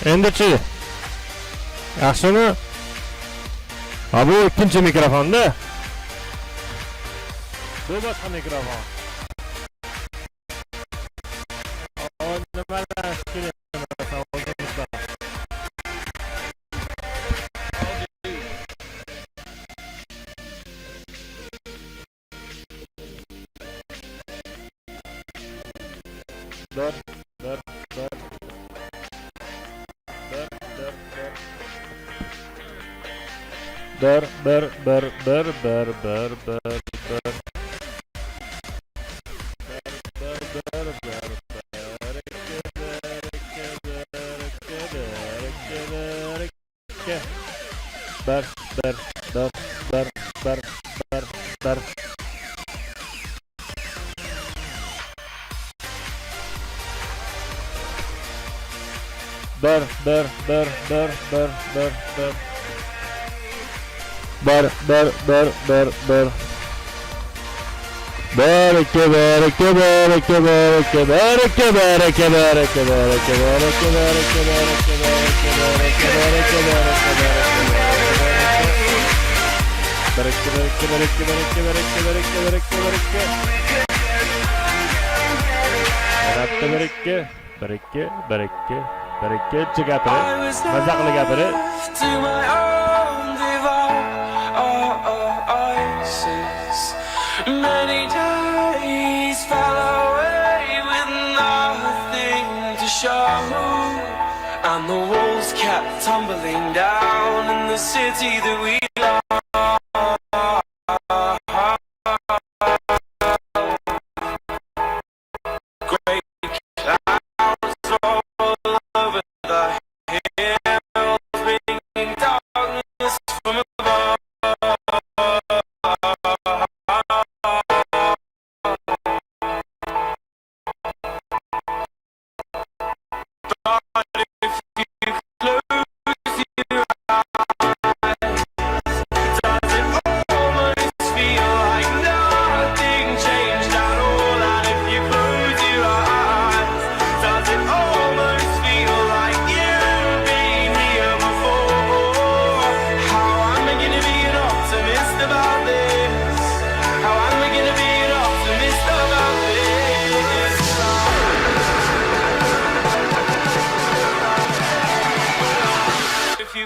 Endichi. Yaxshimi? Ha bu ikkinchi mikrofonda. Bu boshqa mikrofon. Nimalar kelayapti o'zimizda? Dur. Bereke gapiri, mazaqli gapiri. To my own devices, many days fell away with nothing to show, and the walls kept tumbling down in the city that we love. Great clouds roll over the hills, bringing darkness from above. But if you close your eyes, does it almost feel like nothing changed at all? And if you close your eyes, does it almost feel like you've been here before? How am I gonna be an optimist about this? How am I gonna be an optimist about this? If you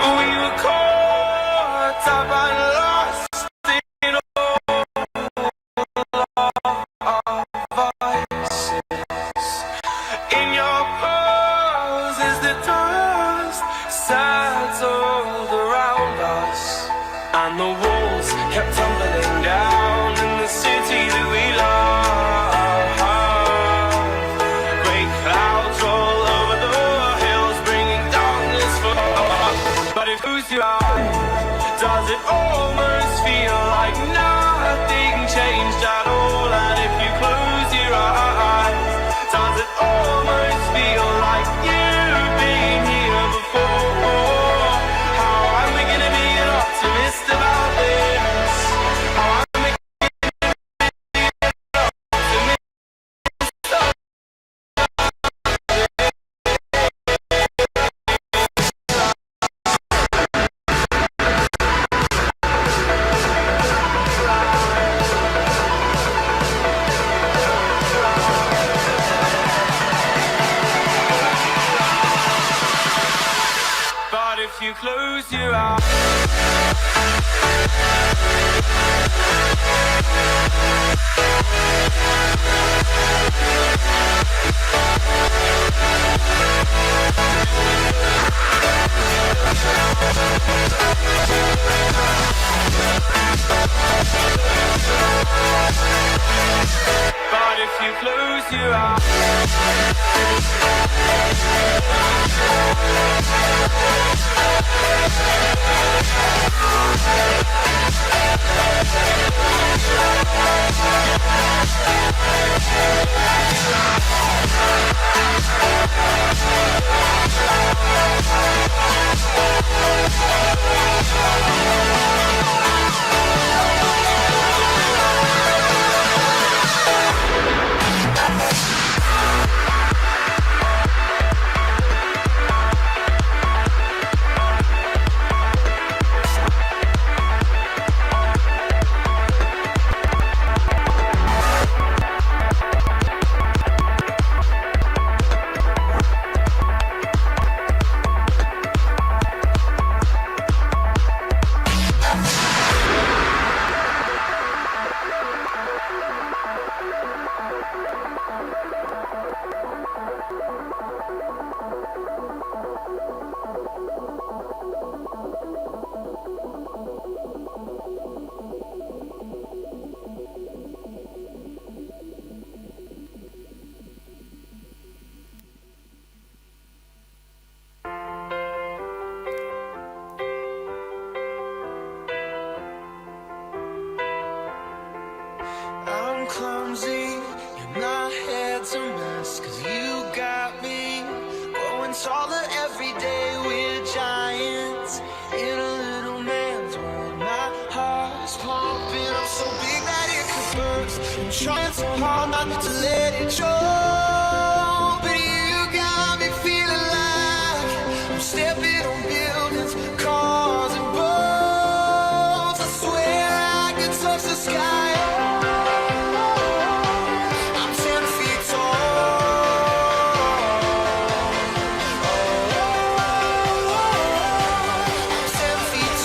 we were caught up and lost in all our vices. In your pose is the dust settled around us, and the walls kept tumbling down in the city that we love. Great clouds roll over the hills, bringing darkness for us. But if you close your eyes, does it almost feel like nothing changed at all? And if you close your eyes, does it almost feel like you've been here before? How am I gonna be an optimist about this? How am I gonna be an optimist? But if you close your eyes, but if you close your eyes, trying so hard not to let it show, but you got me feeling like I'm stepping on buildings, cars and boats. I swear I could touch the sky. I'm 10 feet tall. I'm 10 feet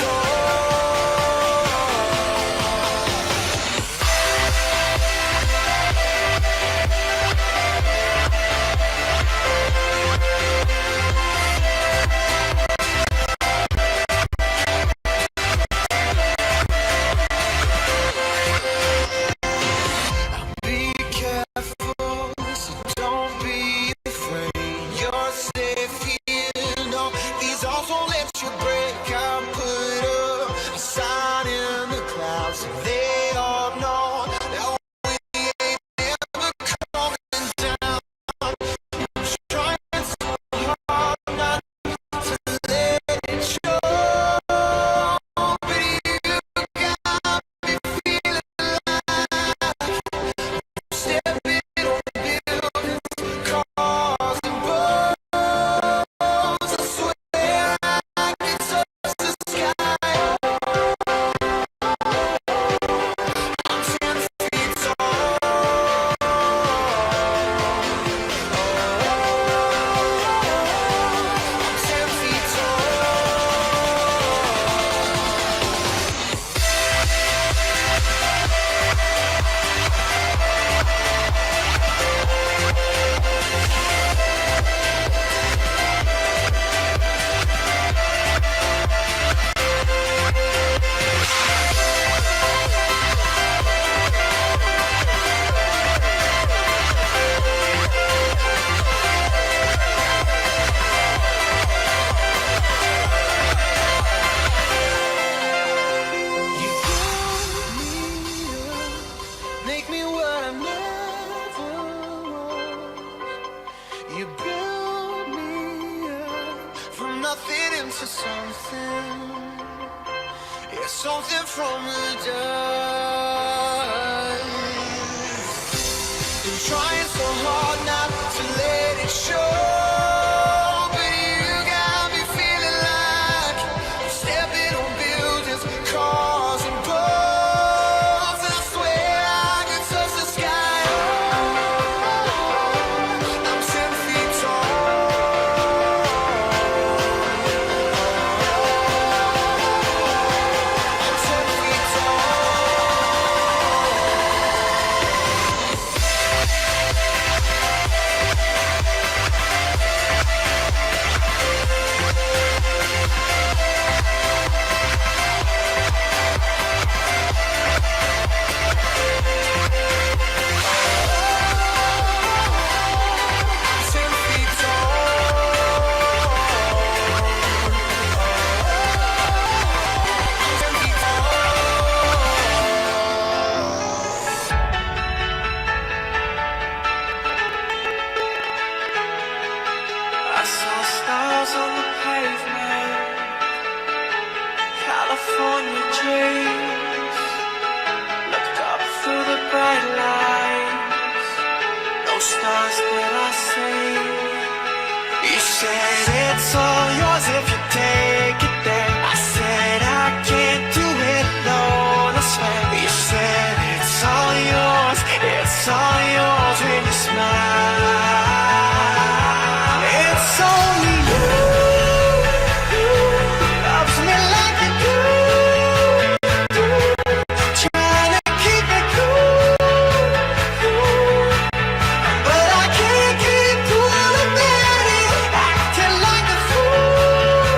Be careful, so don't be afraid. You're safe here. No, these walls won't let you break. I put up a sign in the clouds, so they all know that we ain't ever coming down. Trying so hard not to let it show, but you got me feeling stepping on buildings, cars and boats. I swear I could touch the sky. I'm 10 feet tall. I'm 10 feet tall. You build me up, make me what I never was. You build me up from nothing into something. Yeah, something from the dust. Been trying so hard not to let it show, but you got me feeling like I'm stepping on buildings, cars and boats. I swear I could touch the sky. I'm 10 feet tall. I'm 10 feet tall. I saw stars on the pavement, California dreams. Looked up through the bright lights, no stars did I see. You said it's all yours if you take it there. I said I can't do it alone, I swear. You said it's all yours when you smile. It's only you loves me like you do. Trying to keep it cool, but I can't keep cool about it. Acting like a fool.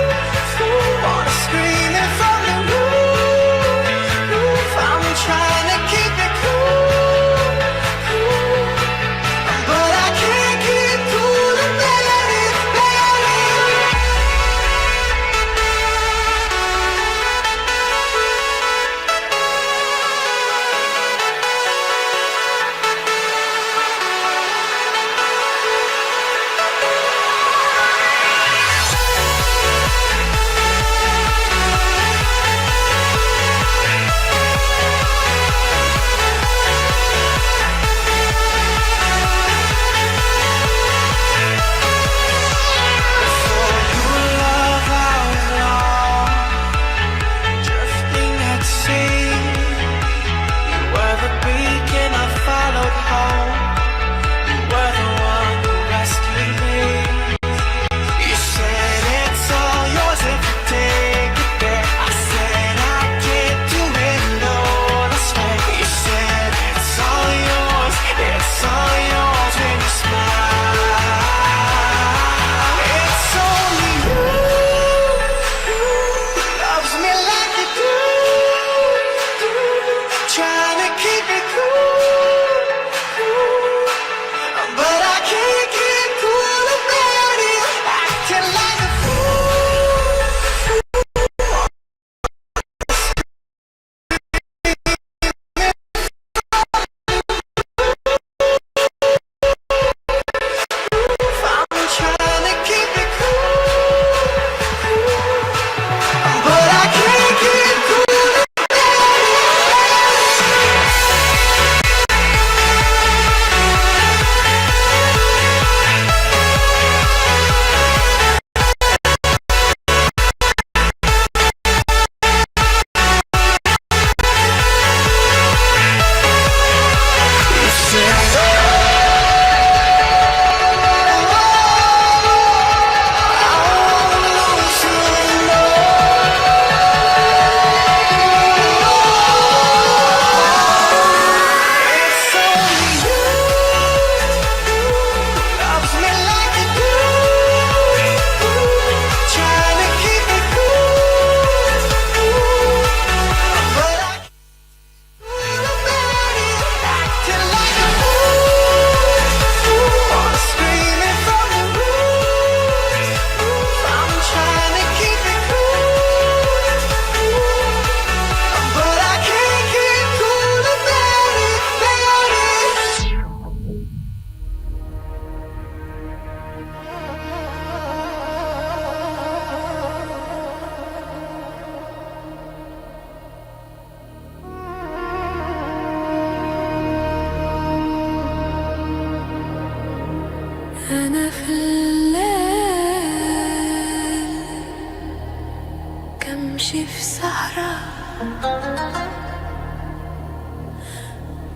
نمشي في صحراء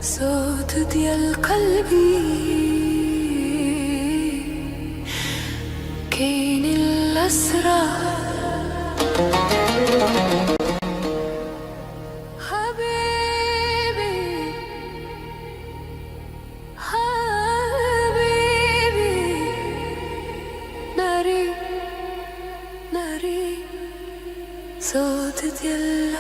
صوت ديال قلبي كاين الأسرار حبيبي حبيبي ناري ناري صوت ديال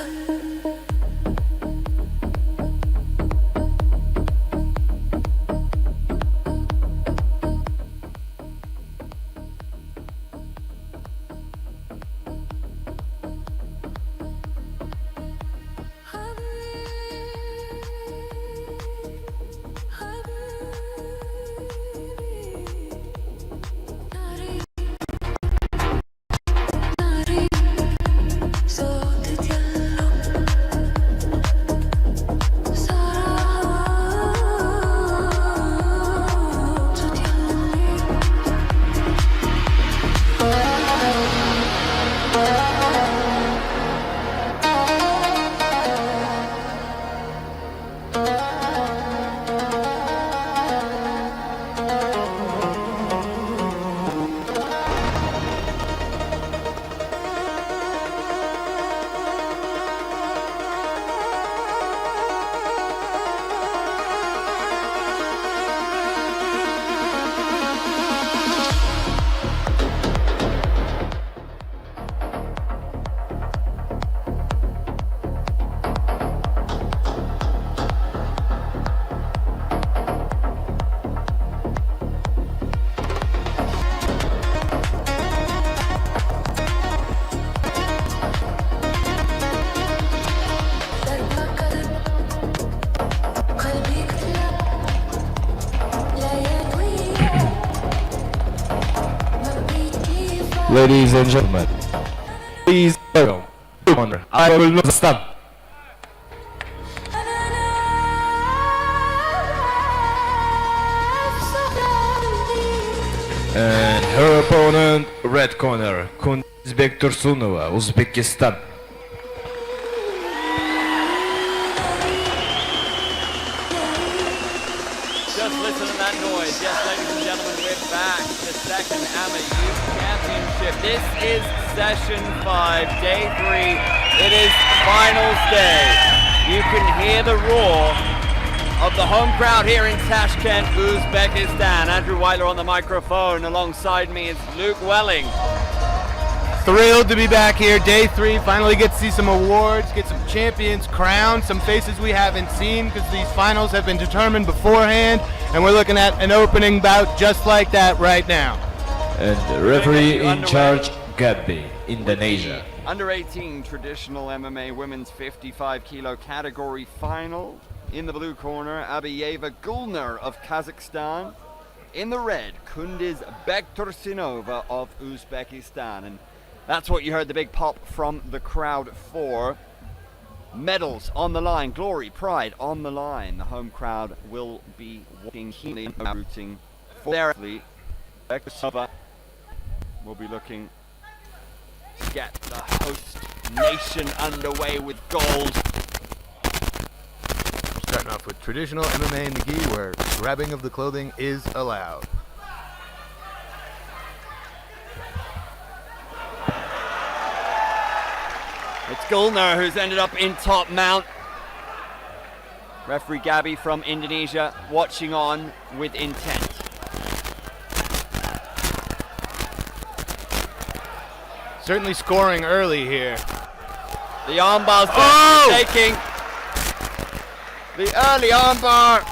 Ladies and gentlemen, please welcome. I will not stop. And her opponent, red corner, Kunduzbek Tursunova, Uzbekistan. Just listen to that noise. Yes, ladies and gentlemen, we're back. The second AMMA Youth Championship. This is session 5, day 3. It is finals day. You can hear the roar of the home crowd here in Tashkent, Uzbekistan. Andrew Weiler on the microphone. Alongside me is Luke Welling. Thrilled to be back here, day 3. Finally get to see some awards, get some champions crowned, some faces we haven't seen because these finals have been determined beforehand, and we're looking at an opening bout just like that right now. And the referee in charge, Gabby, Indonesia. Under 18 traditional MMA women's 55 kilo category final. In the blue corner, Abiyeva Gulnar of Kazakhstan. In the red, Kunduzbek Tursunova of Uzbekistan. And that's what you heard the big pop from the crowd for. Medals on the line, glory, pride on the line. The home crowd will be walking here, rooting for their athlete. We'll be looking to get the host nation underway with gold. Starting off with traditional MMA in the gi, where grabbing of the clothing is allowed. It's Gulnar who's ended up in top mount. Referee Gabby from Indonesia watching on with intent. Certainly scoring early here. The armbar's taking. The early armbar.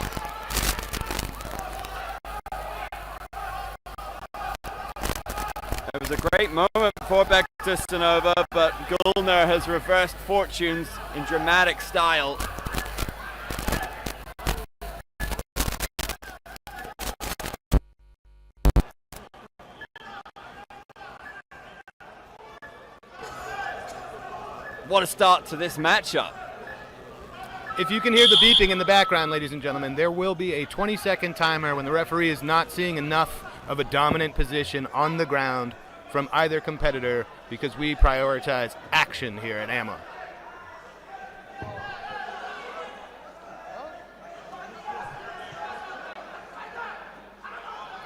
It was a great moment for Tursunova, but Gulnar has reversed fortunes in dramatic style. What a start to this matchup. If you can hear the beeping in the background, ladies and gentlemen, there will be a 20-second timer when the referee is not seeing enough of a dominant position on the ground from either competitor because we prioritize action here at AMMA.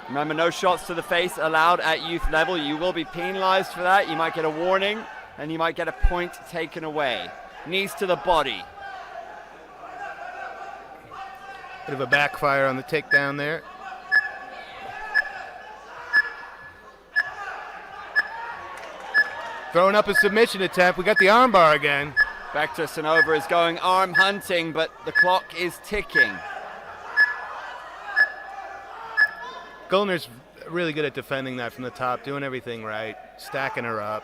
Remember, no shots to the face allowed at youth level. You will be penalized for that. You might get a warning, and you might get a point taken away. Knees to the body. Bit of a backfire on the takedown there. Throwing up a submission attempt. We got the armbar again. Vector Sanova is going arm hunting, but the clock is ticking. Gullner's really good at defending that from the top, doing everything right, stacking her up.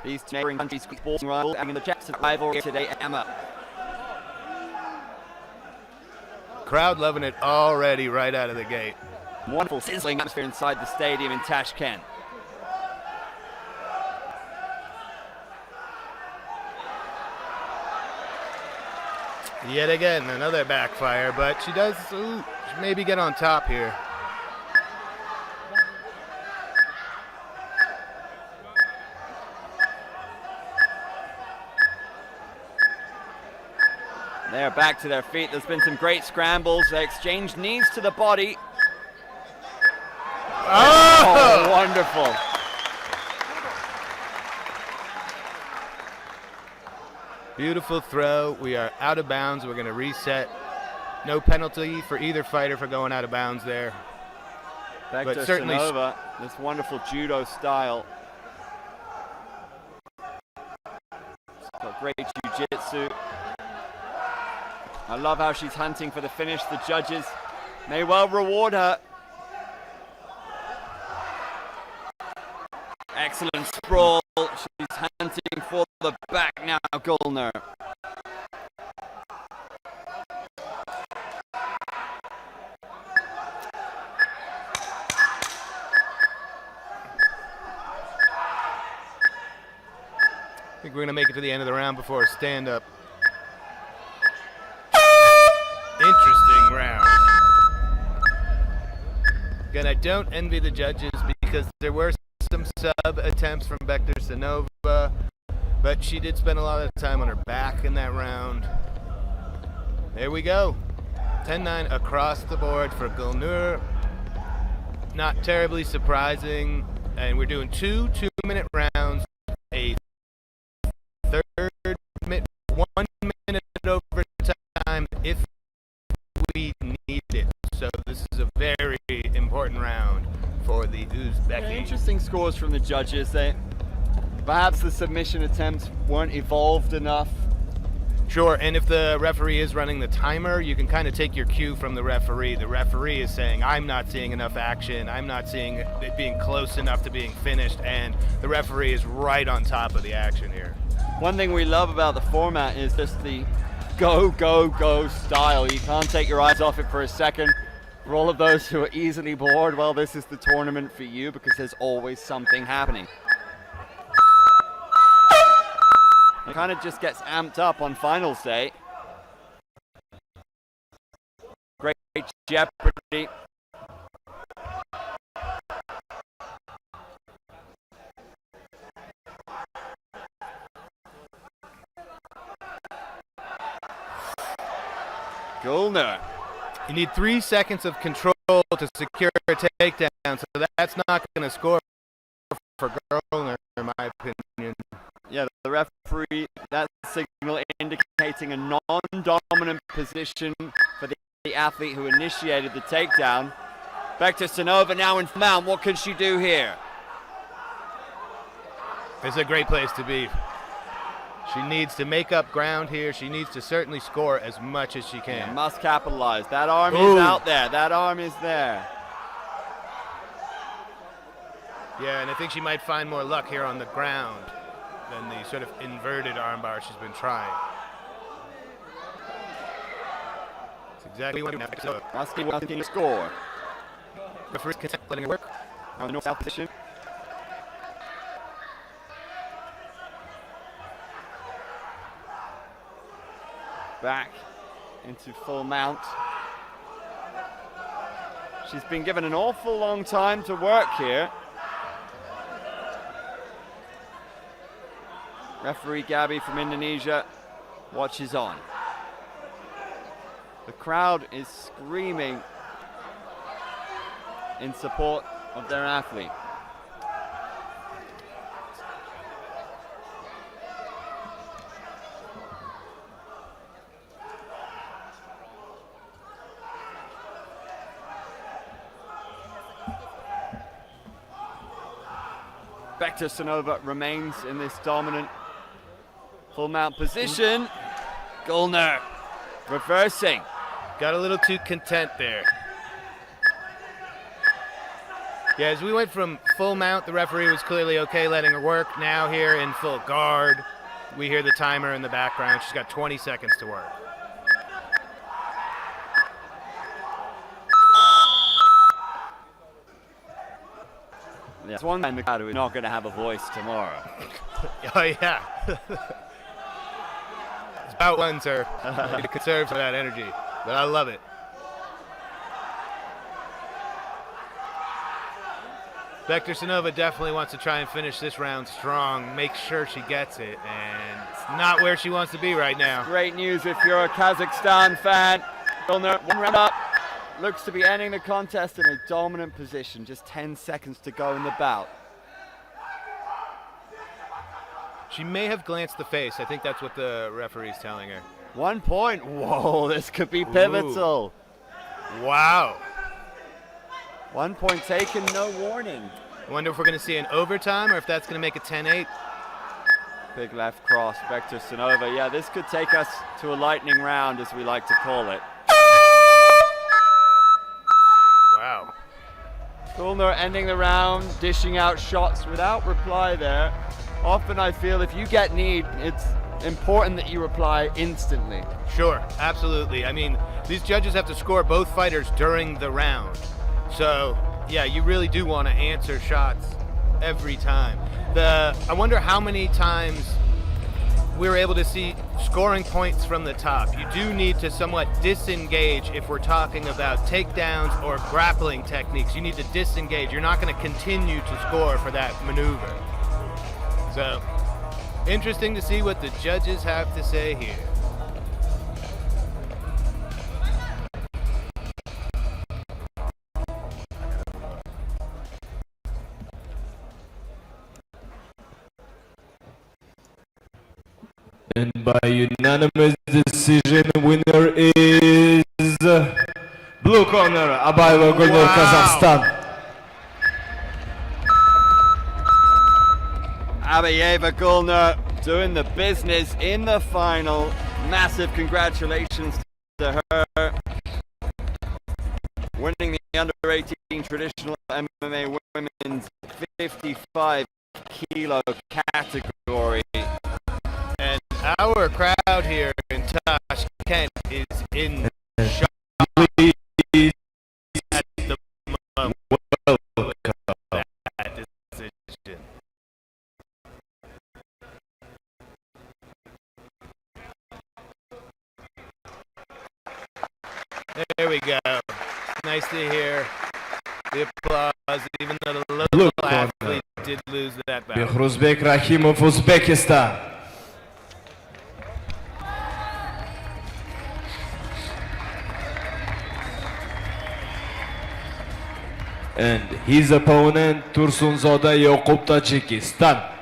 These neighboring countries balls rival and the Jackson rivalry today at AMMA. Crowd loving it already right out of the gate. Wonderful sizzling atmosphere inside the stadium in Tashkent. Yet again, another backfire, but she does maybe get on top here. They're back to their feet. There's been some great scrambles. They exchange knees to the body. Oh, wonderful. Beautiful throw. We are out of bounds. We're going to reset. No penalty for either fighter for going out of bounds there. Back but to certainly Sanova, this wonderful judo style. She's got great jiu-jitsu. I love how she's hunting for the finish. The judges may well reward her. Excellent sprawl. She's hunting for the back now, Gullner. I think we're going to make it to the end of the round before a stand-up. Interesting round. Again, I don't envy the judges because there were some sub attempts from Vector Sanova, but she did spend a lot of time on her back in that round. There we go. 10-9 across the board for Gullner. Not terribly surprising. And we're doing two 2-minute rounds, a third minute, 1 minute overtime if we need it. So this is a very important round for the Uzbeki. Yeah, interesting scores from the judges. Perhaps the submission attempts weren't evolved enough. Sure, and if the referee is running the timer, you can kind of take your cue from the referee. The referee is saying, I'm not seeing enough action, I'm not seeing it being close enough to being finished, and the referee is right on top of the action here. One thing we love about the format is just the go, go, go style. You can't take your eyes off it for a second. For all of those who are easily bored, well, this is the tournament for you because there's always something happening. It kind of just gets amped up on finals day. Great jeopardy. Gullner. You need 3 seconds of control to secure a takedown, so that's not going to score for Gullner, in my opinion. Yeah, the referee, that signal indicating a non-dominant position for the athlete who initiated the takedown. Back to Sanova now in mount. What can she do here? It's a great place to be. She needs to make up ground here. She needs to certainly score as much as she can. Yeah, must capitalize. That arm is out there. That arm is there. Yeah, and I think she might find more luck here on the ground than the sort of inverted armbar she's been trying. It's exactly what we have to do. Rusty will continue to score. Referee's content letting it work. On the north-south position. Back into full mount. She's been given an awful long time to work here. Referee Gabby from Indonesia watches on. The crowd is screaming in support of their athlete. Bekta Sanova remains in this dominant full mount position. Gulner reversing. Got a little too content there. Yeah, as we went from full mount, the referee was clearly okay letting her work. Now here in full guard, we hear the timer in the background. She's got 20 seconds to work. There's one man in the crowd who is not going to have a voice tomorrow. Oh, yeah. It's about one, sir. I need to conserve some of that energy, but I love it. Bekta Sanova definitely wants to try and finish this round strong, make sure she gets it, and it's not where she wants to be right now. Great news if you're a Kazakhstan fan. Gulner, one round up. Looks to be ending the contest in a dominant position. Just 10 seconds to go in the bout. She may have glanced the face. I think that's what the referee's telling her. 1 point. Whoa, this could be pivotal. Ooh. Wow. 1 point taken, no warning. I wonder if we're going to see an overtime or if that's going to make it 10-8. Big left cross, Bekta Sanova. Yeah, this could take us to a lightning round, as we like to call it. Wow. Gulner ending the round, dishing out shots without reply there. Often I feel if you get kneed, it's important that you reply instantly. Sure, absolutely. I mean, these judges have to score both fighters during the round. So, yeah, you really do want to answer shots every time. I wonder how many times we were able to see scoring points from the top. You do need to somewhat disengage if we're talking about takedowns or grappling techniques. You need to disengage. You're not going to continue to score for that maneuver. So, interesting to see what the judges have to say here. And by unanimous decision, winner is blue corner, Abayeva Gulner, Kazakhstan. Abayeva Gulner doing the business in the final. Massive congratulations to her. Winning the under-18 traditional MMA women's 55 kilo category. And our crowd here in Tashkent is in shock at the moment of that decision. There we go. Nice to hear the applause, even though the local athlete did lose that battle. Behruzbek Rahimov, Uzbekistan. And his opponent, Tursunzoda Yoqub, Tajikistan.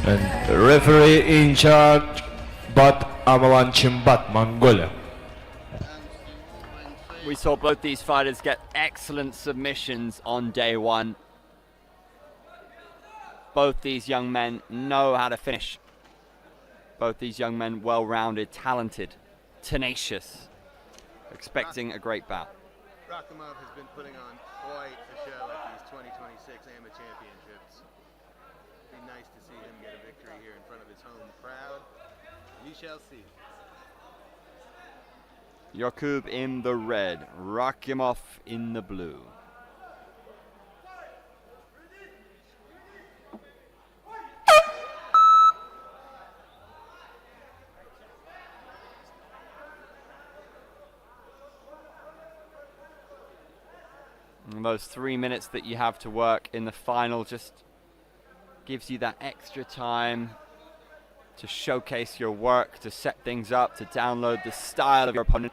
And referee in charge, Bat Amalan Chimbat, Mongolia. We saw both these fighters get excellent submissions on day one. Both these young men know how to finish. Both these young men well-rounded, talented, tenacious. expecting a great bout. Rakimov has been putting on quite a show at these 2026 AMMA championships. Be nice to see him get a victory here in front of his home crowd. We shall see. Jakub in the red, Rakimov in the blue. And those 3 minutes that you have to work in the final just gives you that extra time to showcase your work, to set things up, to download the style of your opponent.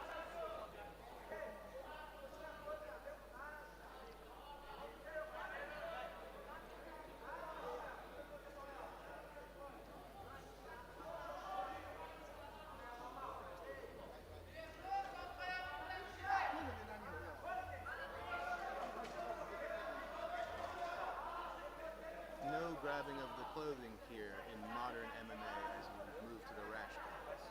No grabbing of the clothing here in modern MMA as we move to the rash guards.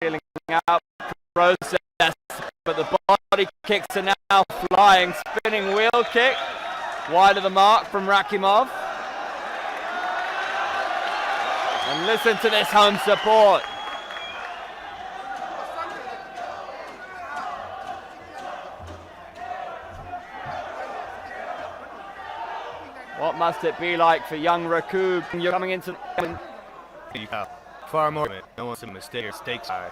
Feeling out process, but the body kicks are now flying. Spinning wheel kick, wide of the mark from Rakimov. And listen to this home support. What must it be like for young Rakub? You're coming into Far more. No one's a mistake or stakes high.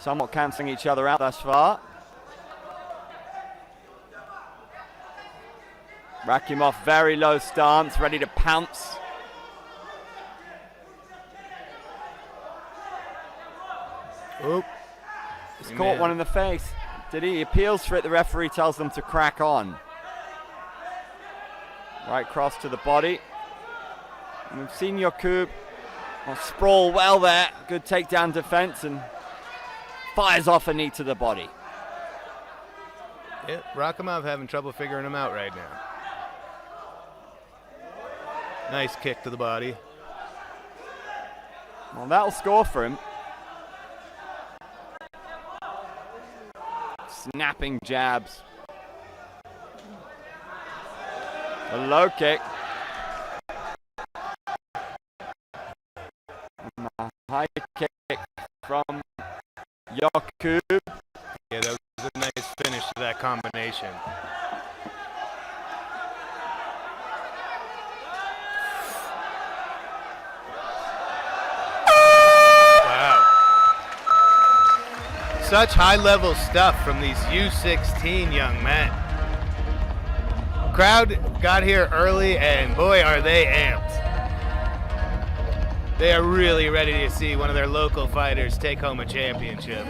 somewhat cancelling each other out thus far. Rakimov, very low stance, ready to pounce. Oop. He's caught one in the face. Did he? He appeals for it. The referee tells them to crack on. Right cross to the body. And we've seen Jakub sprawl well there. Good takedown defense and fires off a knee to the body. Yeah, Rakimov having trouble figuring him out right now. Nice kick to the body. Well, that'll score for him. Snapping jabs. A low kick. And a high kick from Jakub. Yeah, that was a nice finish to that combination. Such high-level stuff from these U16 young men. Crowd got here early, and boy, are they amped. They are really ready to see one of their local fighters take home a championship.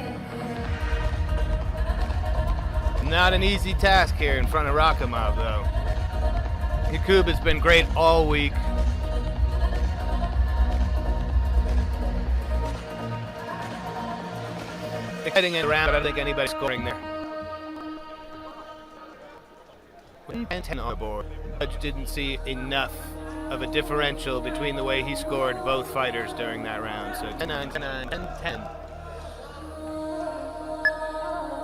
Not an easy task here in front of Rakimov, though. Jakub has been great all week. Heading it around, I don't think anybody's scoring there. 10 on the board. Judge didn't see enough of a differential between the way he scored both fighters during that round. So 10-9, 10-9, 10-10.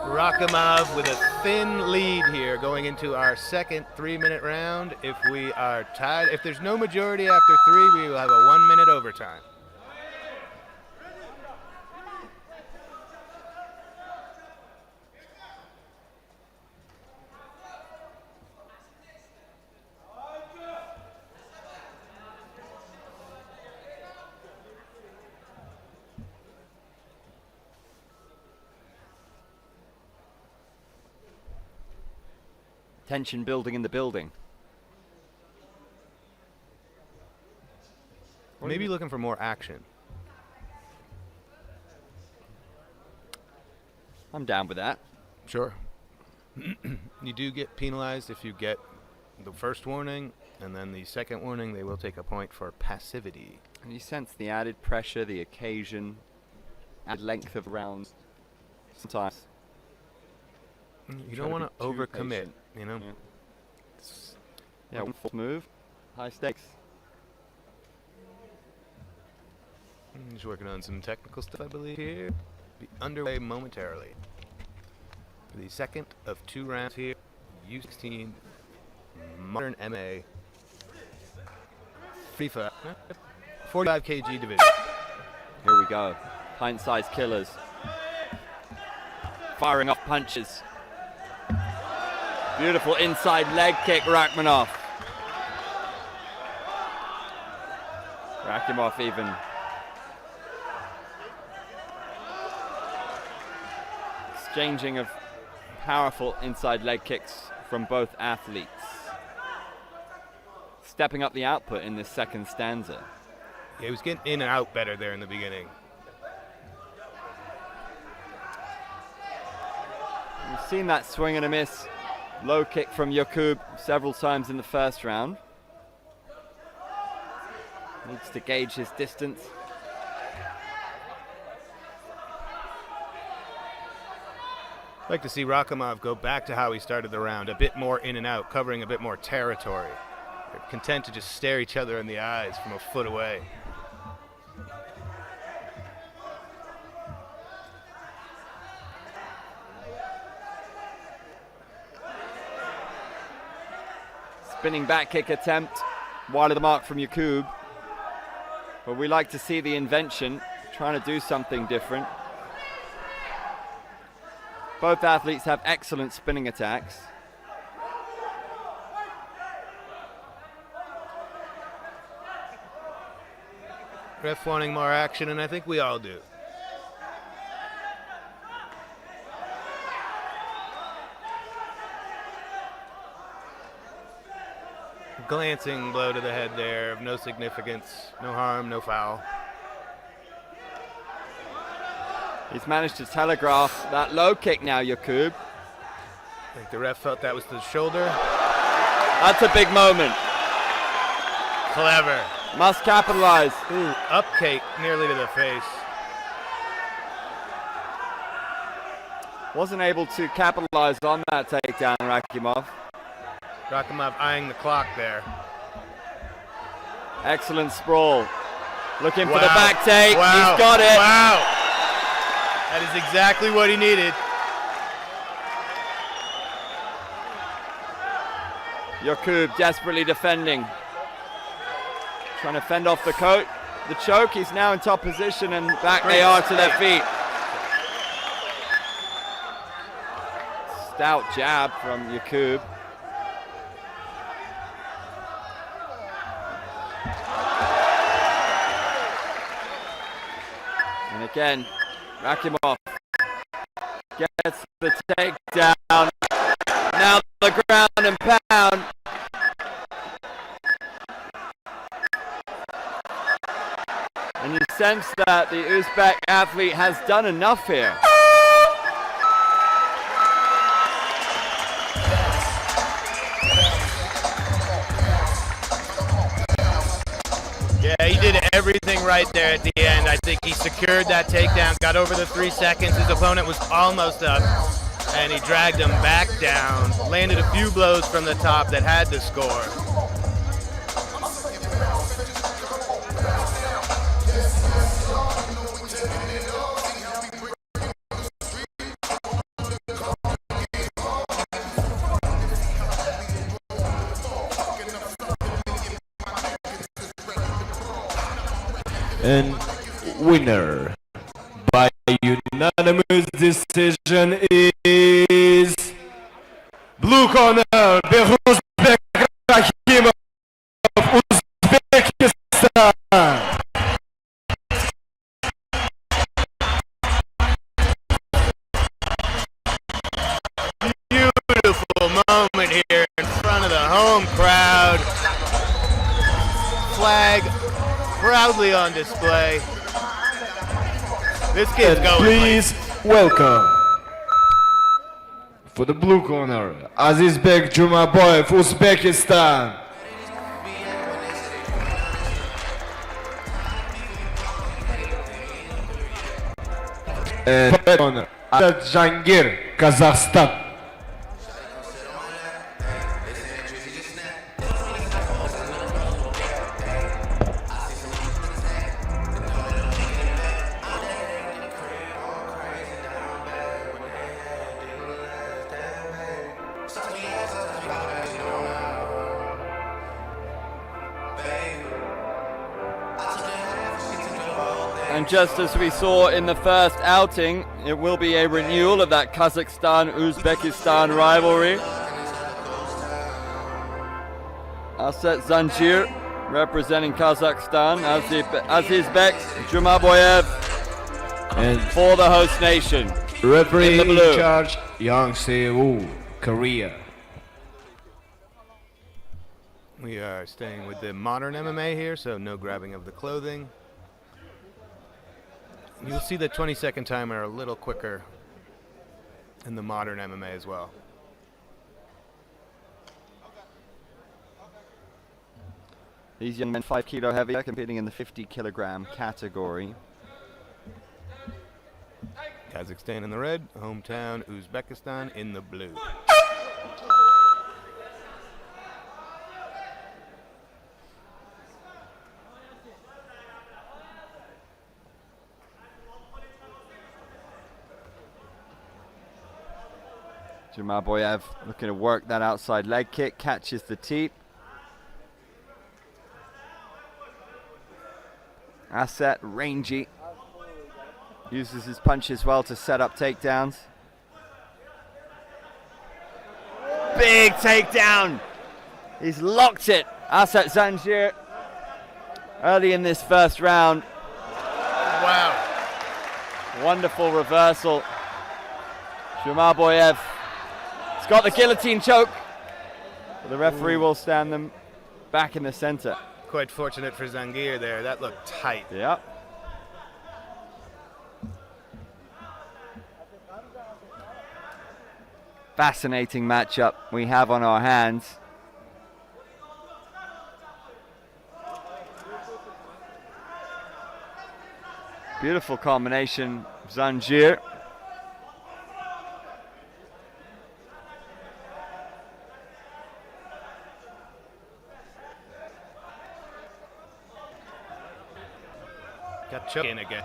Rakimov with a thin lead here going into our second 3-minute round. If we are tied, if there's no majority after 3, we will have a 1-minute overtime. Tension building in the building. Maybe looking for more action. I'm down with that. Sure. You do get penalized if you get the first warning And then the second warning, they will take a point for passivity. And you sense the added pressure, the occasion, added length of rounds. Sometimes. You don't want to overcommit, patient. you know? Yeah, one false move, high stakes. Just working on some technical stuff, I believe, here. Be underway momentarily. For the second of 2 rounds here, U16 Modern MMA FIFA 45 kg division. Here we go. Pint-sized killers. Firing off punches. Beautiful inside leg kick, Rachmanov. Rachmanov even exchanging of powerful inside leg kicks from both athletes. Stepping up the output in this second stanza. Yeah, he was getting in and out better there in the beginning. We've seen that swing and a miss low kick from Yakub several times in the first round. Needs to gauge his distance. I'd like to see Rachmanov go back to how he started the round, a bit more in and out, covering a bit more territory. They're content to just stare each other in the eyes from a foot away. Spinning back kick attempt, wide of the mark from Yakub. But we like to see the invention, trying to do something different. Both athletes have excellent spinning attacks. Ref wanting more action, and I think we all do. Glancing blow to the head there, of no significance, no harm, no foul. He's managed to telegraph that low kick now, Yakub. I think the ref felt that was to the shoulder. That's a big moment. Clever. Must capitalize. Ooh, up kick nearly to the face. Wasn't able to capitalize on that takedown, Rachmanov. Rachmanov eyeing the clock there. Excellent sprawl. Looking for Wow. the back take. Wow. He's got it. Wow. That is exactly what he needed. Yakub desperately defending. Trying to fend off the choke. He's now in top position, and back they are to their feet. Stout jab from Yakub. And again, Rachmanov gets the takedown. Now the ground and pound. And you sense that the Uzbek athlete has done enough here. Yeah, he did everything right there at the end. I think he secured that takedown, got over the 3 seconds. His opponent was almost up, and he dragged him back down. Landed a few blows from the top that had to score. And winner by unanimous decision is blue corner Beruzbek Rahimov of Uzbekistan. Beautiful moment here in front of the home crowd. Flag proudly on display. This kid's And going. please welcome for the blue corner Azizbek Jumaboyev, Uzbekistan. Corner. Jangir, Kazakhstan. And just as we saw in the first outing, it will be a renewal of that Kazakhstan-Uzbekistan rivalry. Asset Zanjir representing Kazakhstan, Azizbek Jumaboyev And for the host nation. referee in the blue. in charge, Yang Se-woo, Korea. We are staying with the modern MMA here, so no grabbing of the clothing. You'll see the 20-second timer a little quicker in the modern MMA as well. These young men 5 kilo heavier, competing in the 50 kilogram category. Kazakhstan in the red, hometown Uzbekistan in the blue. Jumaboyev looking to work that outside leg kick, catches the teep. Asset, rangy. Uses his punches well to set up takedowns. Big takedown. He's locked it. Asset Zanjir early in this first round. Wow. Wonderful reversal. Jumaboyev has got the guillotine choke. The referee will stand them back in the center. Quite fortunate for Zanjir there. That looked tight. Yep. Fascinating matchup we have on our hands. Beautiful combination, Zanjir. Got choked in again.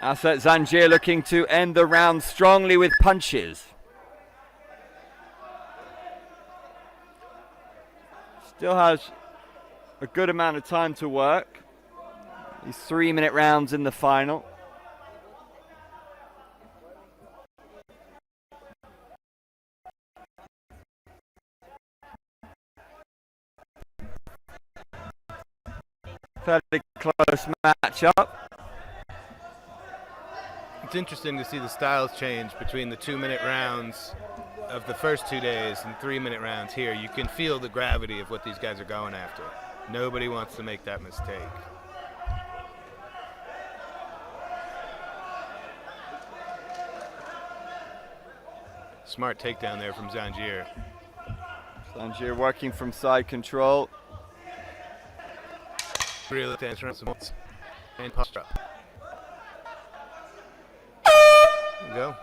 Asset Zanjir looking to end the round strongly with punches. Still has a good amount of time to work. These 3-minute rounds in the final. Fairly close matchup. It's interesting to see the styles change between the 2-minute rounds of the first 2 days and 3-minute rounds here. You can feel the gravity of what these guys are going after. Nobody wants to make that mistake. Smart takedown there from Zanjir. Zanjir working from side control. Real dance around some and posture up. There you go.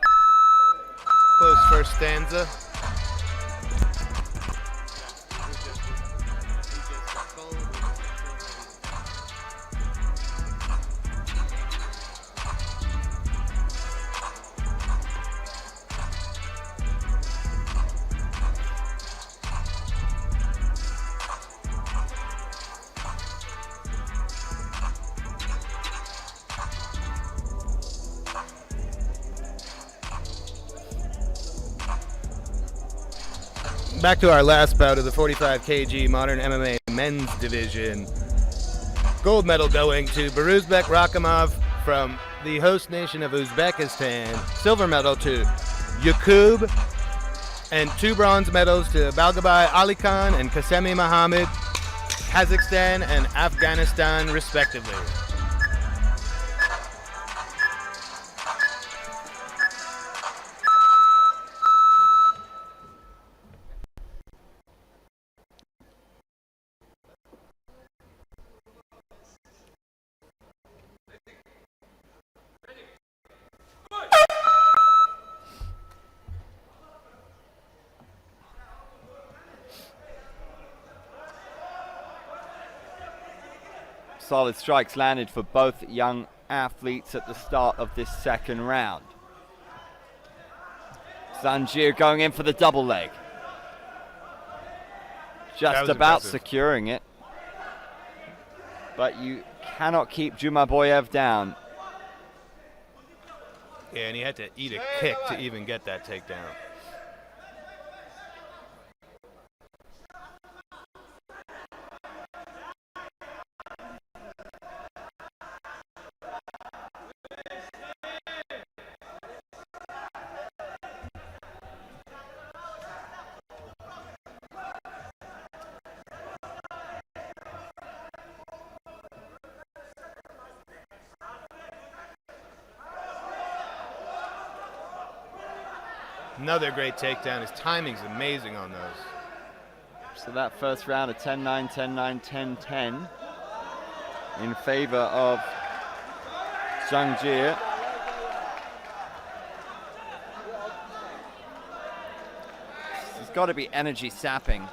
Close first stanza. Back to our last bout of the 45 kg modern MMA men's division. Gold medal going to Beruzbek Rakhimov from the host nation of Uzbekistan. Silver medal to Yakub. And 2 bronze medals to Balgabai Ali Khan and Kasemi Mohammed, Kazakhstan and Afghanistan, respectively. Solid strikes landed for both young athletes at the start of this second round. Zanjir going in for the double leg. Just about securing it. But you cannot keep Jumaboyev down. Yeah, and he had to eat a kick to even get that takedown. Another great takedown. His timing's amazing on those. So that first round of 10-9, 10-9, 10-10 in favor of Zanjir. It's got to be energy sapping.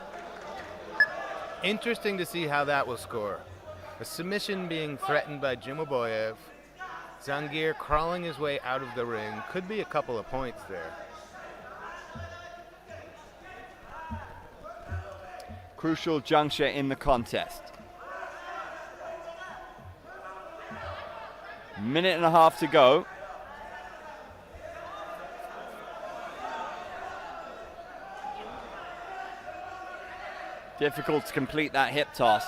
Interesting to see how that will score. A submission being threatened by Jumaboyev. Zanjir crawling his way out of the ring. Could be a couple of points there. Crucial juncture in the contest. Minute and a half to go. Difficult to complete that hip toss.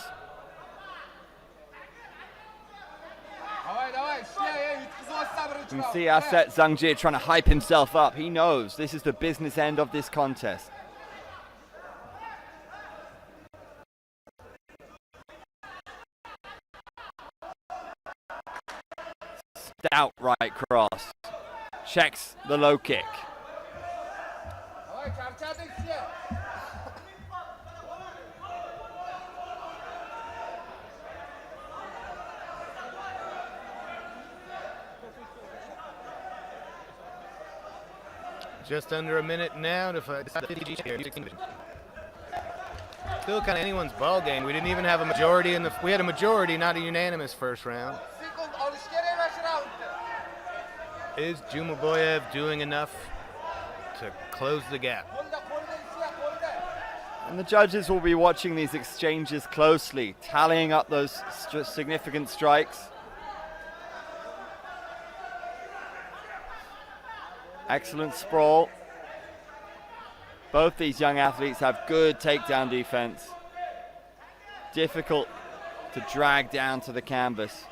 You can see Aset Zanjir trying to hype himself up. He knows this is the business end of this contest. Stout right cross. Checks the low kick. Just under a minute now to fight. Still kind of anyone's ball game. We didn't even have a majority in the. We had a majority, not a unanimous first round. Is Jumaboyev doing enough to close the gap? And the judges will be watching these exchanges closely, tallying up those significant strikes. Excellent sprawl. Both these young athletes have good takedown defense. Difficult to drag down to the canvas.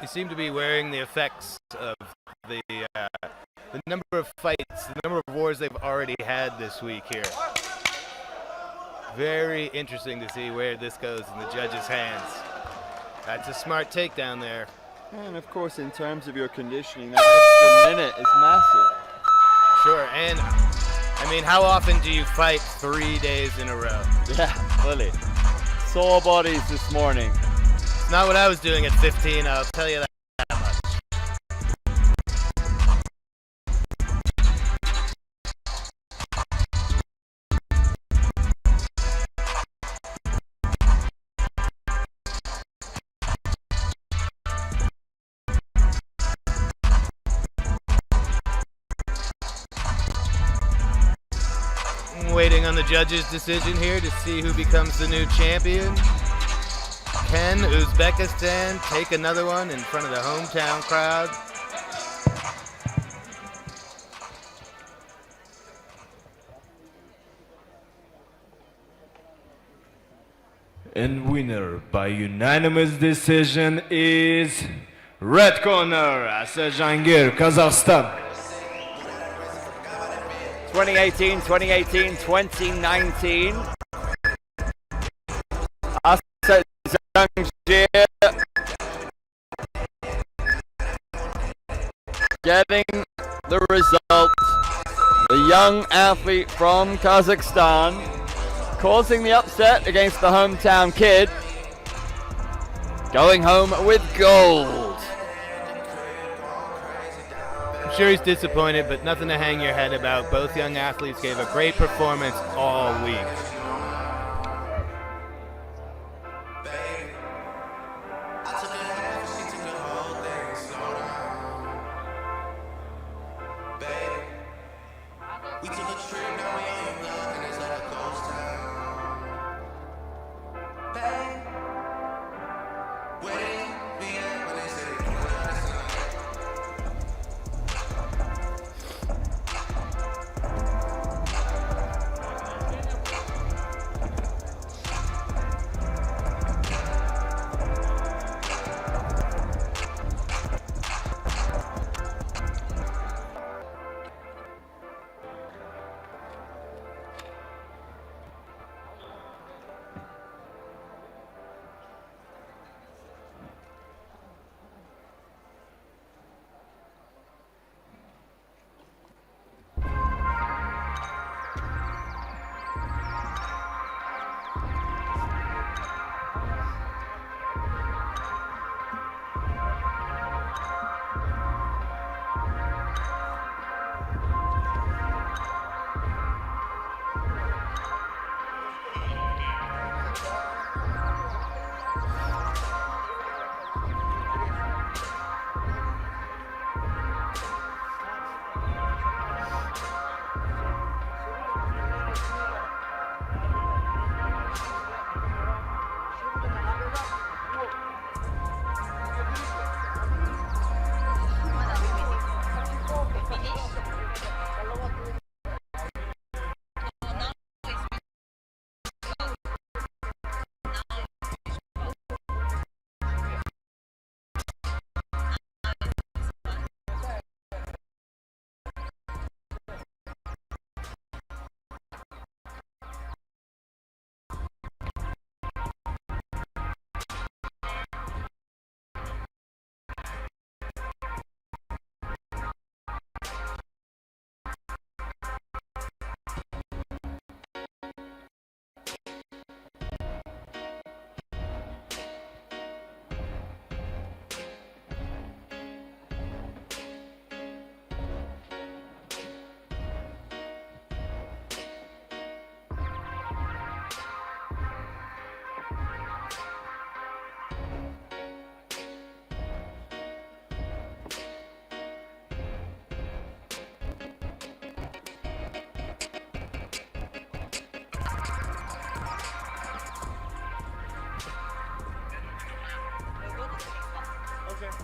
You seem to be wearing the effects of the number of fights, the number of wars they've already had this week here. Very interesting to see where this goes in the judges' hands. That's a smart takedown there. And of course, in terms of your conditioning, that extra minute is massive. Sure, and I mean, how often do you fight 3 days in a row? Yeah, fully. Sore bodies this morning. It's not what I was doing at 15, I'll tell you that much. Waiting on the judge's decision here to see who becomes the new champion. Can Uzbekistan take another one in front of the hometown crowd? And winner by unanimous decision is red corner, Jahangir, Kazakhstan. 2018, 2018, 2019. Jahangir getting the result. The young athlete from Kazakhstan causing the upset against the hometown kid. Going home with gold. I'm sure he's disappointed, but nothing to hang your head about. Both young athletes gave a great performance all week.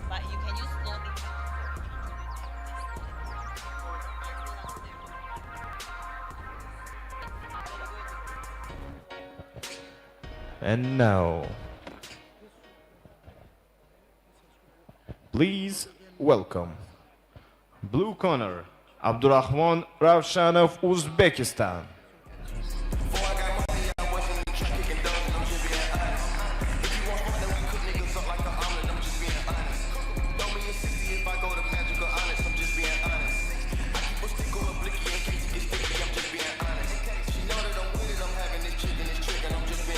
But you can use slowly. And now, please welcome blue corner Abdurrahman Ravshanov, Uzbekistan.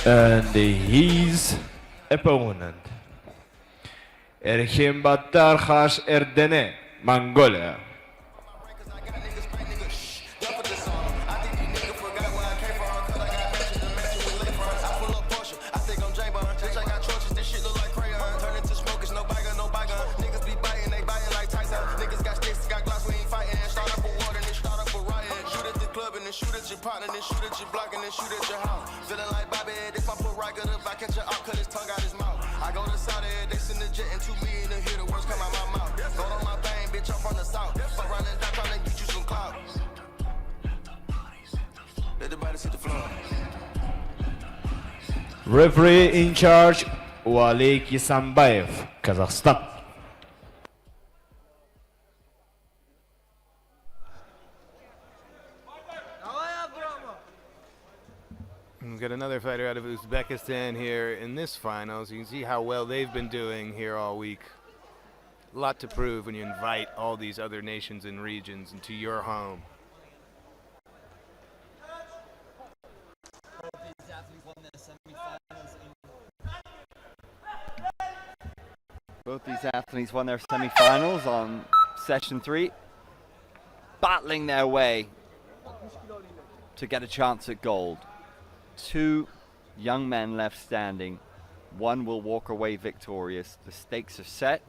And his opponent, Erhim Battar Khash Erdene, Mongolia. Shoot at your partner, then shoot at your block, and then shoot at your house. Feeling like Bobby, this my put right good if I catch your out, cut his tongue out his mouth. I go to Saudi, they send the jet and 2 million to hear the words come out my mouth. Go on my thing, bitch, I'm from the south. Fuck around and down, trying to get you some clout. Let the body hit the floor. Referee in charge, Walik Isambayev, Kazakhstan. We've got another fighter out of Uzbekistan here in this finals. You can see how well they've been doing here all week. A lot to prove when you invite all these other nations and regions into your home. Both these athletes won their semi-finals on session 3, battling their way to get a chance at gold. 2 young men left standing. One will walk away victorious. The stakes are set.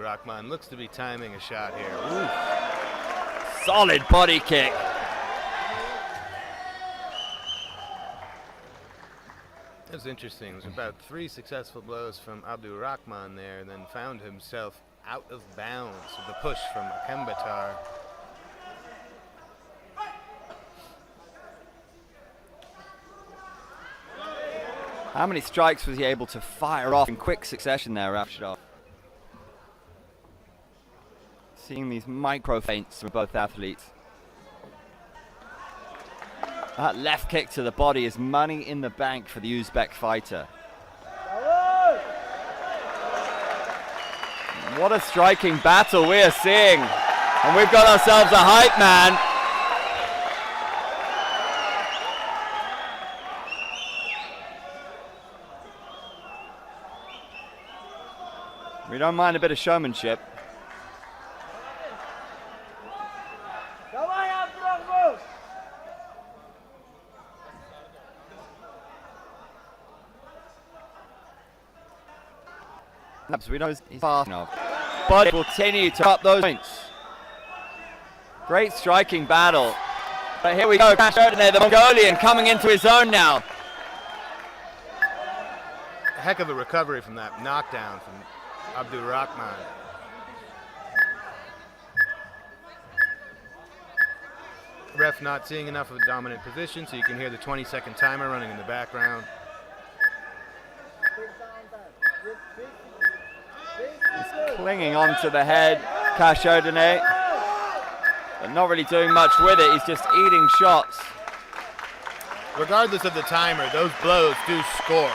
Rahman looks to be timing a shot here. Ooh. Solid body kick. That was interesting. It was about 3 successful blows from Abdul Rahman there, and then found himself out of bounds with the push from Akembatar. How many strikes was he able to fire off in quick succession there, Rafshidov? Seeing these micro feints from both athletes. That left kick to the body is money in the bank for the Uzbek fighter. What a striking battle we are seeing. And we've got ourselves a hype man. We don't mind a bit of showmanship. We know he's fast enough, but it will continue to up those points. Great striking battle. But here we go, the Mongolian coming into his own now. A heck of a recovery from that knockdown from Abdul Rahman. Ref not seeing enough of a dominant position, so you can hear the 20-second timer running in the background. Clinging onto the head, Kashodane, but not really doing much with it. He's just eating shots. Regardless of the timer, those blows do score.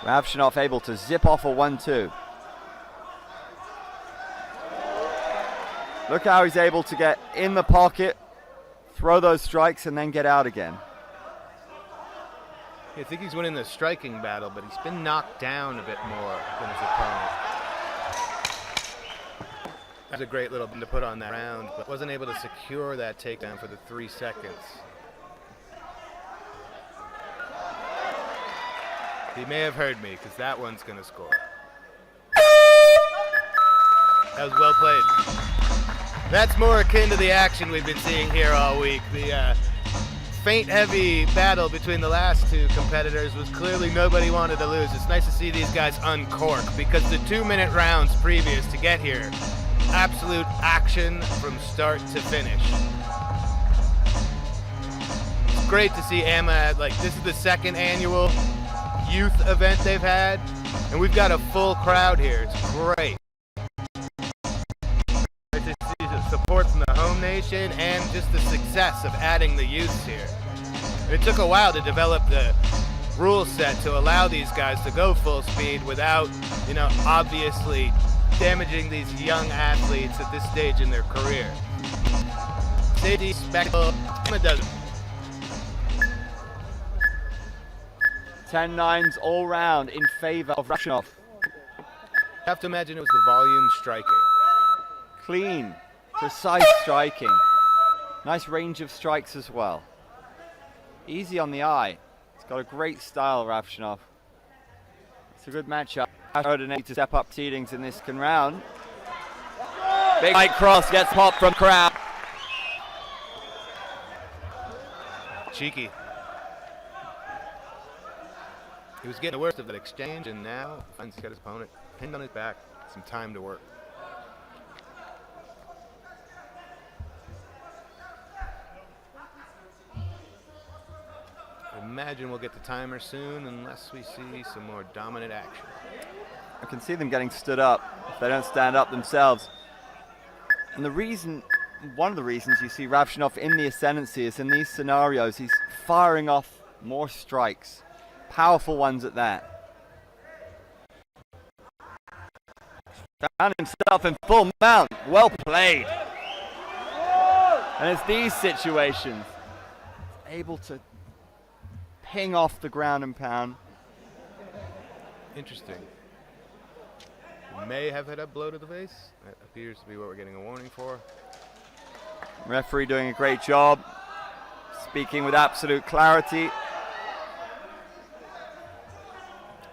Ravshanov able to zip off a 1-2. Look how he's able to get in the pocket, throw those strikes, and then get out again. I think he's winning the striking battle, but he's been knocked down a bit more than his opponent. That was a great little thing to put on that round, but wasn't able to secure that takedown for the 3 seconds. He may have heard me, because that one's going to score. That was well played. That's more akin to the action we've been seeing here all week. The feint-heavy battle between the last 2 competitors was clearly nobody wanted to lose. It's nice to see these guys uncork, because the 2-minute rounds previous to get here, absolute action from start to finish. It's great to see AMMA, this is the 2nd annual youth event they've had, and we've got a full crowd here. It's great. Support from the home nation and just the success of adding the youths here. It took a while to develop the rule set to allow these guys to go full speed without, obviously damaging these young athletes at this stage in their career. Safety, spectacle, AMMA does it. 10-9s all round in favor of Ravshanov. You have to imagine it was the volume striking. Clean, precise striking. Nice range of strikes as well. Easy on the eye. He's got a great style, Ravshanov. It's a good matchup. Oden need to step up seedings in this second round. Big right cross gets popped from crowd. Cheeky. He was getting the worst of that exchange, and now finds he's got his opponent pinned on his back. Some time to work. Imagine we'll get the timer soon unless we see some more dominant action. I can see them getting stood up if they don't stand up themselves. And one of the reasons you see Ravshanov in the ascendancy is in these scenarios he's firing off more strikes, powerful ones at that. Found himself in full mount, well played. And it's these situations, able to ping off the ground and pound. Interesting. May have hit a blow to the face. That appears to be what we're getting a warning for. Referee doing a great job, speaking with absolute clarity.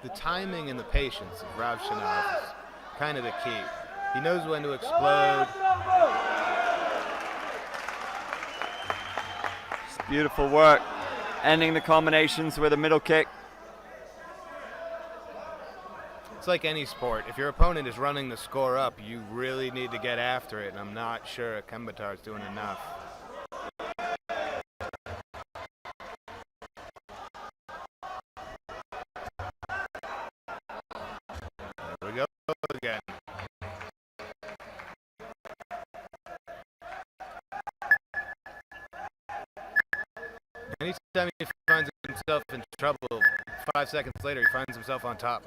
The timing and the patience of Ravshanov is kind of the key. He knows when to explode. Just beautiful work, ending the combinations with a middle kick. It's like any sport. If your opponent is running the score up, you really need to get after it, and I'm not sure Kembatar is doing enough. There we go again. Anytime he finds himself in trouble, 5 seconds later he finds himself on top.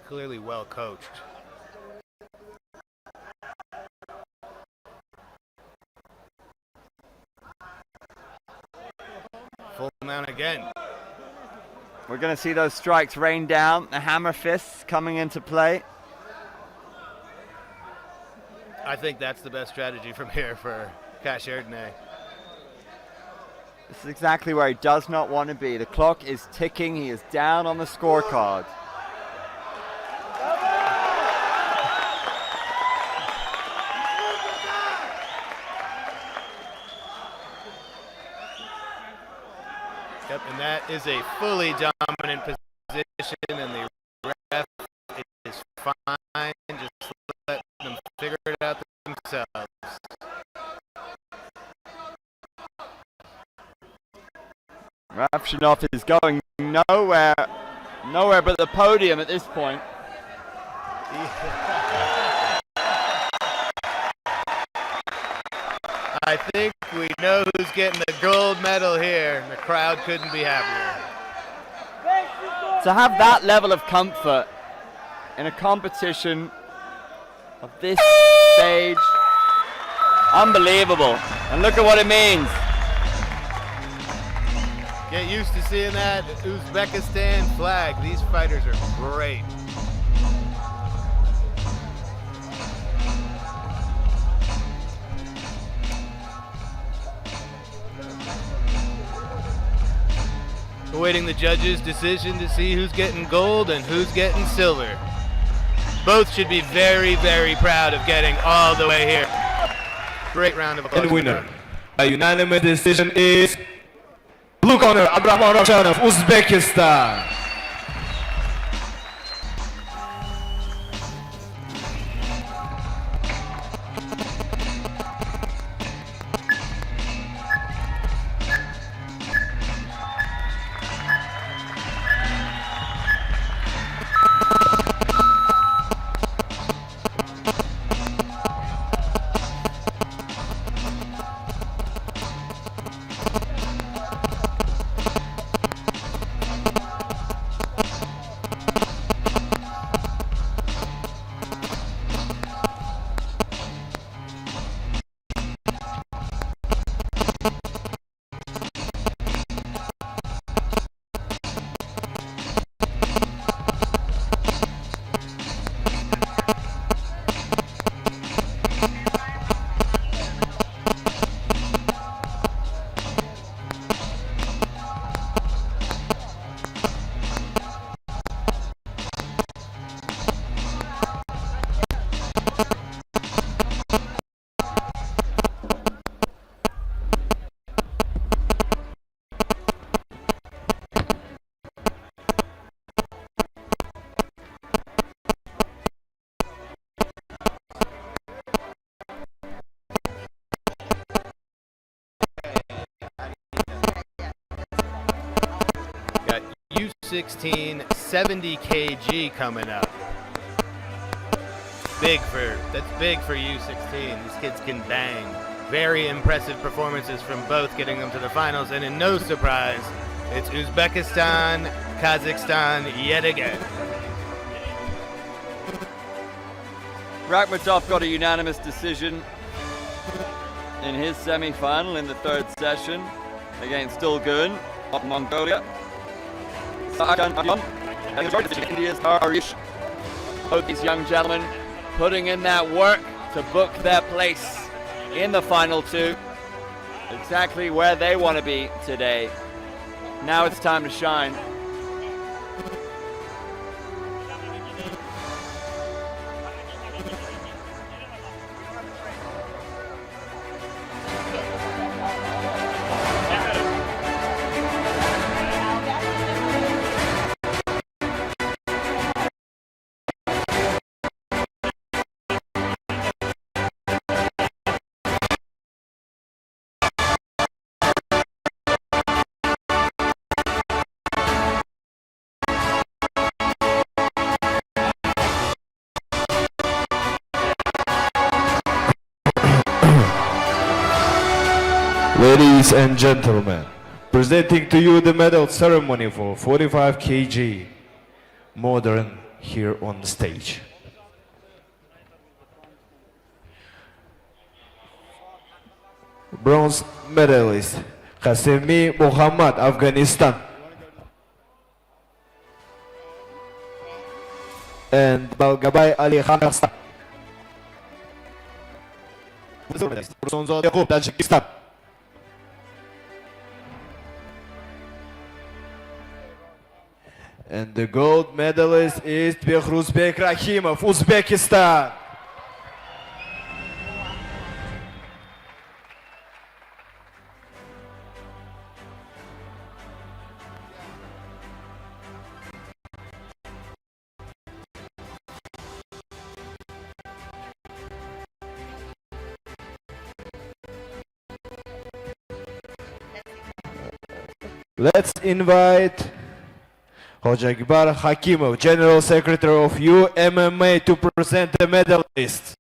Clearly well coached. Full mount again. We're going to see those strikes rain down, the hammer fists coming into play. I think that's the best strategy from here for Cash Erdene. This is exactly where he does not want to be. The clock is ticking. He is down on the scorecard. Yep, and that is a fully dominant position, and the ref is fine. Just let them figure it out themselves. Ravshanov is going nowhere but the podium at this point. I think we know who's getting the gold medal here, and the crowd couldn't be happier. To have that level of comfort in a competition of this stage, unbelievable. And look at what it means. Get used to seeing that Uzbekistan flag. These fighters are great. Awaiting the judges' decision to see who's getting gold and who's getting silver. Both should be very, very proud of getting all the way here. Great round of applause. And winner by unanimous decision is blue corner Abdurrahman Ravshanov of Uzbekistan. 16, 70 kg coming up. That's big for U16. These kids can bang. Very impressive performances from both, getting them to the finals, and in no surprise, it's Uzbekistan, Kazakhstan yet again. Rakhmatov got a unanimous decision in his semi-final in the third session against Dulgun of Mongolia. India's Harish. Both these young gentlemen putting in that work to book their place in the final two. Exactly where they want to be today. Now it's time to shine. Ladies and gentlemen, presenting to you the medal ceremony for 45 kg modern here on the stage. Bronze medalist Qasemi Muhammad, Afghanistan, and Balgabay Ali, Kazakhstan. Tajikistan. And the gold medalist is Bekhruzbek Rahimov, Uzbekistan. Let's invite Hojagibar Hakimov, General Secretary of AMMA, to present the medalists.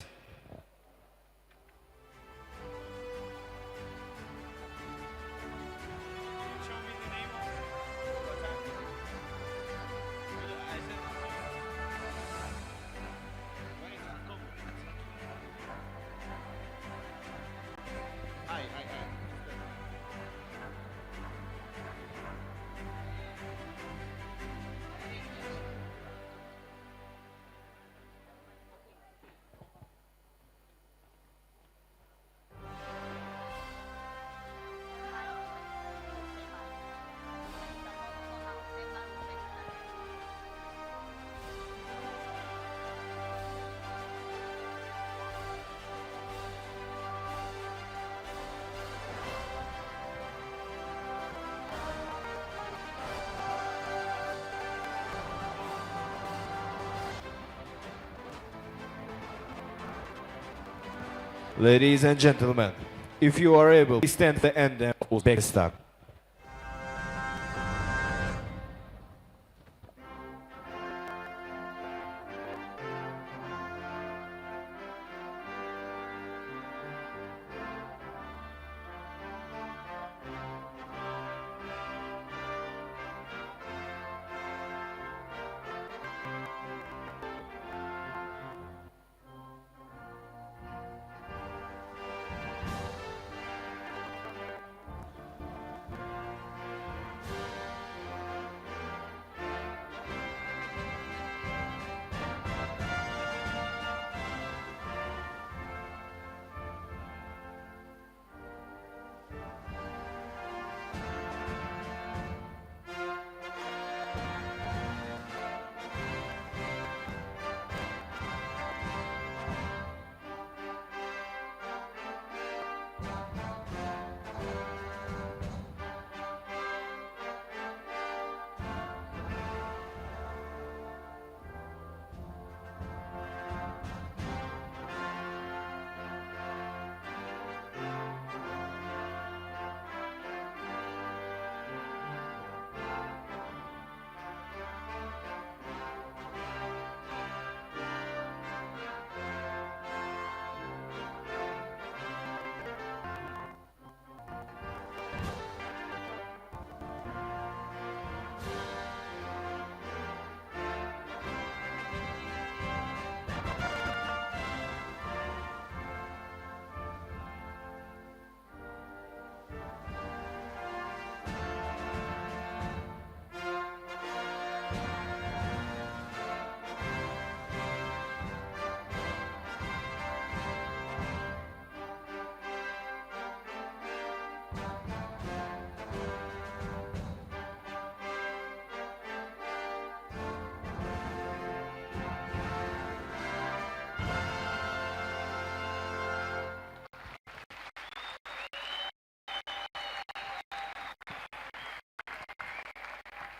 Ladies and gentlemen, if you are able, please stand the end of Uzbekistan.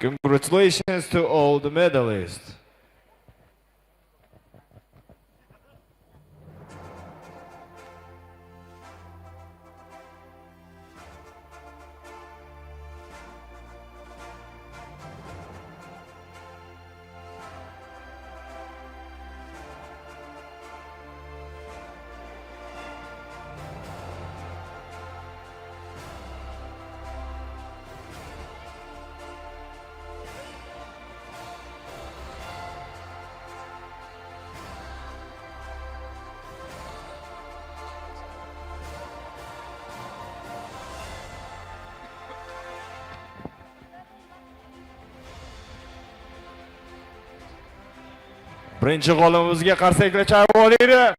Congratulations to all the medalists. Birinchi qo'limizga qarsaklar chayib olaydi.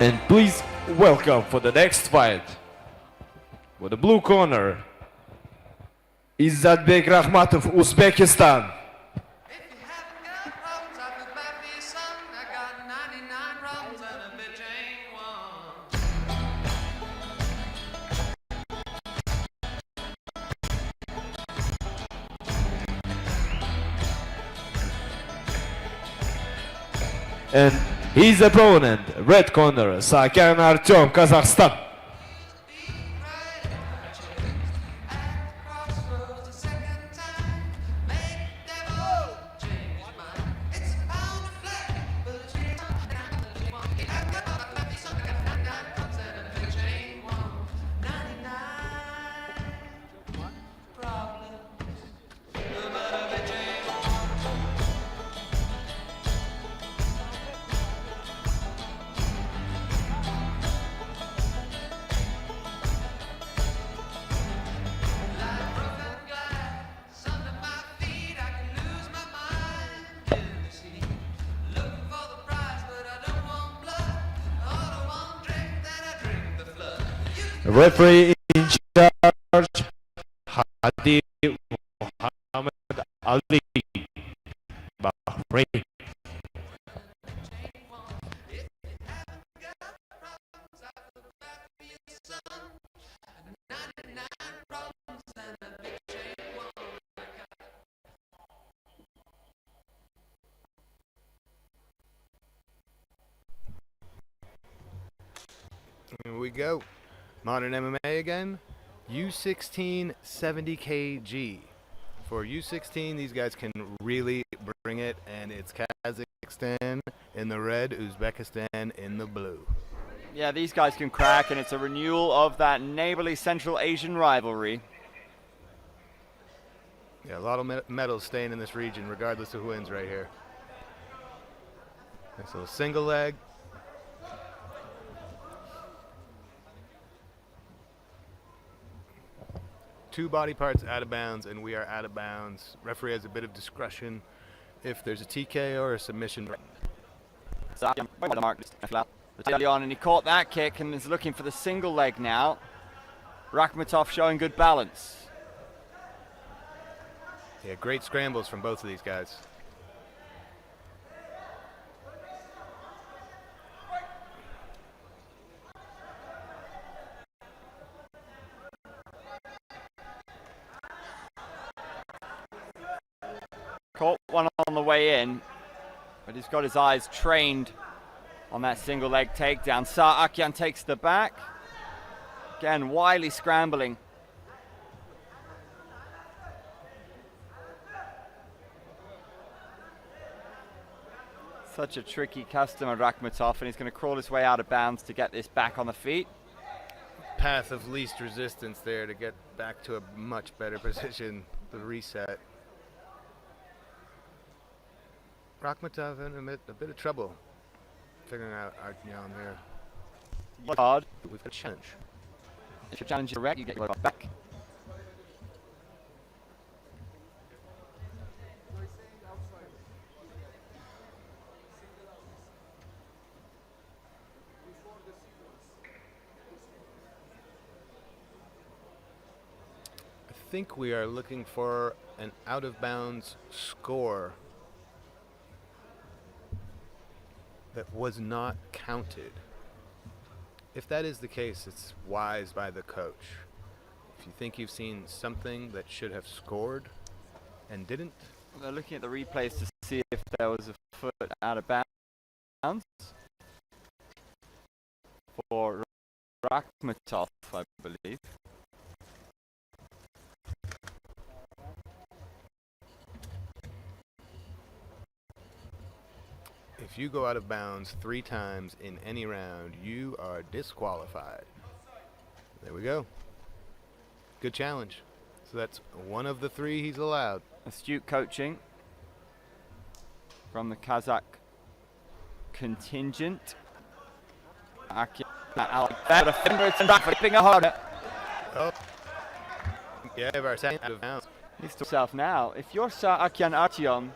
And please welcome for the next fight, with the blue corner, Izzatbek Rahmatov, Uzbekistan. And his opponent, red corner, Sakan Artyom, Kazakhstan. Referee in charge, Hadi Muhammad Ali, Bahrain. Here we go. Modern MMA again. U16 70 kg. For U16, these guys can really bring it, and it's Kazakhstan in the red, Uzbekistan in the blue. Yeah, these guys can crack, and it's a renewal of that neighborly Central Asian rivalry. Yeah, a lot of medals staying in this region, regardless of who wins right here. Nice little single leg. Two body parts out of bounds, and we are out of bounds. Referee has a bit of discretion if there's a TK or a submission. The on, and he caught that kick and is looking for the single leg now. Rakhmatov showing good balance. Yeah, great scrambles from both of these guys. Caught one on the way in, but he's got his eyes trained on that single leg takedown. Saakyan takes the back. Again, wily scrambling. Such a tricky customer, Rakhmatov, and he's going to crawl his way out of bounds to get this back on the feet. Path of least resistance there to get back to a much better position, the reset. Rakhmatov in a bit of trouble figuring out Artyom there. Hard. We've got a challenge. If your challenge is correct, you get your back. I think we are looking for an out of bounds score that was not counted. If that is the case, it's wise by the coach. If you think you've seen something that should have scored and didn't. They're looking at the replays to see if there was a foot out of bounds for Rakhmatov, I believe. If you go out of bounds 3 times in any round, you are disqualified. There we go. Good challenge. So that's one of the 3 he's allowed. Astute coaching from the Kazakh contingent. Oh. Yeah, our second out of bounds. He's to himself now. If you're Saakyan Artyom,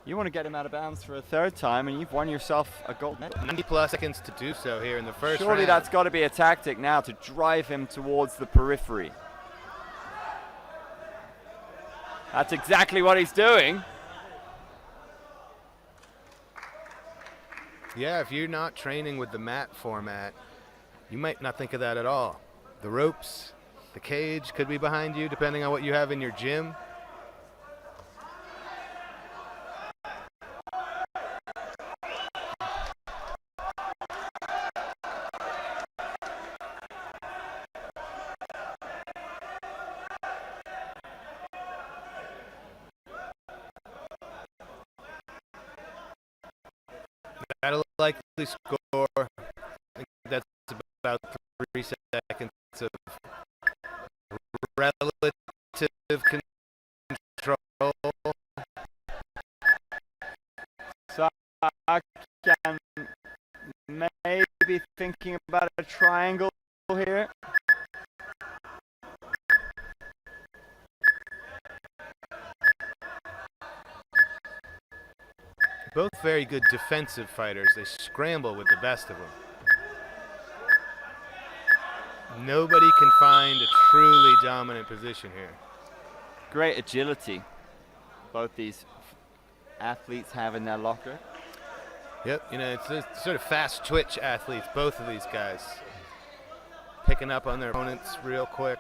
you want to get him out of bounds for a 3rd time, and you've won yourself a gold medal. 90+ seconds to do so here in the first Surely round. that's got to be a tactic now to drive him towards the periphery. That's exactly what he's doing. Yeah, if you're not training with the mat format, you might not think of that at all. The ropes, the cage could be behind you, depending on what you have in your gym. That'll likely score. I think that's about 3 seconds of relative control. Saakyan maybe thinking about a triangle here. Both very good defensive fighters. They scramble with the best of them. Nobody can find a truly dominant position here. Great agility both these athletes have in their locker. Yep, you know, it's sort of fast twitch athletes, both of these guys. Picking up on their opponents real quick.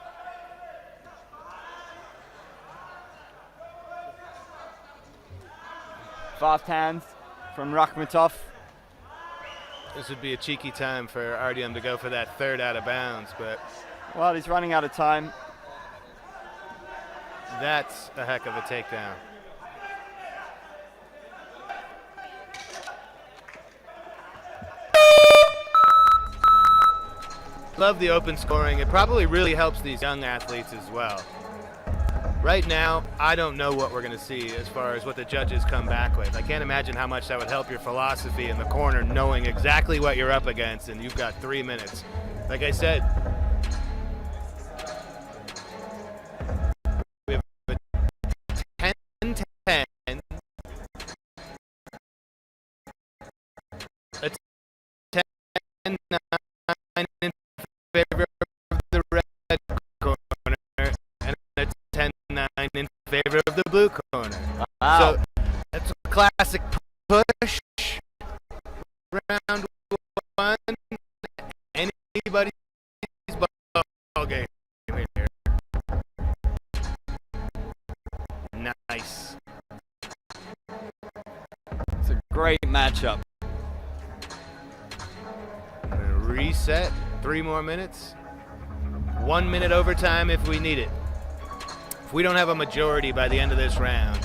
Fast hands from Rakhmatov. This would be a cheeky time for Artyom to go for that 3rd out of bounds, but Well, he's running out of time. that's a heck of a takedown. Love the open scoring. It probably really helps these young athletes as well. Right now, I don't know what we're going to see as far as what the judges come back with. I can't imagine how much that would help your philosophy in the corner, knowing exactly what you're up against, and you've got 3 minutes. Like I said, we have a 10-10, a 10-9 in favor of the red corner, and a 10-9 in favor of the blue corner. Wow. So that's a classic push. Round one. Anybody's ball game here. Nice. It's a great matchup. I'm gonna reset. 3 more minutes. 1 minute overtime if we need it. If we don't have a majority by the end of this round,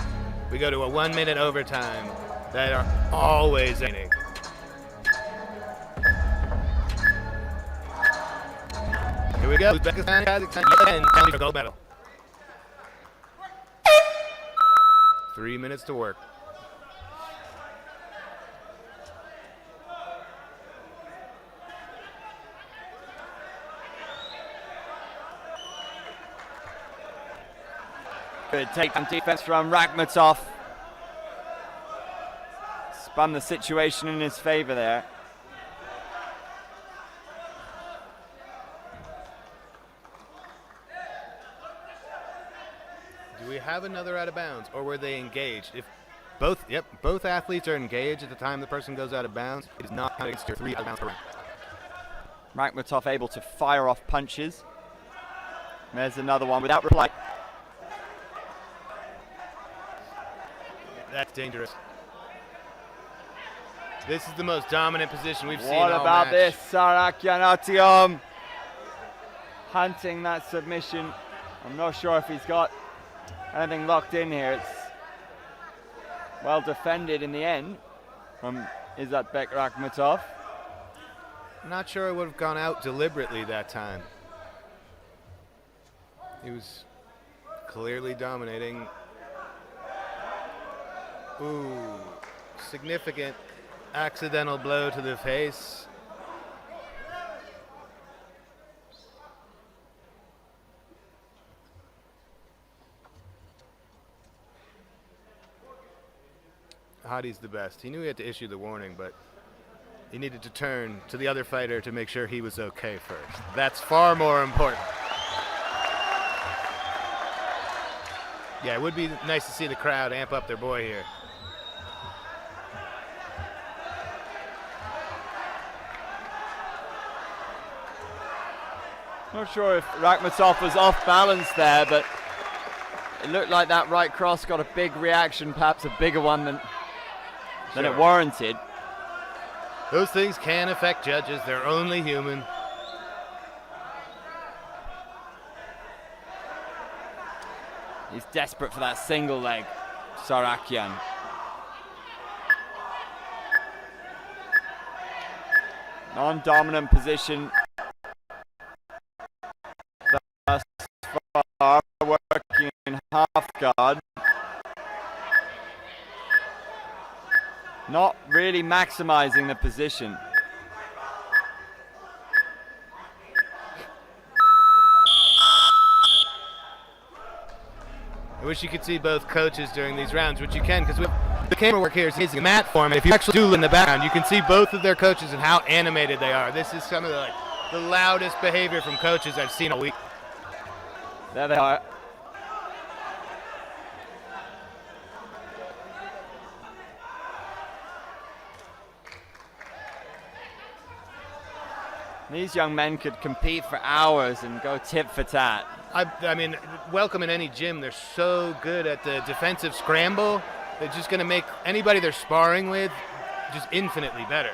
we go to a 1 minute overtime that are always ending. Here we go. Uzbekistan, Kazakhstan, and County for gold medal. 3 minutes to work. Good takedown defense from Rakhmatov. Spun the situation in his favor there. Do we have another out of bounds, or were they engaged? If both athletes are engaged at the time the person goes out of bounds, it is not counted against your 3 out of bounds per round. Rakhmatov able to fire off punches. There's another one without reply. That's dangerous. This is the most dominant position we've seen What all about match. this? Sarakian hunting that submission. I'm not sure if he's got anything locked in here. It's well defended in the end from Izatbek Rakhmatov. I'm not sure it would have gone out deliberately that time. He was clearly dominating. Ooh, significant accidental blow to the face. Hadi's the best. He knew he had to issue the warning, but he needed to turn to the other fighter to make sure he was okay first. That's far more important. Yeah, it would be nice to see the crowd amp up their boy here. Not sure if Rakhmatov was off balance there, but it looked like that right cross got a big reaction, perhaps a bigger one than it warranted. Those things can affect judges. They're only human. He's desperate for that single leg, Sarakian. Non-dominant position thus far, working in half guard. Not really maximizing the position. I wish you could see both coaches during these rounds, which you can because the camera work here is amazing. Mat form, and if you actually do look in the background, you can see both of their coaches and how animated they are. This is some of the loudest behavior from coaches I've seen all week. There they are. These young men could compete for hours and go tit for tat. I mean, welcome in any gym. They're so good at the defensive scramble. They're just going to make anybody they're sparring with just infinitely better.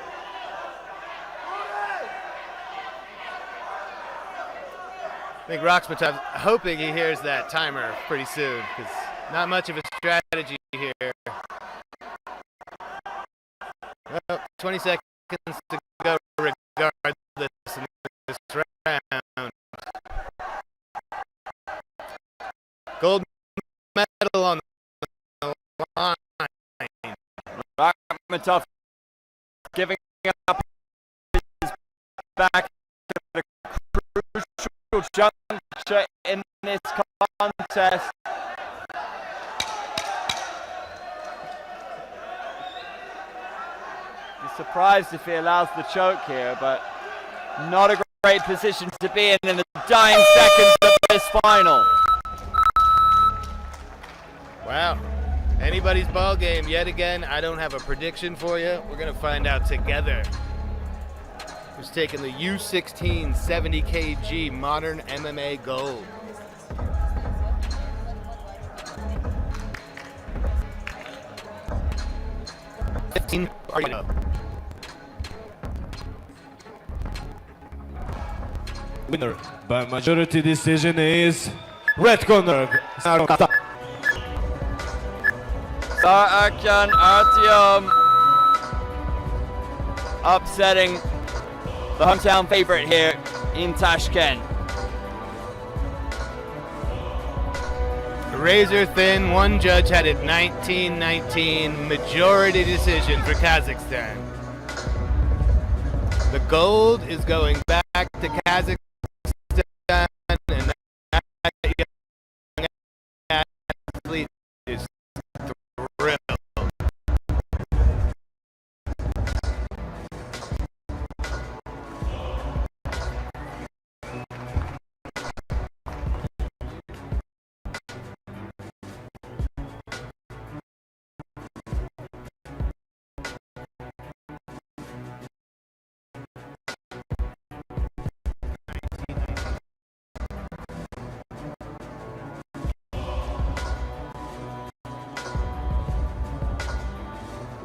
I think Rakhmatov hoping he hears that timer pretty soon because not much of a strategy here. Well, 20 seconds to go regardless in this round. Gold Nurmagomedov giving up his back at a crucial juncture in this contest. Be surprised if he allows the choke here, but not a great position to be in the dying seconds of this final. Wow. Anybody's ball game yet again. I don't have a prediction for you. We're going to find out together. Who's taking the U16 70 kg modern MMA gold? Winner by majority decision is red corner. Sarkhan Artyom upsetting the hometown favorite here in Tashkent. Razor thin, one judge had it 19-19, majority decision for Kazakhstan. The gold is going back to Kazakhstan, and that young athlete is thrilled.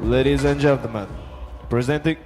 Ladies and gentlemen, presenting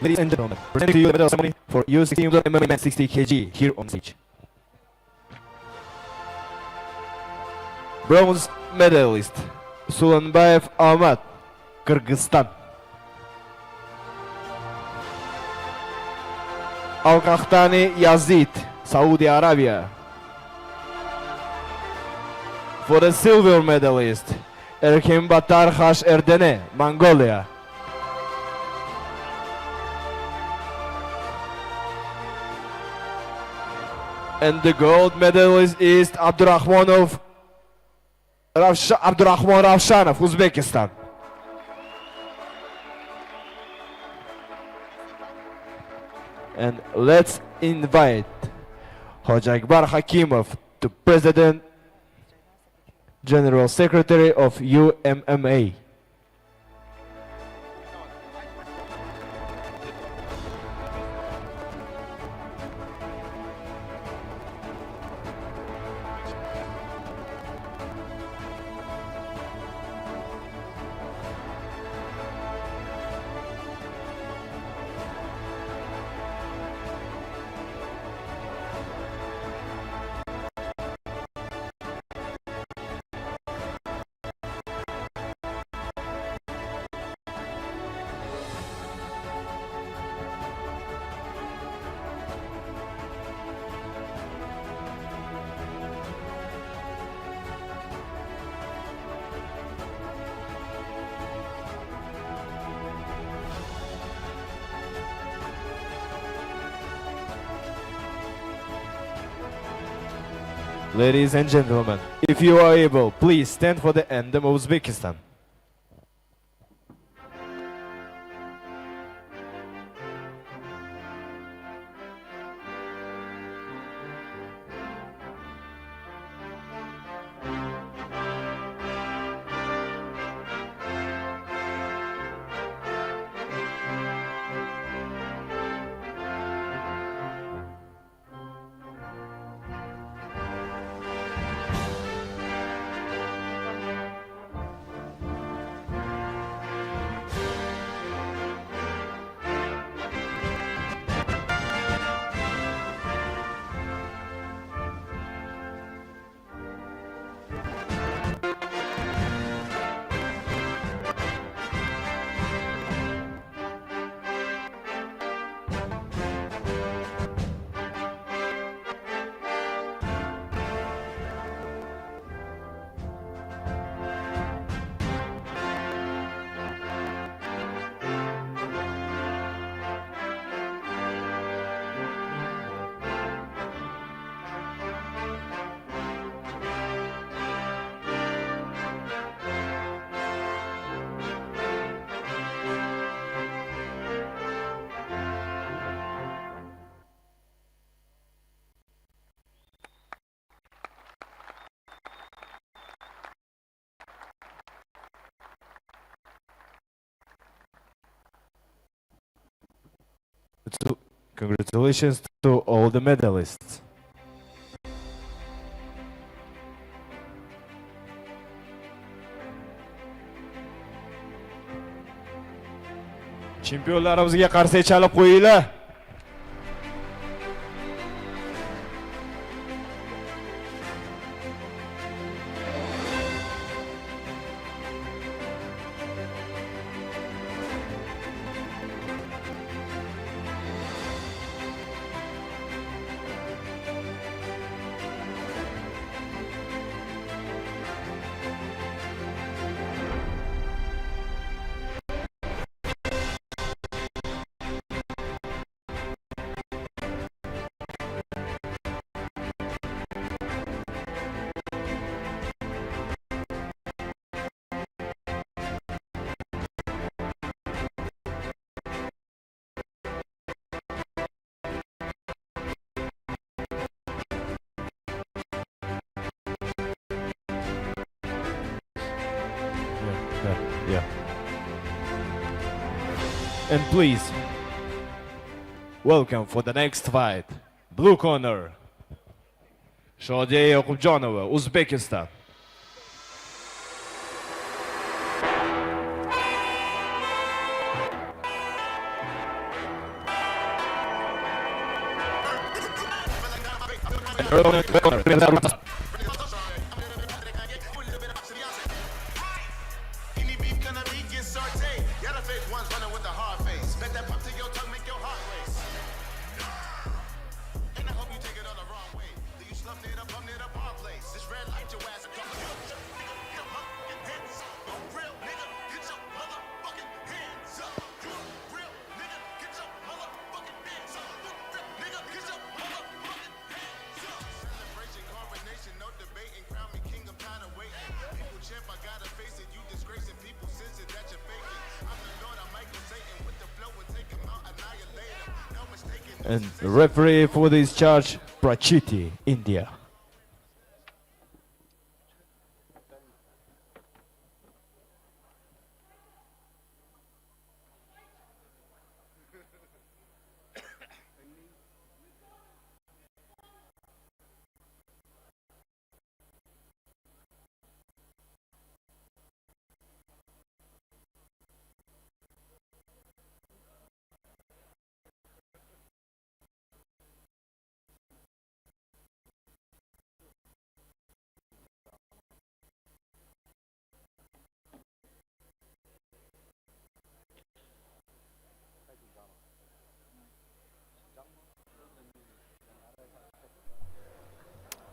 ladies and gentlemen, presenting to you the medal ceremony for U16 MMA men 60 kg here on stage. Bronze medalist Sulanbayev Ahmad, Kyrgyzstan. Al-Qahtani Yazid, Saudi Arabia. For the silver medalist, Erkim Batar Khash Erdene, Mongolia. And the gold medalist is Abdurrahman Ravshanov, Uzbekistan. And let's invite Hoja Akbar Hakimov, the President General Secretary of UMMA. Ladies and gentlemen, if you are able, please stand for the anthem of Uzbekistan. Congratulations to all the medalists. Chempionlarimizga qarsak chalib qo'yinglar. Yeah. And please, welcome for the next fight. Blue corner, Shodiya Yoqubjonova, Uzbekistan. And the referee for this charge, Prachiti, India.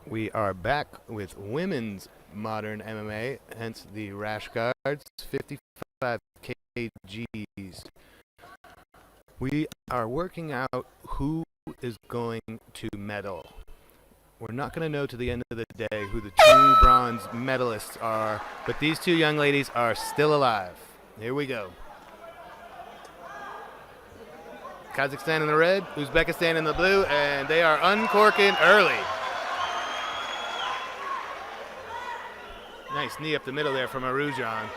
We are back with women's modern MMA, hence the rash guards, 55 kgs. We are working out who is going to medal. We're not going to know to the end of the day who the two bronze medalists are, but these two young ladies are still alive. Here we go. Kazakhstan in the red, Uzbekistan in the blue, and they are uncorking early. Nice knee up the middle there from Arujan.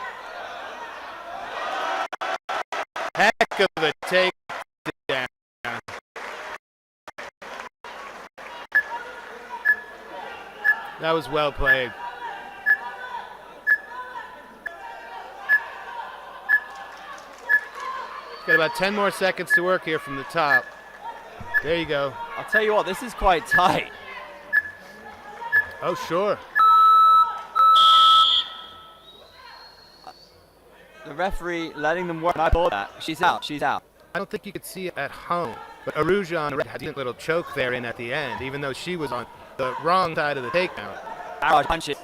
Heck of a takedown. That was well played. Got about 10 more seconds to work here from the top. There you go. I'll tell you what, this is quite tight. Oh, sure. The referee letting them work. I thought that. She's out. She's out. I don't think you could see it at home, but Arujan had a little choke there in at the end, even though she was on the wrong side of the takedown. Barrage punches.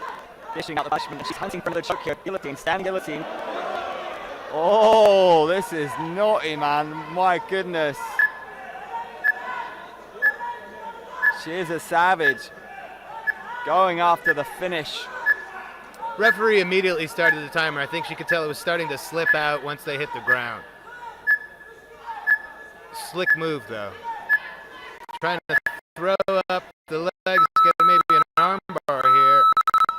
Dishing out the punishment. She's hunting for the choke here. Guillotine. Standing guillotine. Oh, this is naughty, man. My goodness. She is a savage. Going after the finish. Referee immediately started the timer. I think she could tell it was starting to slip out once they hit the ground. Slick move, though. Trying to throw up the legs, get maybe an arm bar here.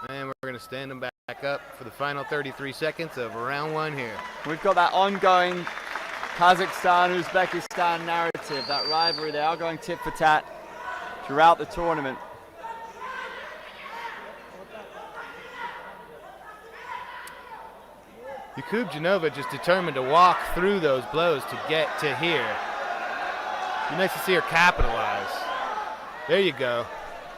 And we're going to stand them back up for the final 33 seconds of round one here. We've got that ongoing Kazakhstan-Uzbekistan narrative, that rivalry. They are going tit for tat throughout the tournament. Yakub Janova just determined to walk through those blows to get to here. Be nice to see her capitalize. There you go.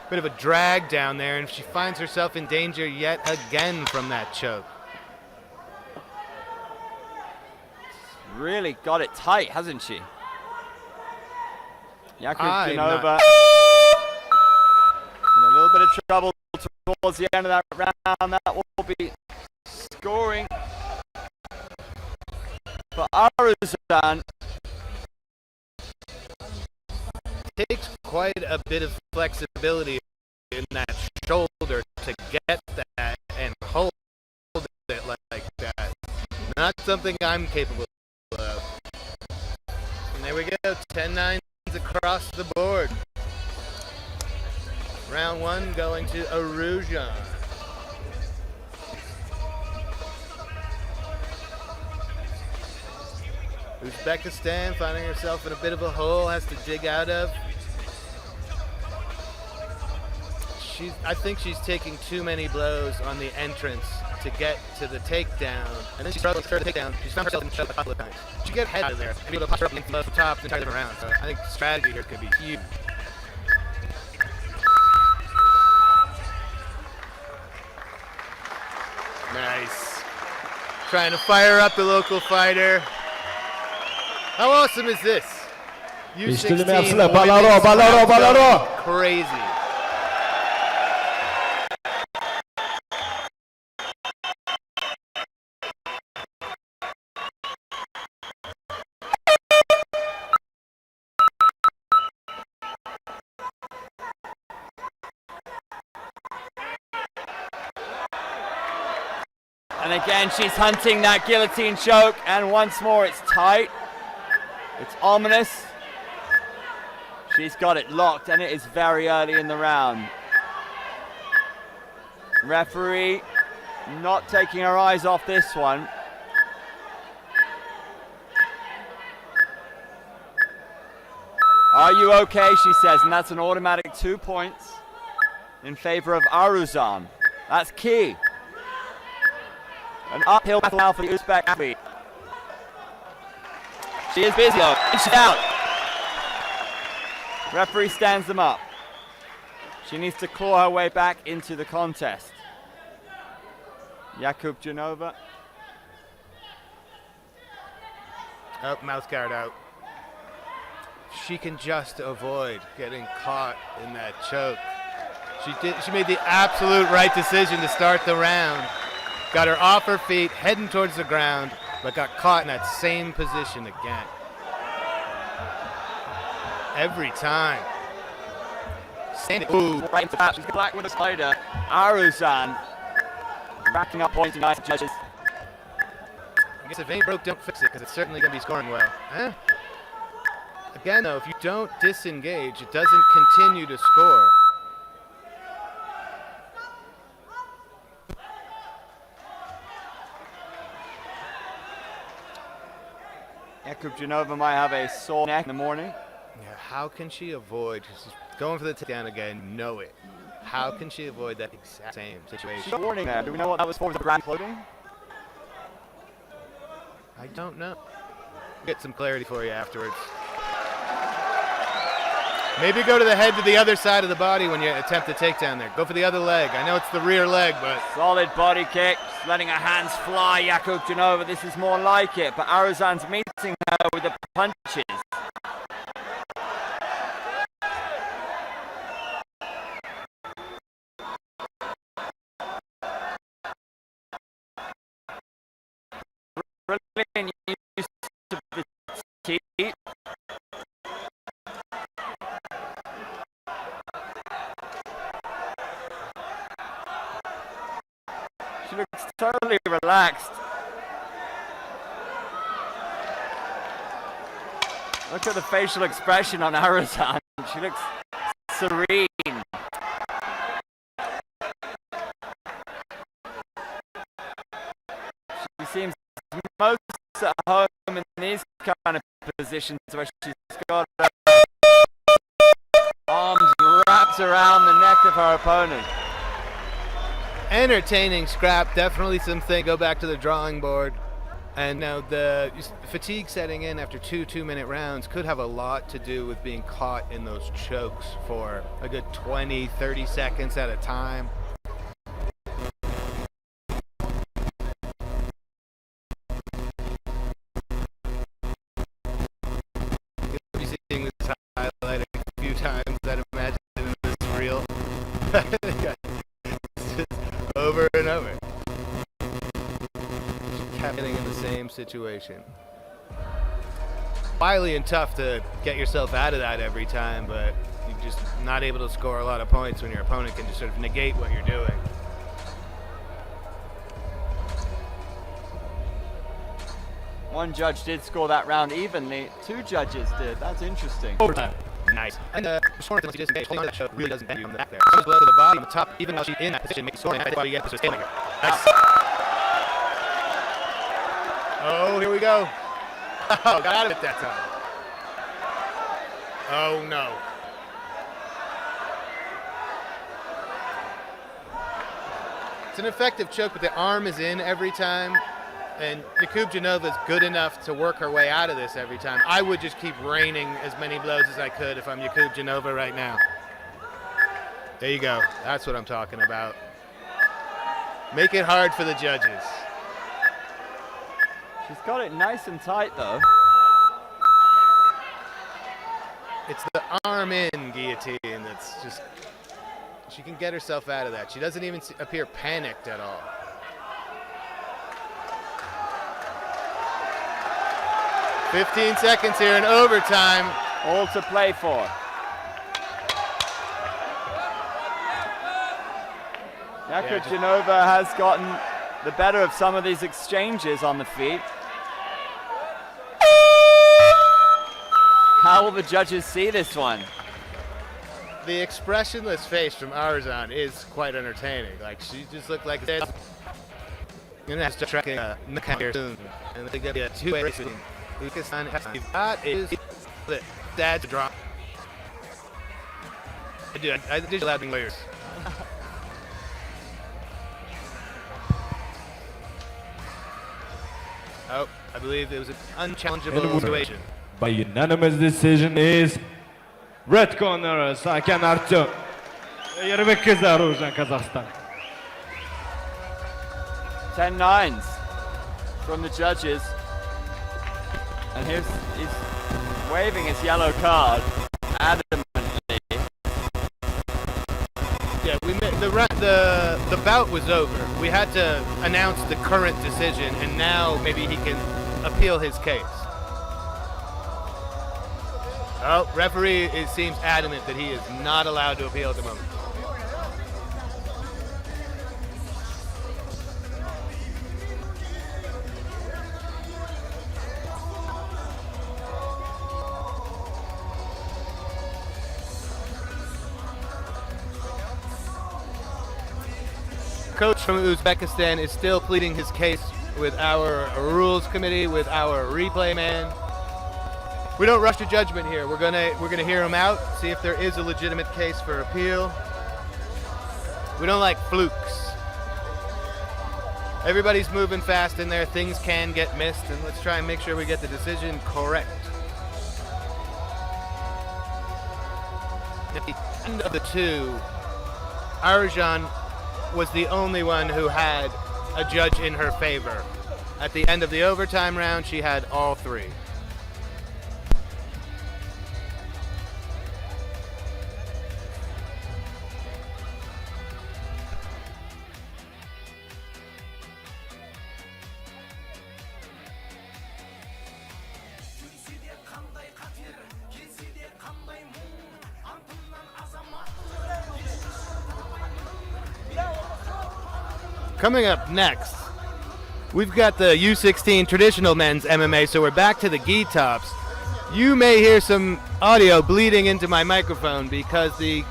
Bit of a drag down there, and she finds herself in danger yet again from that choke. Really got it tight, hasn't she? Yakub I'm Janova in a little bit of trouble towards the end of that round. That will be scoring for Arujan. Takes quite a bit of flexibility in that shoulder to get that and hold it like that. Not something I'm capable of. And there we go, 10-9s across the board. Round one going to Arujan. Uzbekistan finding herself in a bit of a hole, has to dig out of. I think she's taking too many blows on the entrance to get to the takedown. And then she struggles to the takedown. She's found herself in the choke a couple of times. She get ahead of there and be able to punch her up into the top the entire round. So I think the strategy here could be huge. Nice. Trying to fire up the local fighter. How awesome is this? U16 Balaro. crazy. And again, she's hunting that guillotine choke, and once more it's tight. It's ominous. She's got it locked, and it is very early in the round. Referee not taking her eyes off this one. Are you okay, she says, and that's an automatic 2 points in favor of Arujan. That's key. An uphill battle now for the Uzbek athlete. She is busy though, and she's out. Referee stands them up. She needs to claw her way back into the contest. Yakub Janova. Oh, mouth guard out. She can just avoid getting caught in that choke. She made the absolute right decision to start the round. Got her off her feet, heading towards the ground, but got caught in that same position again. Every time. Standing. Ooh. Right into that. She's black with a spider. Aruzan racking up points and nice judges. I guess if it ain't broke, don't fix it, because it's certainly going to be scoring well. Huh? Again, though, if you don't disengage, it doesn't continue to score. Jakub Janova might have a sore neck in the morning. Yeah, how can she avoid she's going for the takedown again? Know it. How can she avoid that exact same situation? She's warning there. Do we know what that was for? Was it ground clothing? I don't know. Get some clarity for you afterwards. Maybe go to the head to the other side of the body when you attempt the takedown there. Go for the other leg. I know it's the rear leg, but... Solid body kick, letting her hands fly. Jakub Janova, this is more like it. But Aruzan's meeting her with the punches. Brilliant use of the teeth. She looks totally relaxed. Look at the facial expression on Aruzan. She looks serene. She seems most at home in these kind of positions where she's got her arms wrapped around the neck of her opponent. Entertaining scrap, definitely something. Go back to the drawing board. And now the fatigue setting in after 2 2-minute rounds could have a lot to do with being caught in those chokes for a good 20, 30 seconds at a time. You'll be seeing this highlight a few times, I'd imagine, in this reel. Over and over. She kept getting in the same situation. Wily and tough to get yourself out of that every time, but you're just not able to score a lot of points when your opponent can just sort of negate what you're doing. One judge did score that round evenly. 2 judges did. That's interesting. Overtime. Nice. And scoring unless you disengage, holding on to that choke really doesn't bend you on the back there. Comes blow to the body on the top, even while she's in that position, makes scoring. That's why you get this here. Nice. Oh, here we go. Oh, got out of it that time. Oh, no. It's an effective choke, but the arm is in every time. And Jakub Janova is good enough to work her way out of this every time. I would just keep raining as many blows as I could if I'm Jakub Janova right now. There you go. That's what I'm talking about. Make it hard for the judges. She's got it nice and tight, though. It's the arm in guillotine that's just... She can get herself out of that. She doesn't even appear panicked at all. "15 seconds here in overtime. All to play for. Jakub Janova has gotten the better of some of these exchanges on the feet. How will the judges see this one? The expressionless face from Aruzan is quite entertaining. Like, she just looked like this. You're gonna have to start tracking a knockout here soon. And I think that'll be a 2-way race between Lucas and that is the dad's drop. I did allow being lawyers. Oh, I believe it was an unchallengeable situation. By unanimous decision is red corner Sakan Artyom. 22 za Różan, Kazakhstan. 10-9s from the judges. And he's waving his yellow card adamantly. Yeah, the bout was over. We had to announce the current decision, and now maybe he can appeal his case. Oh, referee seems adamant that he is not allowed to appeal at the moment. Coach from Uzbekistan is still pleading his case with our rules committee, with our replay man. We don't rush to judgment here. We're gonna hear him out, see if there is a legitimate case for appeal. We don't like flukes. Everybody's moving fast in there. Things can get missed, and let's try and make sure we get the decision correct. At the end of the two, Arjan was the only one who had a judge in her favor. At the end of the overtime round, she had all three. Coming up next, we've got the U16 traditional men's MMA, so we're back to the gi tops. You may hear some audio bleeding into my microphone because in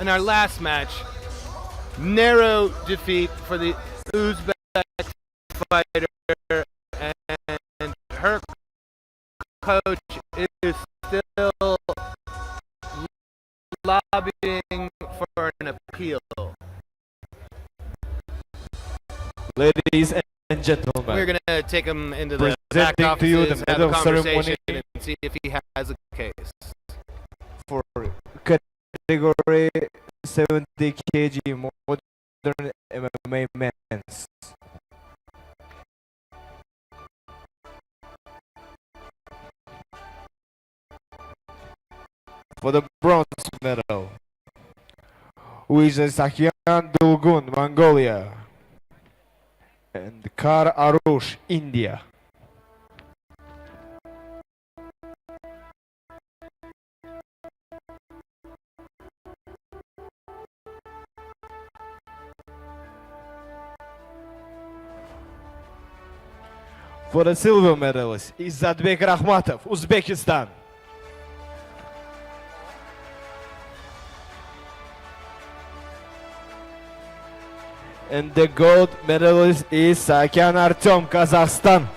our last match, narrow defeat for the Uzbek fighter, and her coach is still lobbying for an appeal. Ladies and gentlemen, We're going to take him into the back presenting to you offices, the have a medal conversation, ceremony and see if he has a case. for category 70 kg modern MMA men's. For the bronze medal, Sakyan Dulgun, Mongolia, and Kar Arush, India. For the silver medalist, Izzatbek Rakhmatov, Uzbekistan. And the gold medalist is Sakyan Artyom, Kazakhstan.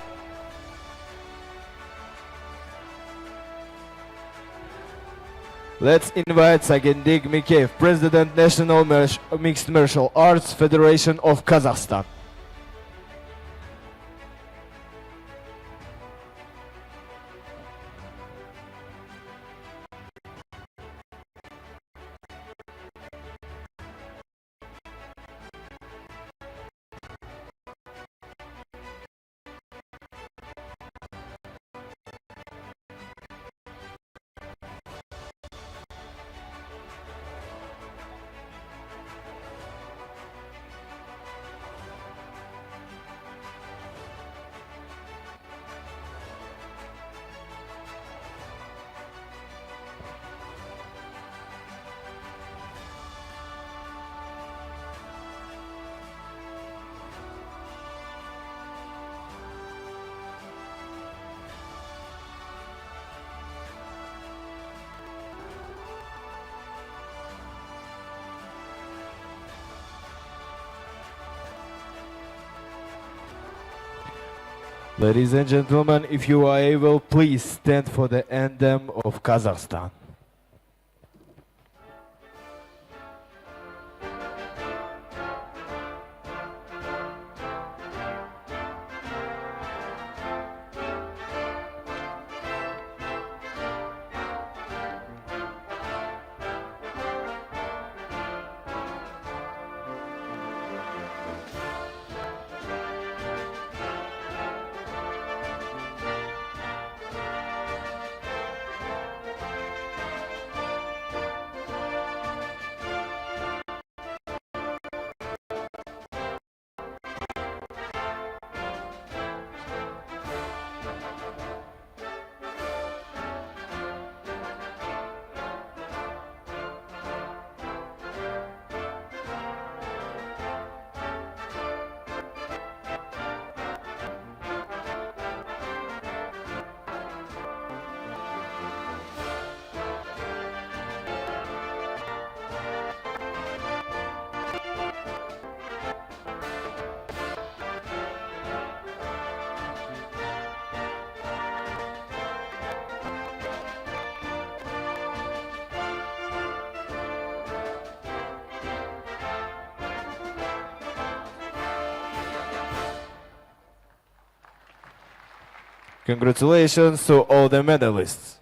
Let's invite Sagendik Mikeyev, President National Mixed Martial Arts Federation of Kazakhstan. Ladies and gentlemen, if you are able, please stand for the anthem of Kazakhstan. Congratulations to all the medalists.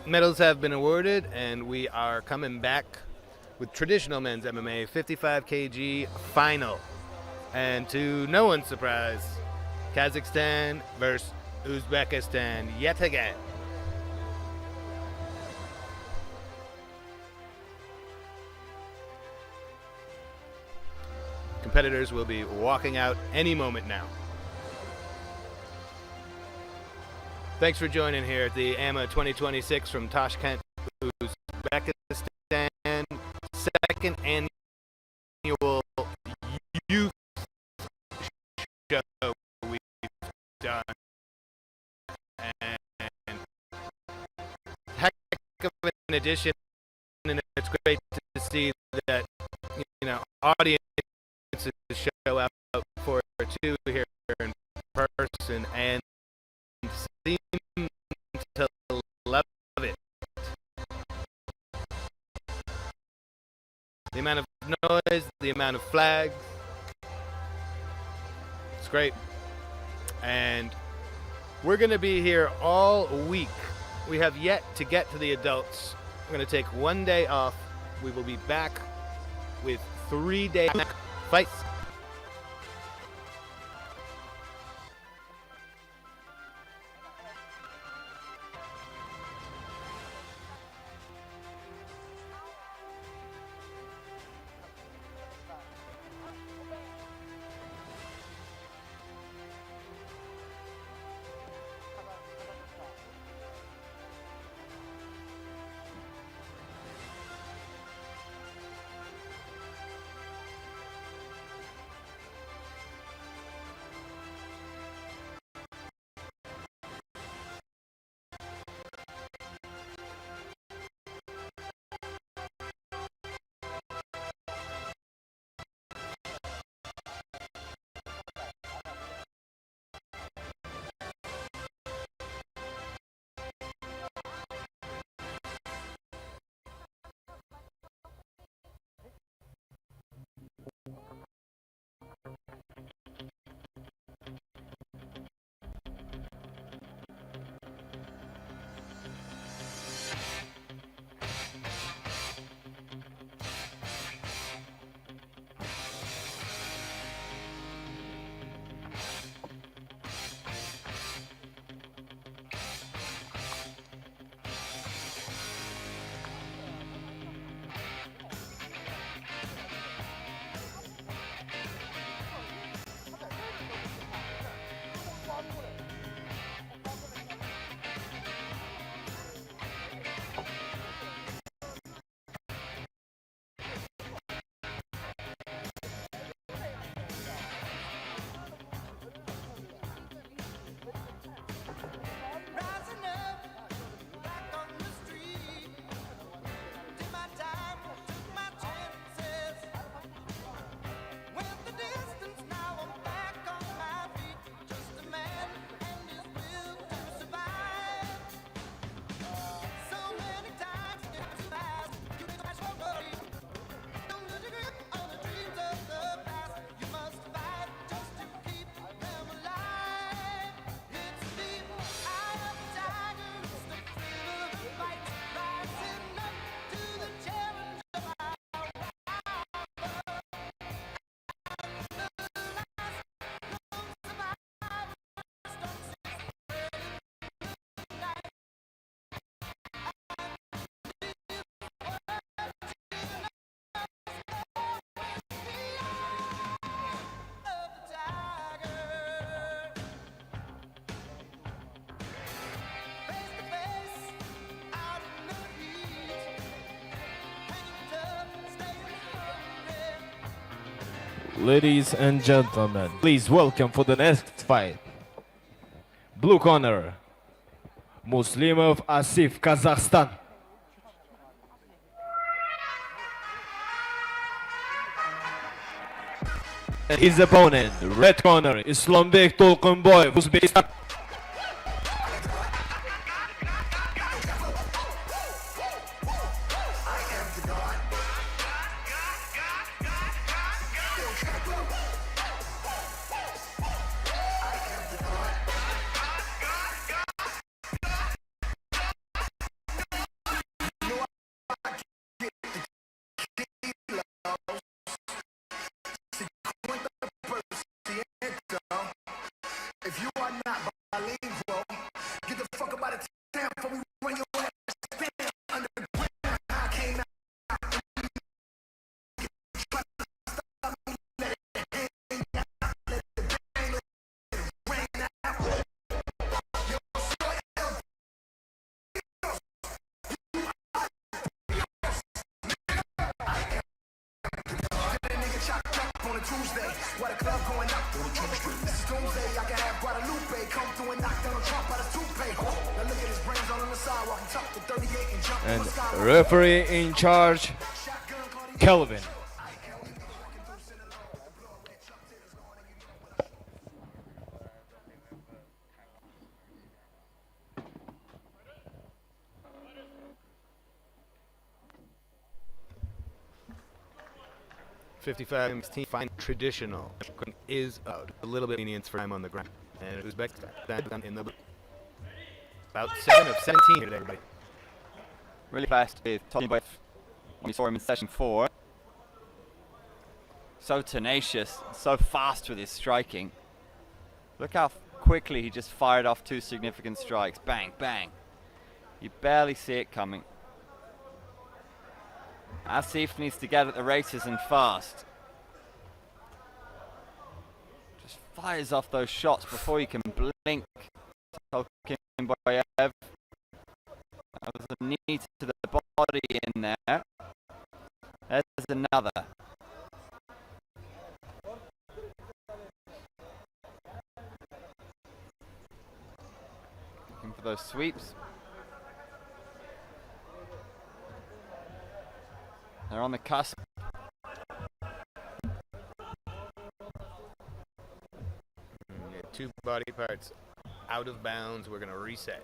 Medals have been awarded, and we are coming back with traditional men's MMA 55 kg final. And to no one's surprise, Kazakhstan versus Uzbekistan yet again. Competitors will be walking out any moment now. Thanks for joining here at the AMMA 2026 from Tashkent, Uzbekistan, second annual youth show we've done. And heck of an addition, and it's great to see that, audiences show up for two here in person and seem to love it. The amount of noise, the amount of flags, it's great. And we're going to be here all week. We have yet to get to the adults. We're going to take one day off. We will be back with 3-day fights. Ladies and gentlemen, please welcome for the next fight. Blue corner, Muslimov Asif, Kazakhstan. And his opponent, red corner, Islombek Tolkunboyev, Uzbekistan. If you are not bilingual, get the fuck up out of town before we run your ass down under the ground. I came out and you try to stop me, let it hang out, let it bang, let it rain out. Yo, so that nigga chopped up on a Tuesday, while the club going up on a Tuesday. This is Doomsday, I can have Guadalupe come through and knock down a Trump out of toupee. Now look at his brains all on the sidewalk, he tucked the 38 and jumped on And the skywalk. referee in charge, Kelvin. 55 team fine traditional is out. A little bit lenient for time on the ground. And Uzbekistan in the about 7 of 17 here today, everybody. Really fast with Tolkunboyev. We saw him in session 4. So tenacious, so fast with his striking. Look how quickly he just fired off 2 significant strikes. Bang, bang. You barely see it coming. Asif needs to get at the races and fast. Just fires off those shots before you can blink. Tolkunboyev. That was a knee to the body in there. There's another. Looking for those sweeps. They're on the cusp. Yeah, 2 body parts out of bounds. We're going to reset.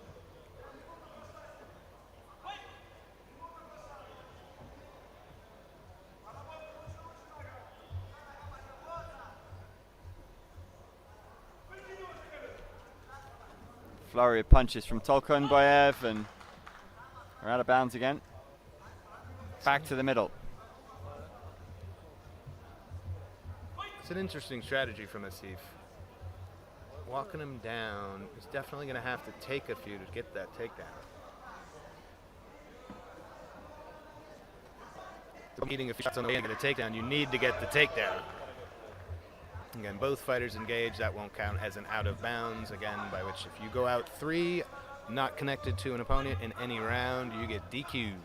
Flurry of punches from Tolkunboyev, and we're out of bounds again. Back to the middle. It's an interesting strategy from Asif. Walking him down is definitely going to have to take a few to get that takedown. Needing a few shots on the way to get a takedown, you need to get the takedown. Again, both fighters engaged. That won't count as an out of bounds. Again, by which if you go out 3, not connected to an opponent in any round, you get DQ'd.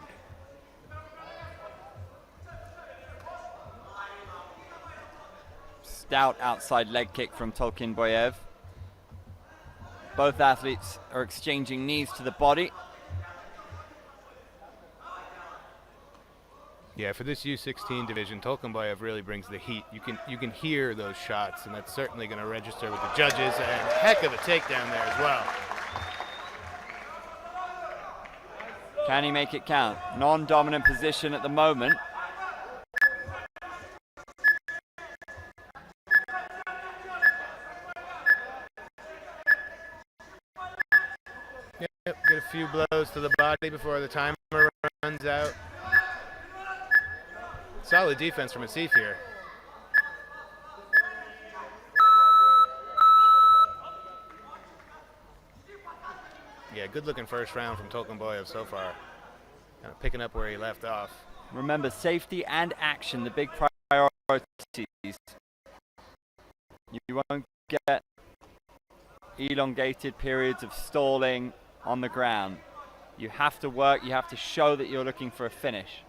Stout outside leg kick from Tolkunboyev. Both athletes are exchanging knees to the body. Yeah, for this U16 division, Tolkunboyev really brings the heat. You can hear those shots, and that's certainly going to register with the judges. And heck of a takedown there as well. Can he make it count? Non-dominant position at the moment. Yep, get a few blows to the body before the timer runs out. Solid defense from Asif here. Yeah, good looking first round from Tolkunboyev so far. Kind of picking up where he left off. Remember, safety and action, the big priorities. You won't get elongated periods of stalling on the ground. You have to work, you have to show that you're looking for a finish.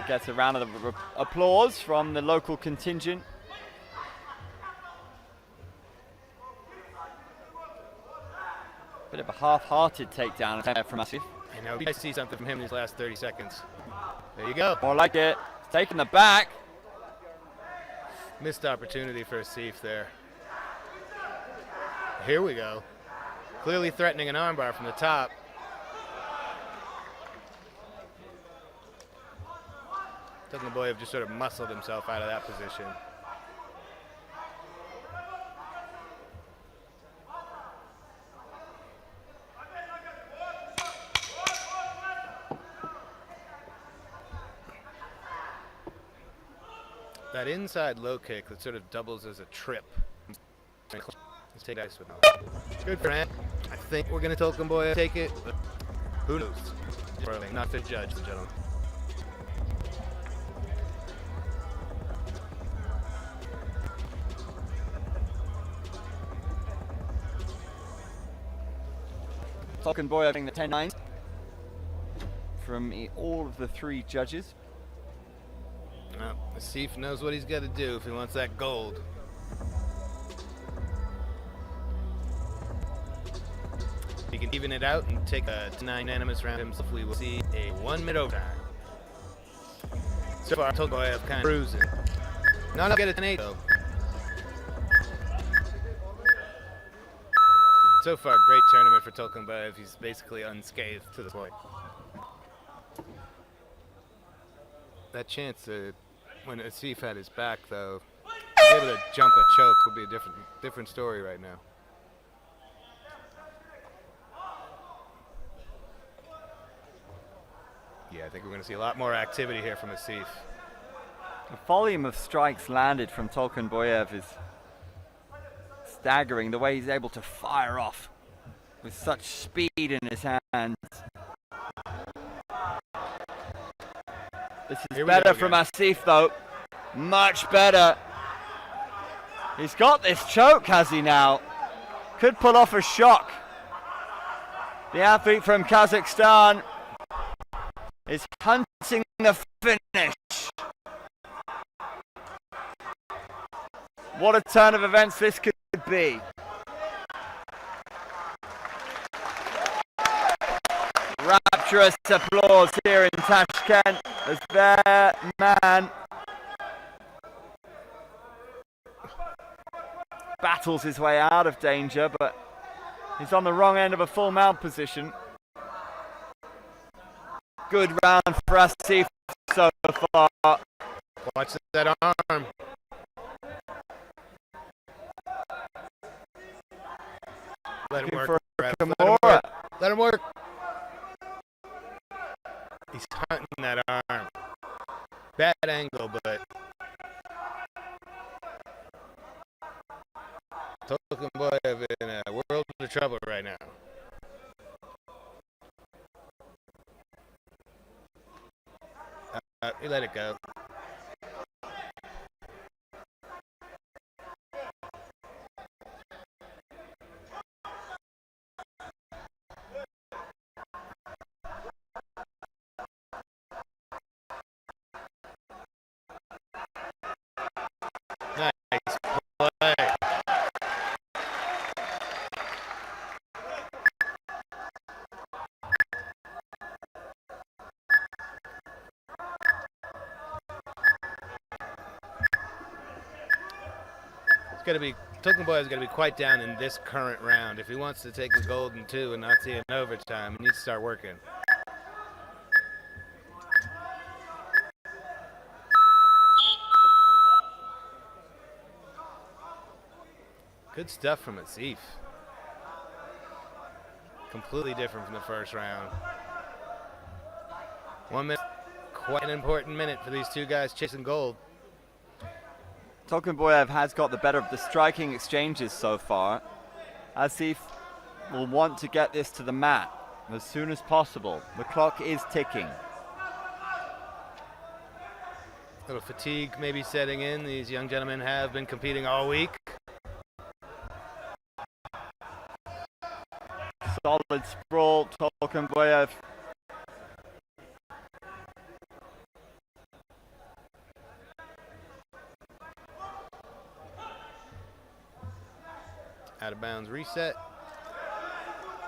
gets a round of applause from the local contingent. Bit of a half-hearted takedown attempt from Asif. I know. I see something from him in these last 30 seconds. There you go. More like it. Taking the back. Missed opportunity for Asif there. Here we go. Clearly threatening an armbar from the top. Tokenboyev just sort of muscled himself out of that position. That inside low kick that sort of doubles as a trip. Let's take ice with him. Good for him. I think we're going to Tokenboyev take it, but who knows? Not to judge, gentlemen. Tokenboyev having the 10-9 from all of the three judges. Well, Asif knows what he's got to do if he wants that gold. He can even it out and take a 9 unanimous round himself. We will see a 1-minute overtime. So far, Tokenboyev kind of cruising. Not get it an 8 though. So far, great tournament for Tokenboyev. He's basically unscathed to the point. That chance to, when Asif had his back, though, be able to jump a choke would be a different story right now. Yeah, I think we're going to see a lot more activity here from Asif. The volume of strikes landed from Tokenboyev is staggering, the way he's able to fire off with such speed in his hands. This is better from Asif though, much better. He's got this choke, has he now? Could pull off a shock. The athlete from Kazakhstan is hunting the finish. What a turn of events this could be. Rapturous applause here in Tashkent as their man battles his way out of danger, but he's on the wrong end of a full mount position. Good round for Asif so far. Watch that arm. Let him work. Let him work. He's hunting that arm. Bad angle, but Tokenboyev in a world of trouble right now. He let it go. Nice play. Tokenboyev is going to be quite down in this current round. If he wants to take the gold in 2 and not see an overtime, he needs to start working. Good stuff from Asif. Completely different from the first round. 1 minute, quite an important minute for these two guys chasing gold. Tokenboyev has got the better of the striking exchanges so far. Asif will want to get this to the mat as soon as possible. The clock is ticking. A little fatigue maybe setting in. These young gentlemen have been competing all week. Solid sprawl, Tokenboyev. Out of bounds reset.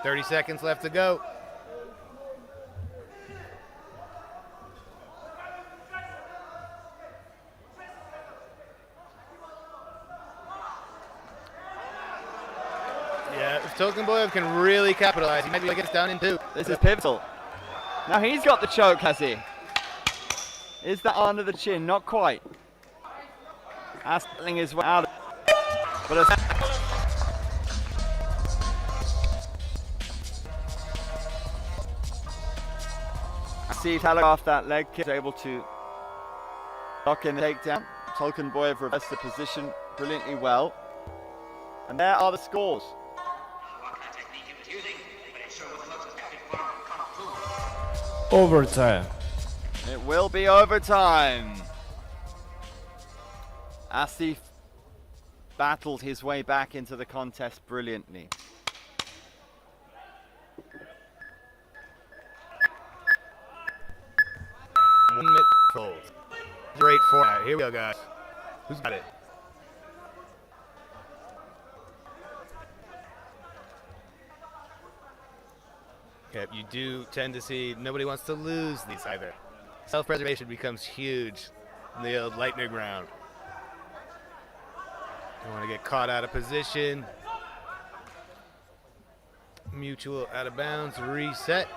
30 seconds left to go. Yeah, if Tokenboyev can really capitalize, he might be able to get us down in 2. This is pivotal. Now he's got the choke, has he? Is that under the chin? Not quite. Asling his way out. But see telegraph that leg kick, able to lock in the takedown. Tokenboyev reversed the position brilliantly well. And there are the scores. Overtime. It will be overtime. Asif battled his way back into the contest brilliantly. One minute fold. Great format. Here we go, guys. Who's got it? Yep, you do tend to see nobody wants to lose these either. Self-preservation becomes huge in the old lightning round. You want to get caught out of position. Mutual out of bounds, reset.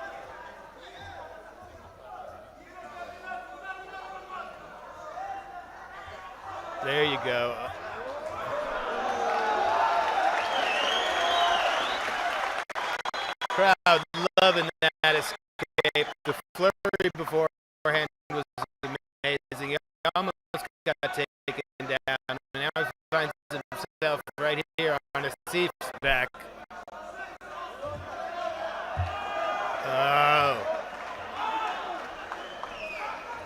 There you go. Crowd loving that escape. The flurry beforehand was amazing. He almost got taken down. And now he finds himself right here on Asif's back. Oh.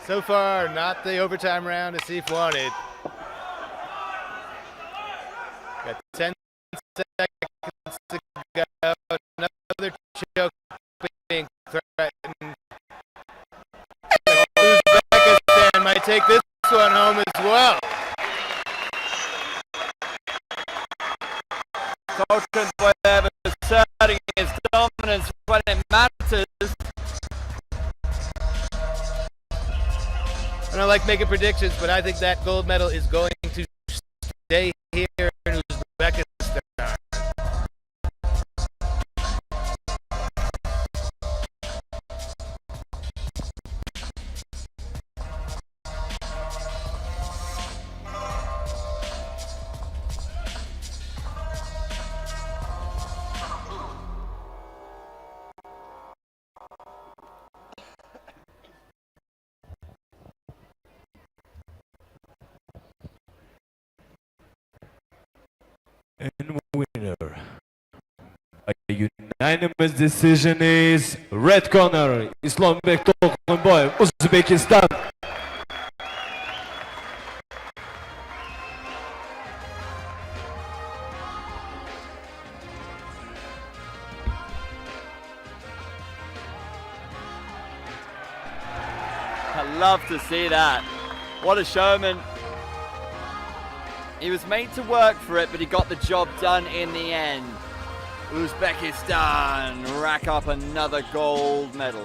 So far, not the overtime round Asif wanted. Got 10 seconds to go. Another choke being threatened. Uzbekistan might take this one home as well. Tokenboyev asserting his dominance when it matters. I don't like making predictions, but I think that gold medal is going to stay here in Uzbekistan. And winner, a unanimous decision is red corner, Islambek Tokenboyev, Uzbekistan. I love to see that. What a showman. He was made to work for it, but he got the job done in the end. Uzbekistan rack up another gold medal.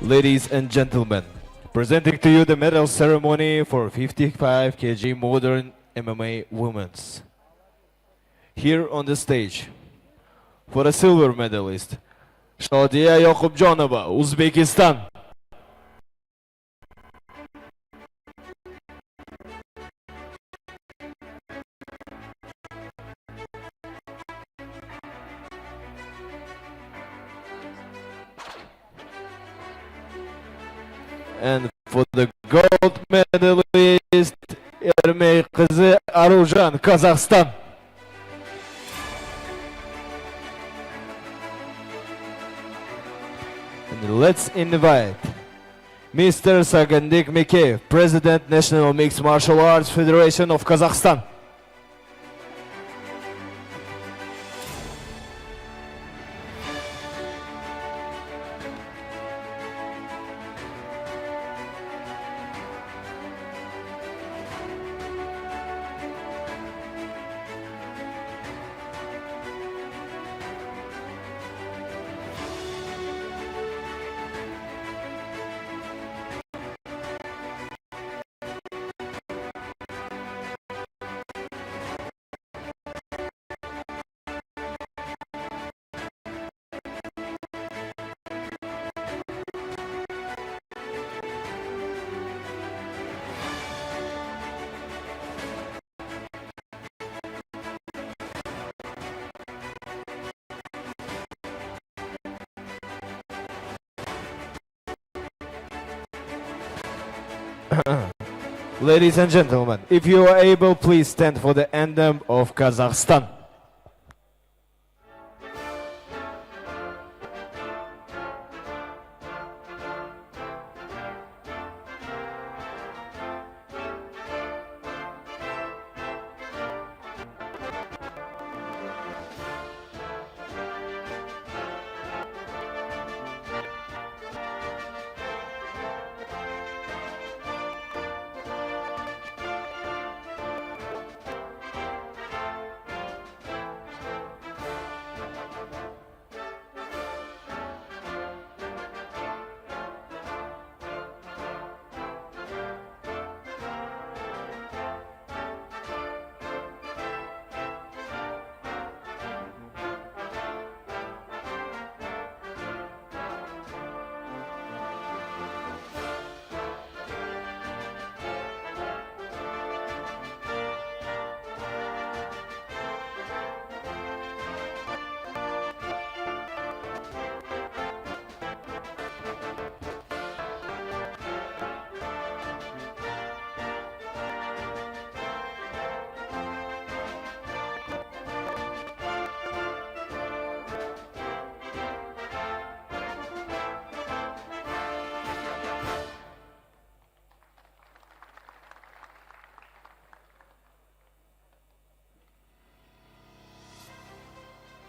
Ladies and gentlemen, presenting to you the medal ceremony for 55 kg modern MMA women's. Here on the stage, For the silver medalist, Shodiya Yoqubjonova, Uzbekistan. And for the gold medalist, Ermey Qizi Arujan, Kazakhstan. And let's invite Mr. Sagandik Mikeyev, President, National Mixed Martial Arts Federation of Kazakhstan. Ladies and gentlemen, if you are able, please stand for the anthem of Kazakhstan.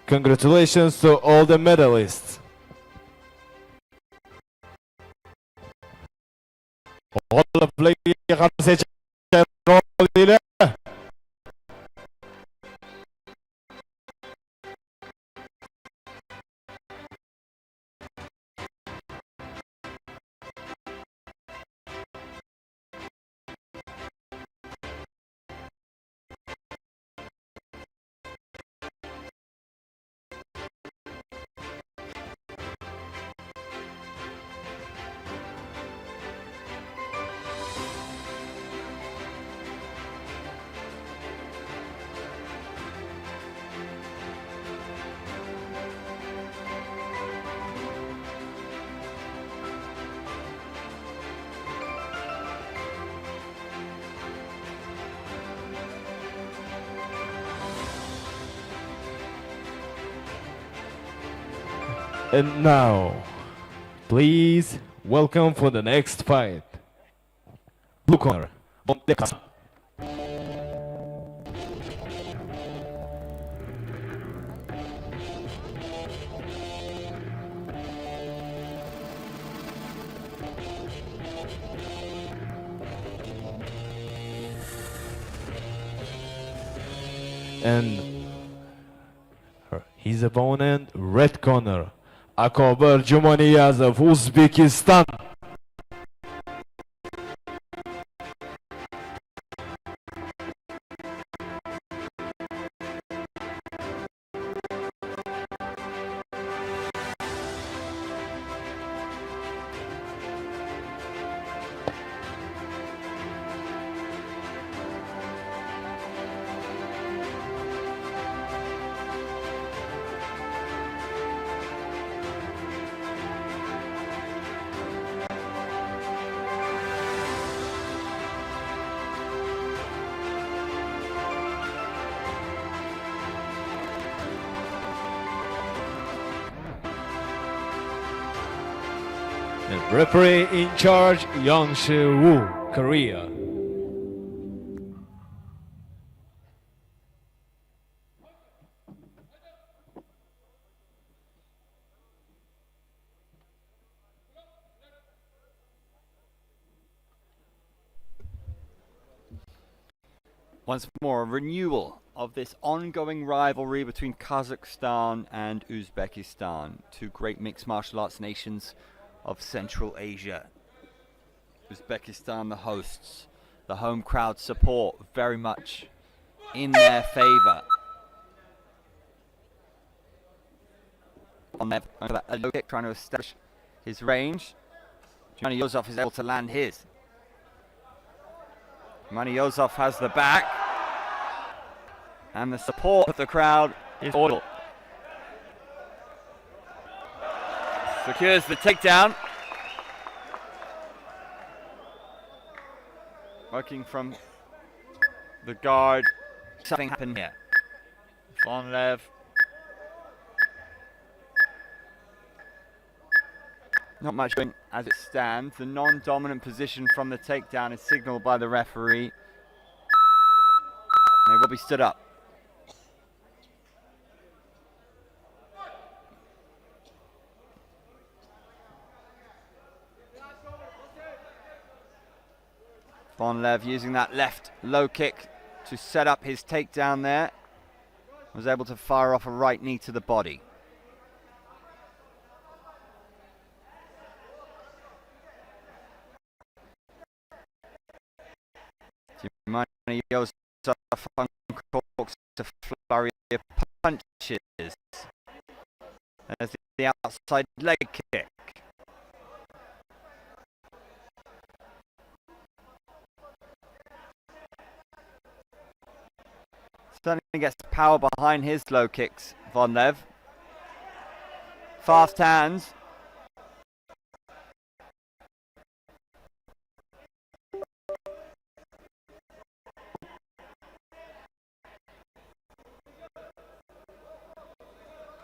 Congratulations to all the medalists. G'oliblikka qarshi chiqqan And now, please welcome for the next fight. Blue corner, Monteca. And his opponent, red corner, Akobar Jumaniyazov, Uzbekistan. And referee in charge, Young-shi Woo, Korea. Once more, a renewal of this ongoing rivalry between Kazakhstan and Uzbekistan, two great mixed martial arts nations of Central Asia. Uzbekistan, the hosts, the home crowd support very much in their favor. On a low kick, trying to establish his range. Yozov is able to land his. Yozov has the back, and the support of the crowd is audible. Secures the takedown. Working from the guard. Something happened here. Vonlev. Not much doing as it stands. The non-dominant position from the takedown is signaled by the referee. They will be stood up. Vonlev using that left low kick to set up his takedown there. Was able to fire off a right knee to the body. Yozov uncorks a flurry of punches. There's the outside leg kick. Certainly gets power behind his low kicks, Vonlev. Fast hands.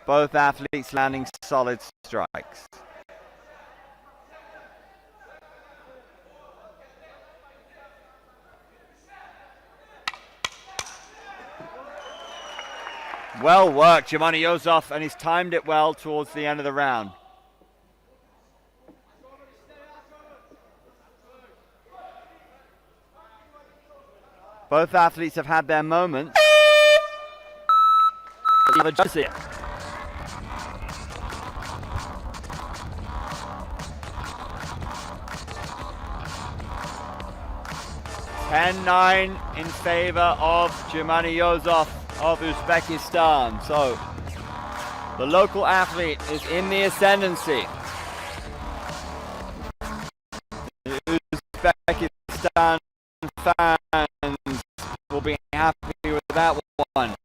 Both athletes landing solid strikes. Well worked, Yozov, and he's timed it well towards the end of the round. Both athletes have had their moments. But just it. 10-9 in favor of Yozov of Uzbekistan. So the local athlete is in the ascendancy. The Uzbekistan fans will be happy with that one.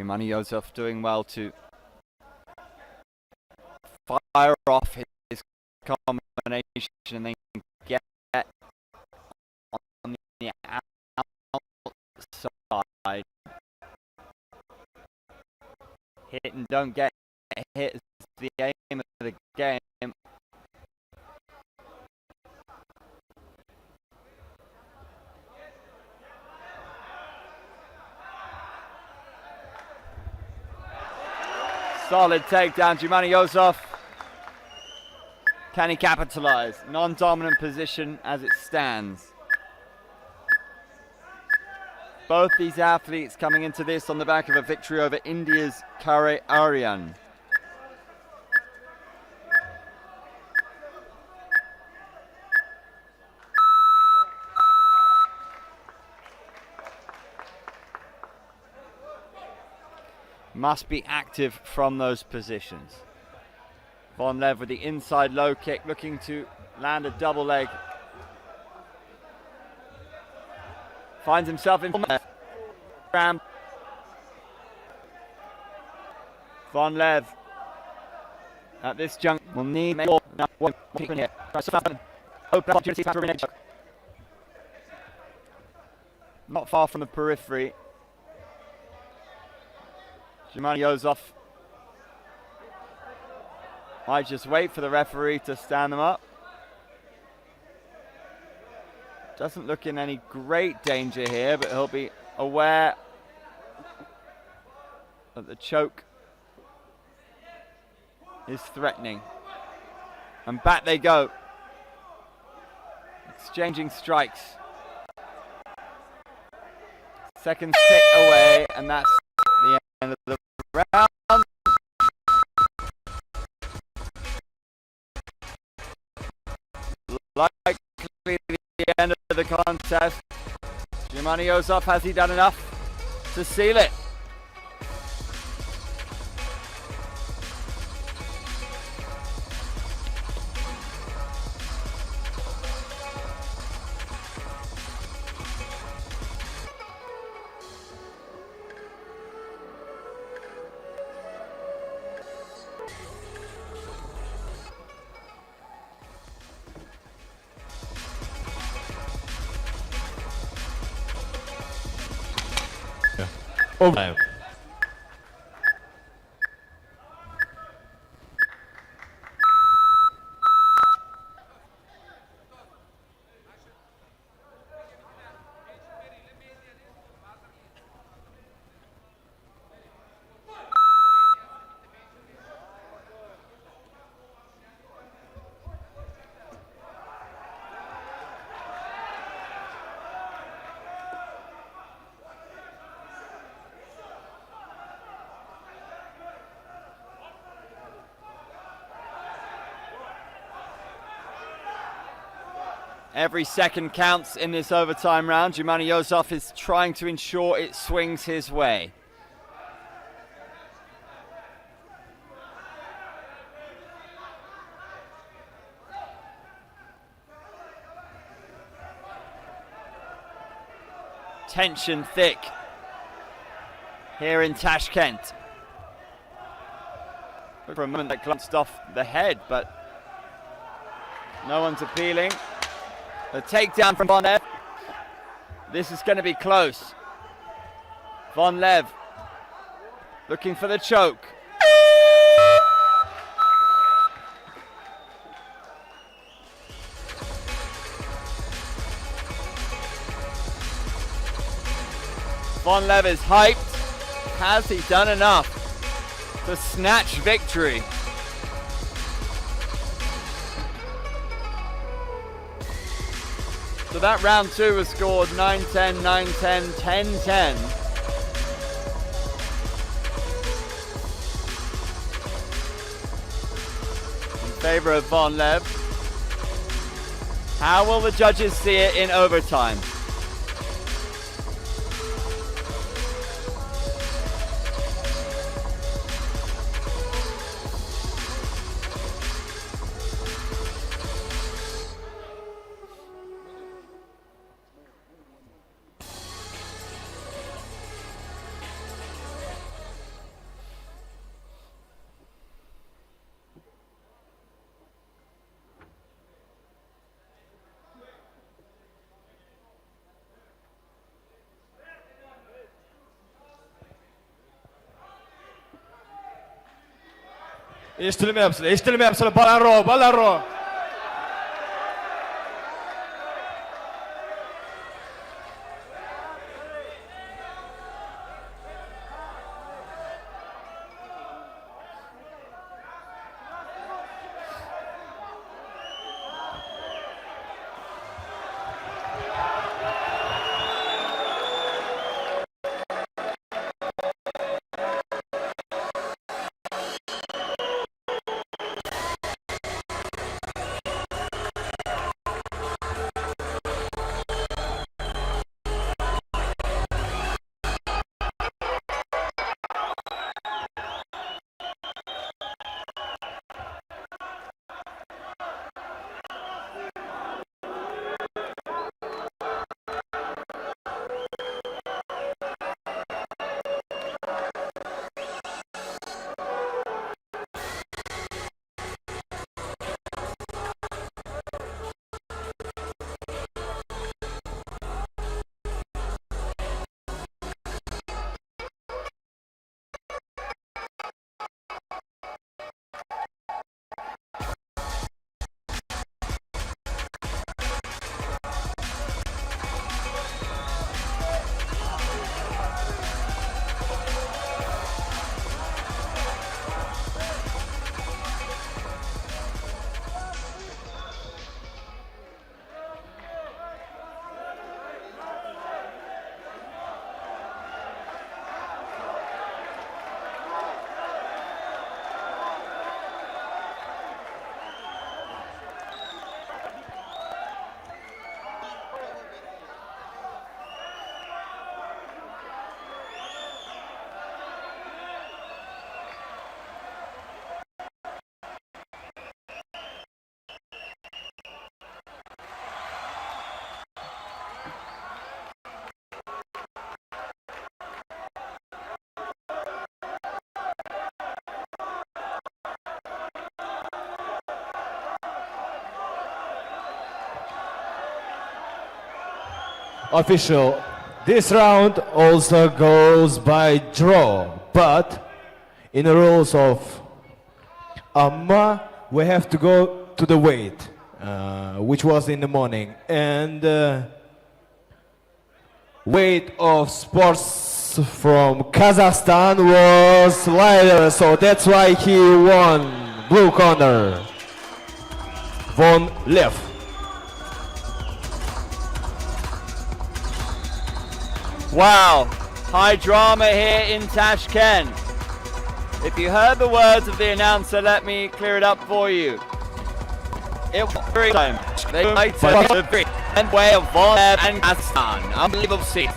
Yozov doing well to fire off his combination and then get on the outside. Hit and don't get hit is the aim of the game. Solid takedown, Yozov. Can he capitalize? Non-dominant position as it stands. Both these athletes coming into this on the back of a victory over India's Kare Aryan. must be active from those positions. Von Lev with the inside low kick, looking to land a double leg. Finds himself in Ram. Von Lev at this junction will need more. Open opportunity for Renee. Not far from the periphery. Germany Yozov might just wait for the referee to stand them up. Doesn't look in any great danger here, but he'll be aware that the choke is threatening. And back they go. Exchanging strikes. Seconds tick away, and that's the end of the round. Likely the end of the contest. Germany Yozov, has he done enough to seal it? Overtime. Every second counts in this overtime round. Germany Yozov is trying to ensure it swings his way. Tension thick here in Tashkent. For a moment that glanced off the head, but no one's appealing. The takedown from Von Lev. This is going to be close. Von Lev looking for the choke. Von Lev is hyped. Has he done enough to snatch victory? So that round two was scored 9-10, 9-10, 10-10. In favor of Von Lev. How will the judges see it in overtime? يستلم يبسل بالارو official. This round also goes by draw, but in the rules of AMMA, we have to go to the weight, which was in the morning, and weight of sports from Kazakhstan was lighter, so that's why he won. Blue corner, Von Lev. Wow, high drama here in Tashkent. If you heard the words of the announcer, let me clear it up for you. It was very time. They might have the victory and way of Von Lev and Kazakhstan. Unbelievable scene.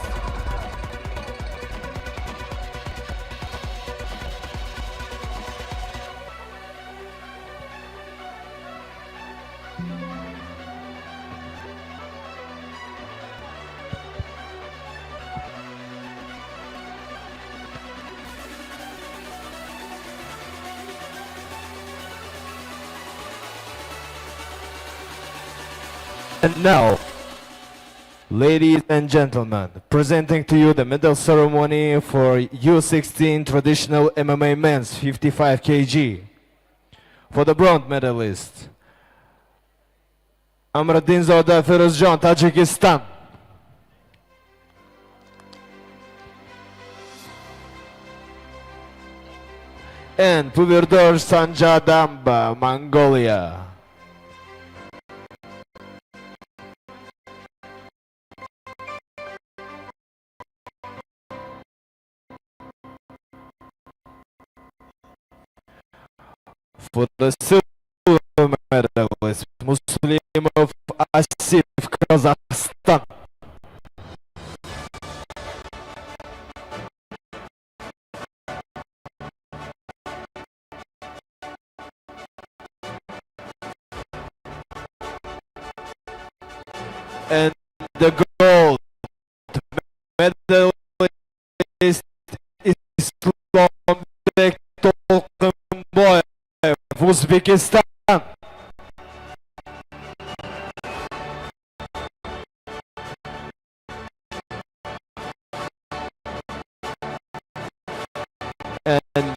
And now, ladies and gentlemen, presenting to you the medal ceremony for U16 traditional MMA men's 55 kg. For the bronze medalist, Amruddin Zoda Firuzjon, Tajikistan. And Puvirdor Sanjadamba, Mongolia. For the silver medalist, Muslimov Asif, Kazakhstan. And the gold medalist is Islambek Tolqinboyev, Uzbekistan. And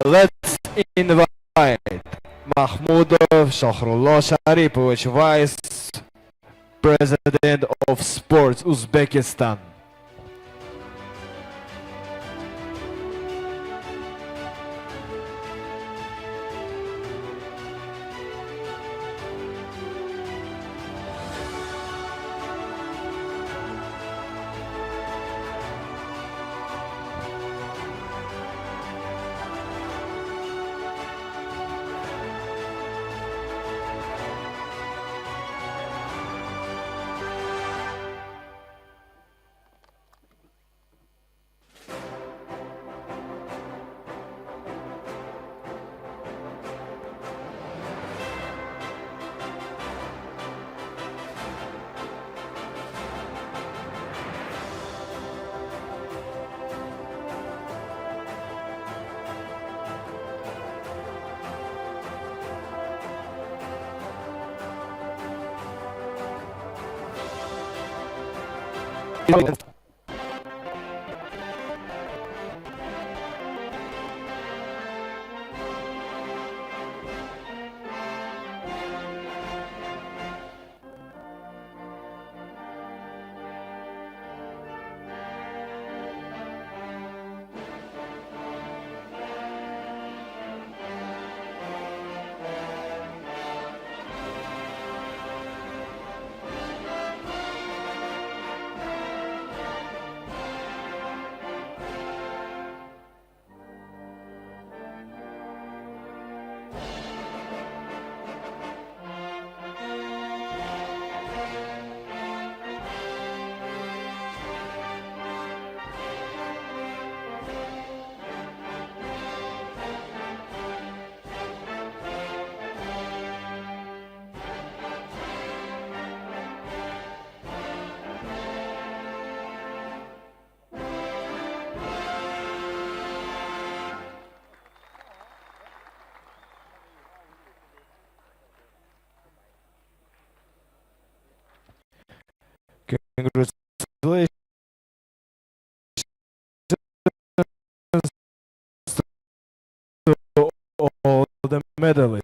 let's invite Mahmudov Shakhrullah Sharipovich, Vice President of Sports, Uzbekistan. medalists.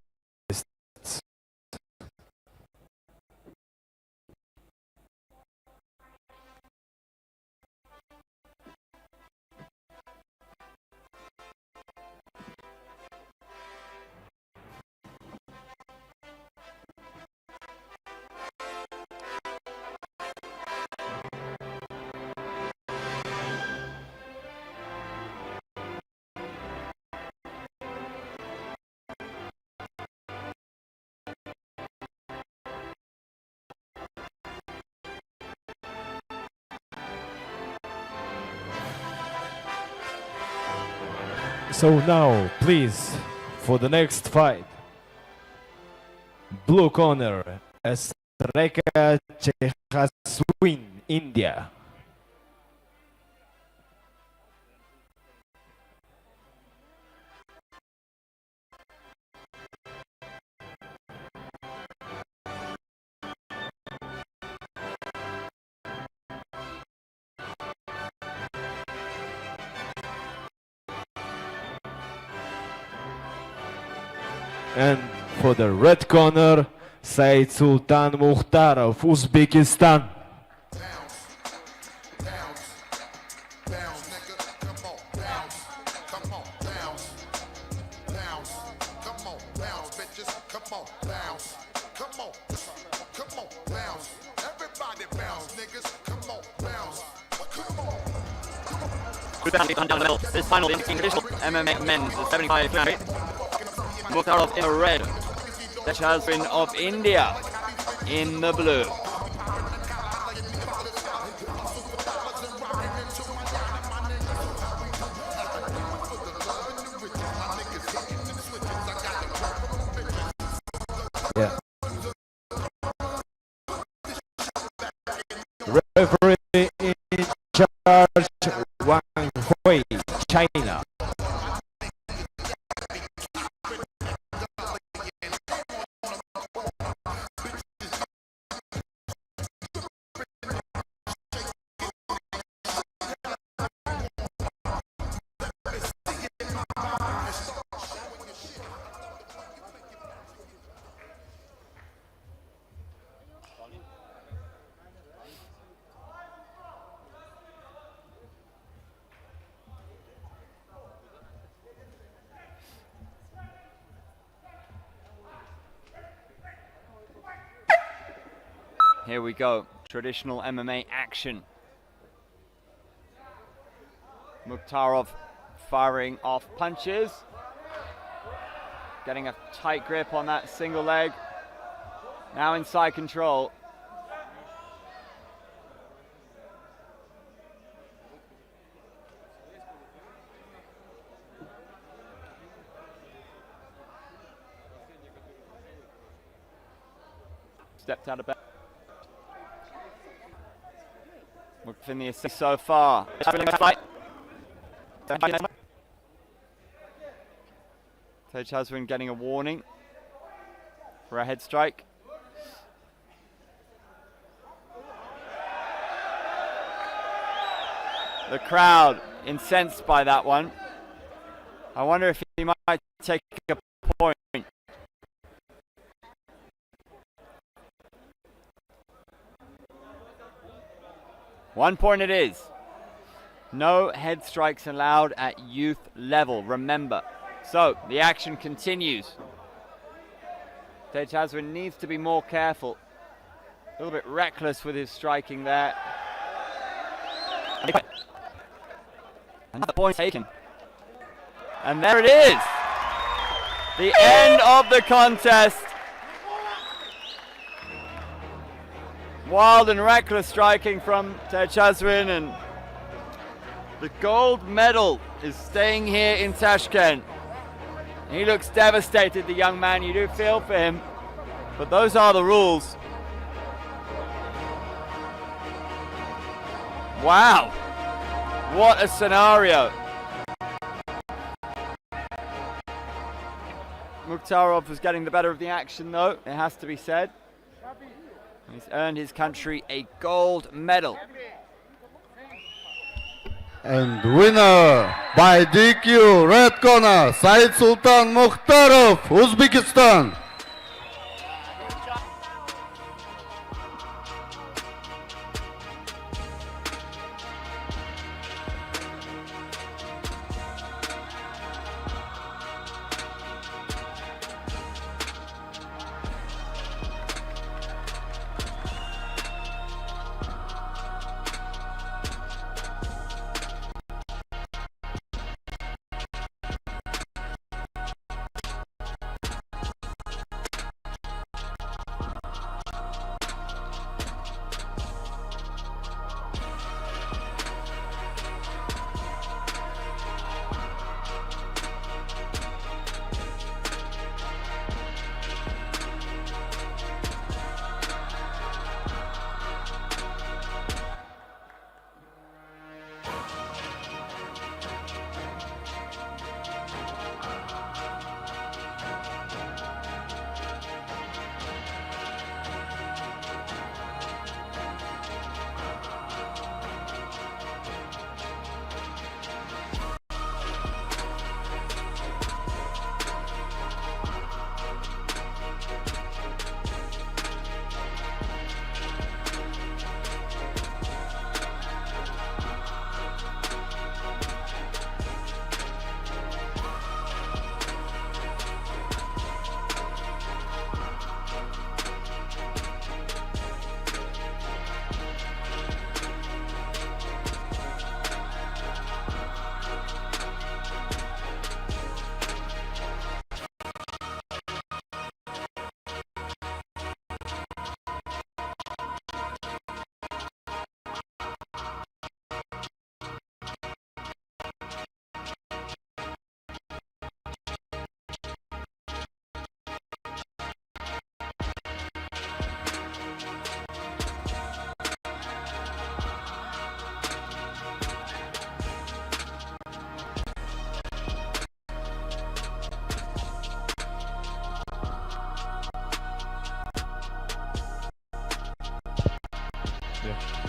So now, please, for the next fight, blue corner, Asreka Chehaswin, India. And for the red corner, Said Sultan Mukhtarov, Uzbekistan. Down the middle. This final in traditional MMA men's 75 kg. Mukhtarov in the red. Dechaswin of India in the blue. Yeah. Referee in charge, Wang Hui, China. Here we go, traditional MMA action. Mukhtarov firing off punches. Getting a tight grip on that single leg. Now inside control. Stepped out of bed. In the assist so far. Dechaswin getting a warning for a head strike. The crowd incensed by that one. I wonder if he might take a point. One point it is. No head strikes allowed at youth level, remember. So, the action continues. Dechaswin needs to be more careful. A little bit reckless with his striking there. Another point taken. And there it is. The end of the contest. Wild and reckless striking from Dechaswin, and the gold medal is staying here in Tashkent. He looks devastated, the young man. You do feel for him, but those are the rules. Wow, what a scenario. Mukhtarov was getting the better of the action though, it has to be said. He's earned his country a gold medal. And winner by DQ, red corner, Said Sultan Mukhtarov, Uzbekistan.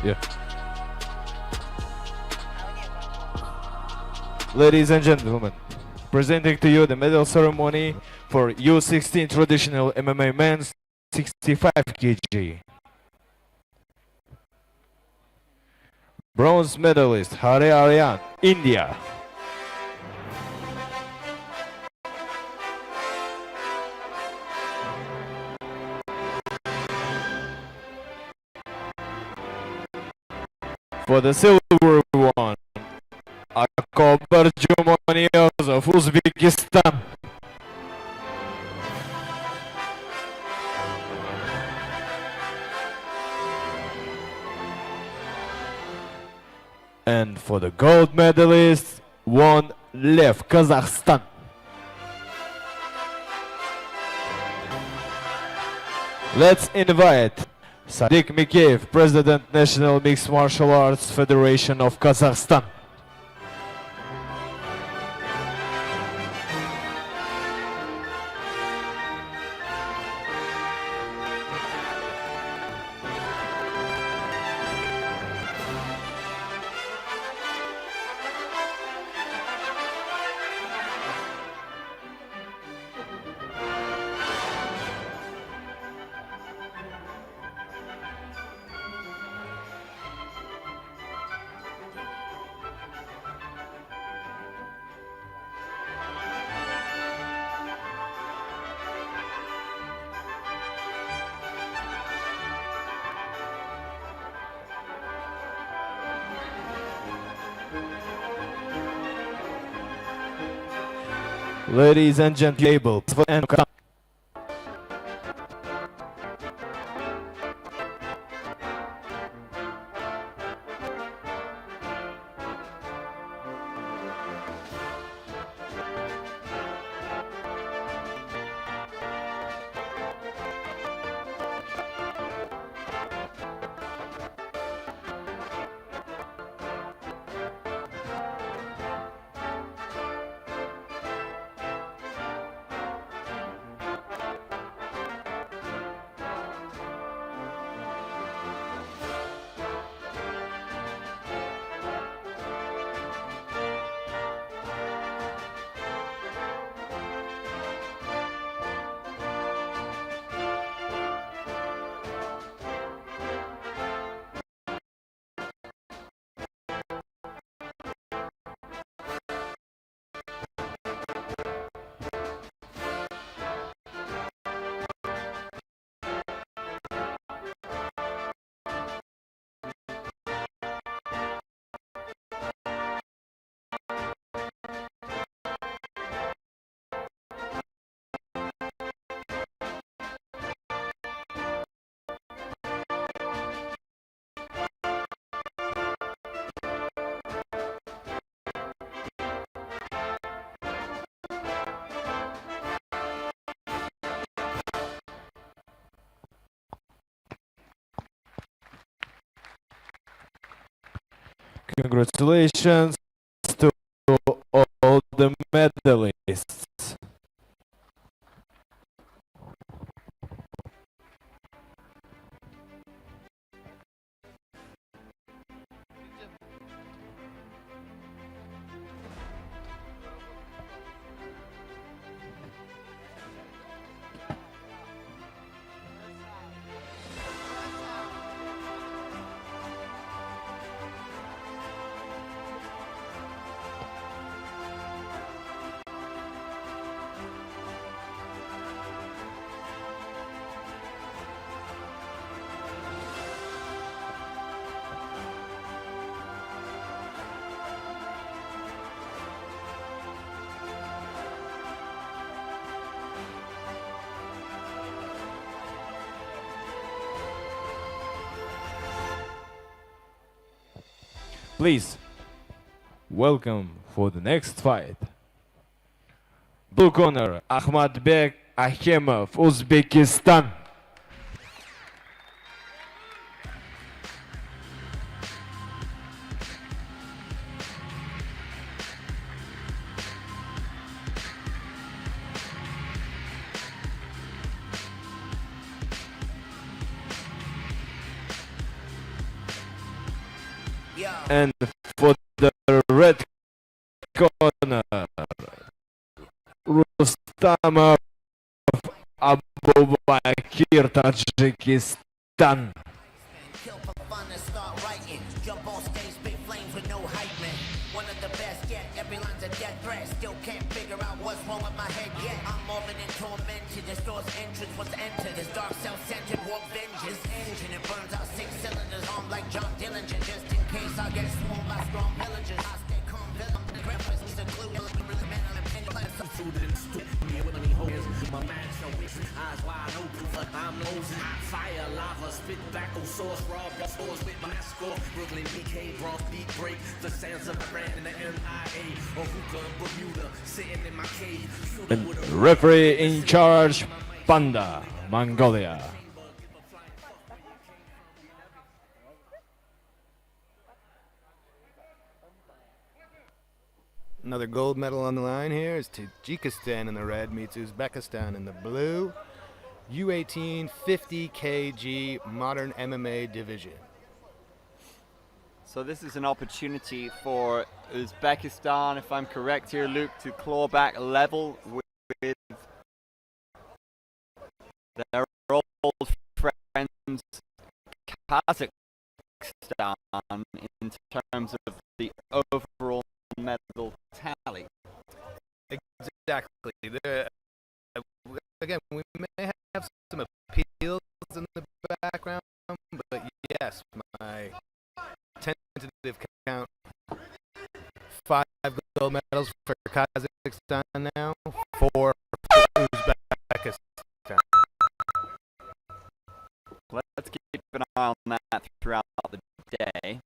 Yeah. Ladies and gentlemen, presenting to you the medal ceremony for U16 traditional MMA men's 65 kg. Bronze medalist Hare Aryan, India. For the silver one, Akbar Jumaniyaz of Uzbekistan. And for the gold medalist, one Lev, Kazakhstan. Let's invite Sadiq Mikeyev, President, National Mixed Martial Arts Federation of Kazakhstan. Ladies and gentlemen, and Congratulations to all the medalists. Please, welcome for the next fight. Blue corner, Ahmadbek Ahemov, Uzbekistan. And for the red corner, Rustamov Abubakir, Tajikistan. Kill for fun and start writing. Jump on stage, big flames with no hype man. One of the best yet. Every line's a death threat. Still can't figure out what's wrong with my head yet. I'm morbid and tormented. The store's entrance was entered. This dark self-centered walk vengeance. Engine it burns out 6 cylinders. Armed like John Dillinger. Just in case I get swarmed by strong pillagers. I stay calm, villain. The reference is a clue. Really man, I'm a penny. My man so eyes wide open, but I'm nosy. Fire, lava, spit back on source, raw stores with my score. Brooklyn, BK, Bronx, beat break. The sands of the brand in the MIA. Or hookah, Bermuda, sitting in my cave. And referee in charge, Panda, Mongolia. Another gold medal on the line here is Tajikistan in the red meets Uzbekistan in the blue. U18 50 kg modern MMA division. So this is an opportunity for Uzbekistan, if I'm correct here, Luke, to claw back level with their old friends Kazakhstan in terms of the overall medal tally. Exactly. Again, we may have some appeals in the background, but yes, my tentative count: 5 gold medals for Kazakhstan now, 4 for Uzbekistan. Let's keep an eye on that throughout the day.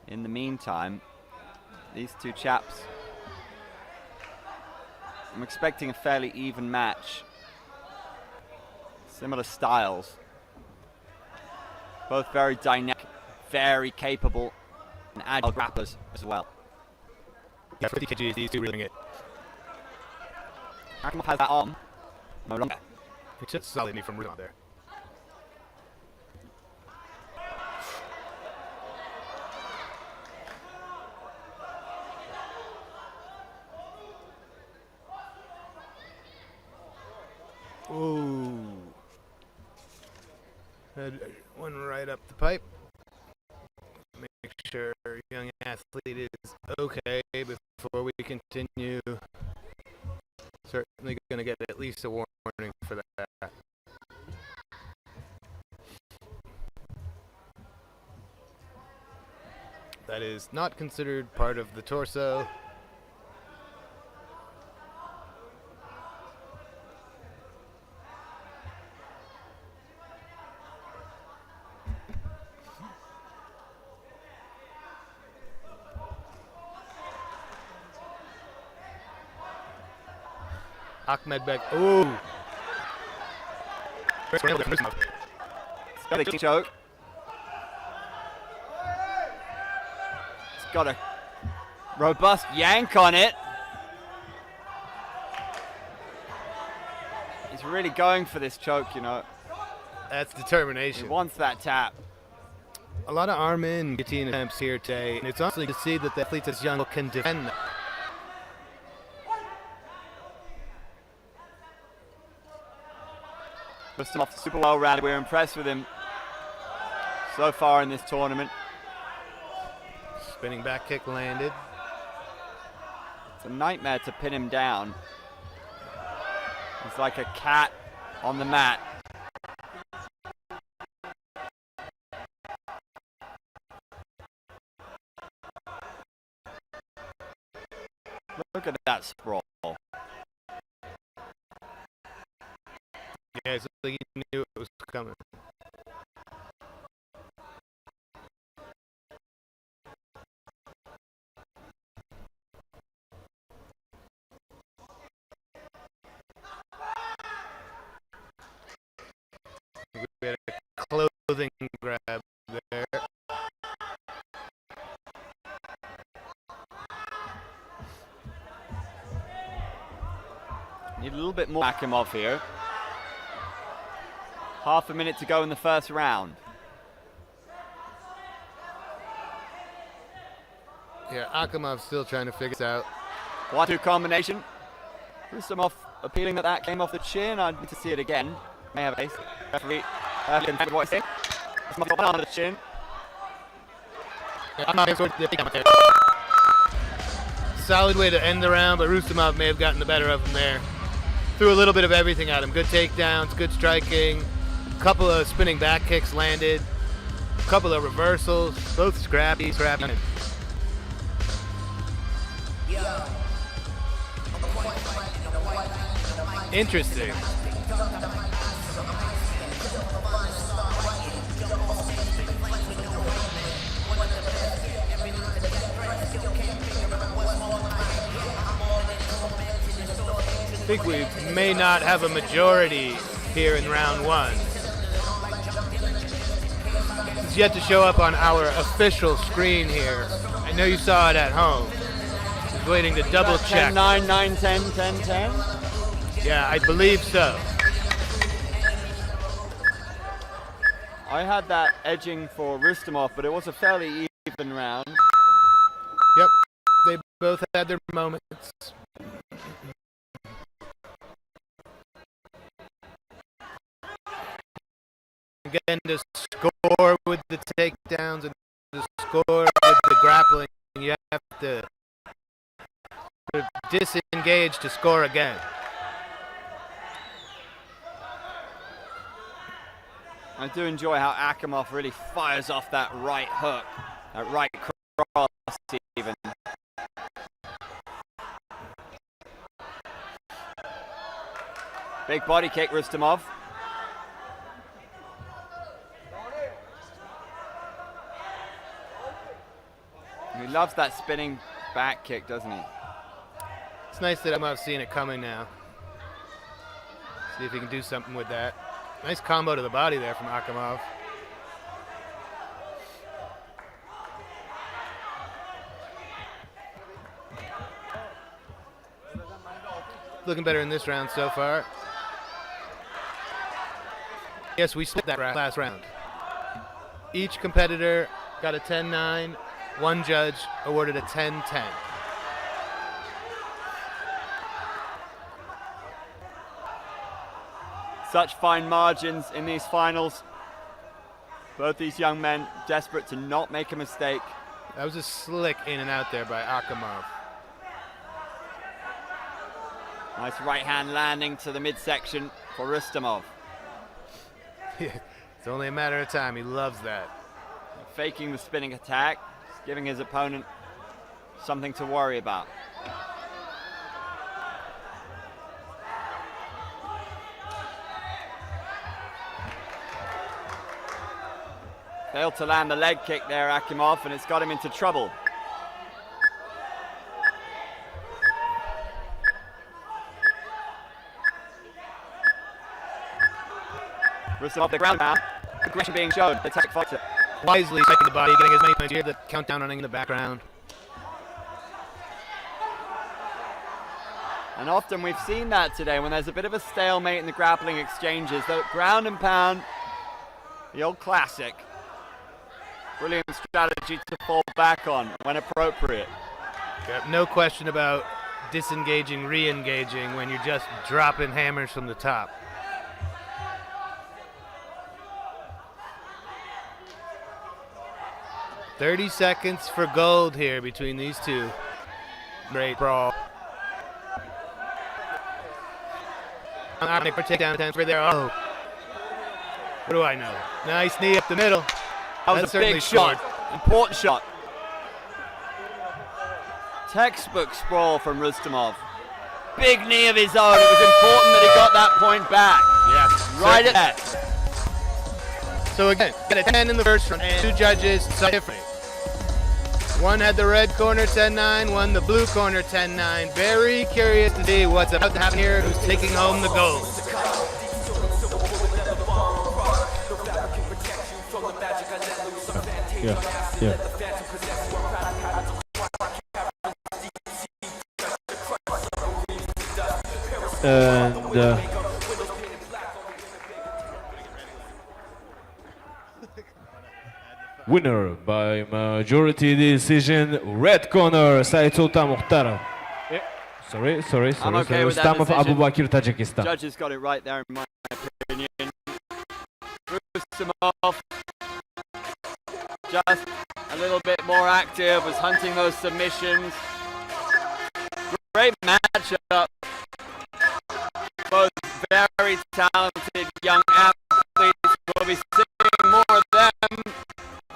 In the meantime, these two chaps, I'm expecting a fairly even match. Similar styles. Both very dynamic, very capable, and agile grapplers as well. Yeah, 50 kg, these two really it. Akimov has that arm. No longer. It's just solid from root on there. Ooh. Had one right up the pipe. Make sure young athlete is okay before we continue. Certainly going to get at least a warning for that. That is not considered part of the torso. Ahmadbek. Ooh. Got a choke. got a robust yank on it. He's really going for this choke, you know. That's He determination. wants that tap. A lot of arm in guillotine attempts here today, and it's honestly to see that the athletes as young can defend that. Rustamov super well rounded. We're impressed with him so far in this tournament. Spinning back kick landed. It's a nightmare to pin him down. He's like a cat on the mat. Look at that sprawl. Yeah, it's like he knew it was coming. We had a clothing grab there. Need a little bit more back him off here. Half a minute to go in the first round. Yeah, Akamov's still trying to figure this out. 1-2 combination. Rustamov appealing that came off the chin. I need to see it again. May have a case. Referee with what he's saying. Rustamov on the chin. Solid way to end the round, but Rustamov may have gotten the better of him there. Threw a little bit of everything at him. Good takedowns, good striking, a couple of spinning back kicks landed, a couple of reversals, both scrappy. Interesting. I think we may not have a majority here in round one. It's yet to show up on our official screen here. I know you saw it at home. Just waiting to double check. 10-9, 9-10, 10-10. Yeah, I believe so. I had that edging for Rustamov, but it was a fairly even round. Yep, they both had their moments. Again, to score with the takedowns and to score with the grappling, you have to disengage to score again. I do enjoy how Akimov really fires off that right hook, that right cross even. Big body kick, Rustamov. He loves that spinning back kick, doesn't he? It's nice that I've seen it coming now. See if he can do something with that. Nice combo to the body there from Akimov. Looking better in this round so far. Yes, we split that last round. Each competitor got a 10-9. One judge awarded a 10-10. Such fine margins in these finals. Both these young men desperate to not make a mistake. That was a slick in and out there by Akimov. Nice right hand landing to the midsection for Rustamov. It's only a matter of time. He loves that. Faking the spinning attack, giving his opponent something to worry about. Failed to land the leg kick there, Akimov, and it's got him into trouble. Rustamov the ground now. Aggression being shown. The tech fighter. Wisely striking the body, getting as many points here. The countdown running in the background. And often we've seen that today when there's a bit of a stalemate in the grappling exchanges. The ground and pound, the old classic. Brilliant strategy to fall back on when appropriate. Yep, no question about disengaging, re-engaging when you're just dropping hammers from the top. "30 seconds for gold here between these two. Great brawl. For takedown attempts for there. Oh. What do I know? Nice knee up the middle. That was a big shot. Important shot. Textbook sprawl from Rustamov. Big knee of his own. It was important that he got that point back. Yes. Right at that. So again, got a 10 in the first round. And two judges, so different. One had the red corner 10-9, one the blue corner 10-9. Very curious to see what's about to happen here, who's taking home the gold. Yeah. And winner by majority decision, red corner, Said Sultan Mukhtarov. Sorry. I'm okay with that Rustamov decision. Abu Bakir, Tajikistan. Judges got it right there in my opinion. Rustamov just a little bit more active, was hunting those submissions. Great matchup. Both very talented young athletes. We'll be seeing more of them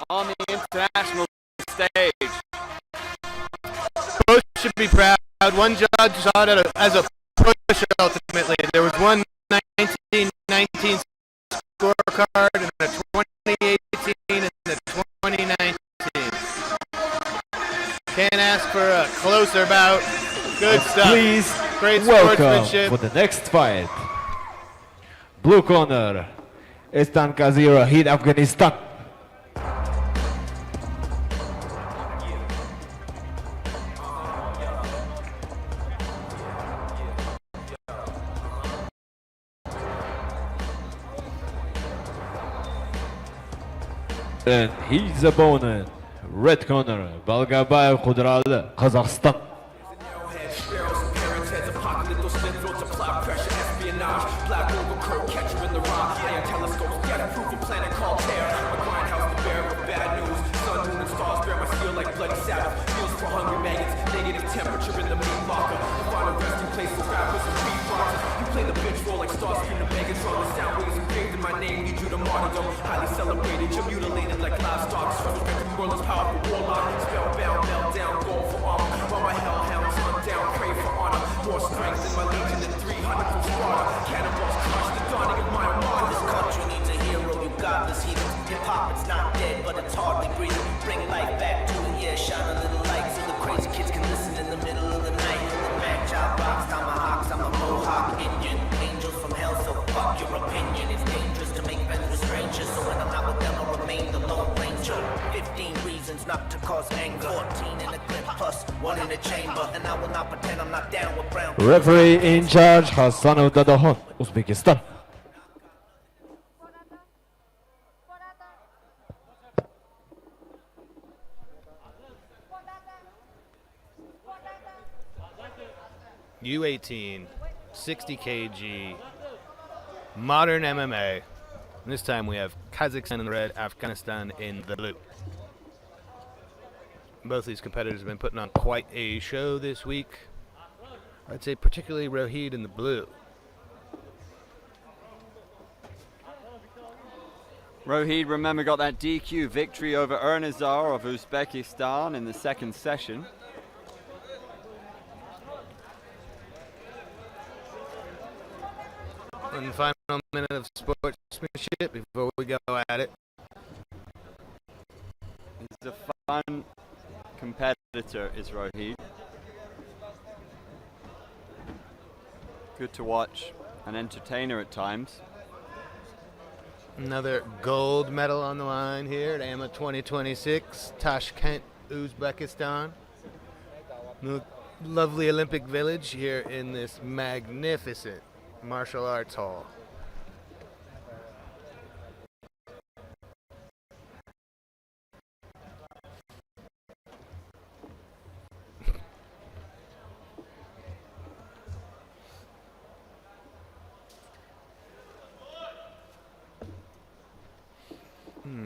on the international stage. Both should be proud. One judge saw it as a push ultimately. There was one 1919 scorecard and a 2018 and a 2019. Can't ask for a closer bout. Good stuff. Please Great welcome sportsmanship. for the next fight. Blue corner, Istan Kazi Rahid, Afghanistan. And his opponent, red corner, Balgabayev Khudrali, Kazakhstan. Highly celebrated, you're mutilated like livestock. Struggle with the world's powerful warlock. Spellbound, meltdown, goal for armor. While my hellhounds hunt down, pray for honor. More strength than my legion than 300 from Sparta. Cannonballs crush the dawning of my armada. This country needs a hero, you godless heathens. Hip-hop, it's not dead, but it's hardly breathing. Bring life back to it, yeah, shine a little light so the crazy kids can listen in the middle of the night. The man child box, tomahawks, I'm a Mohawk Indian. Angels from hell, so fuck your opinion. It's dangerous to make friends with strangers, so when I'm not with them, I'll remain the Lone Ranger. 15 reasons not to cause anger. 14 in the clip, plus 1 in the chamber. And I will not pretend I'm not down with brown. Referee in charge, Hassanov Dadahon, Uzbekistan. U18, 60 kg, modern MMA. And this time we have Kazakhstan in the red, Afghanistan in the blue. Both these competitors have been putting on quite a show this week. I'd say particularly Rohid in the blue. Rohid, remember, got that DQ victory over Ernazar of Uzbekistan in the second session. One final minute of sportsmanship before we go at it. He's a fun competitor, is Rohid. Good to watch, an entertainer at times. Another gold medal on the line here at AMMA 2026, Tashkent, Uzbekistan. lovely Olympic Village here in this magnificent martial arts hall.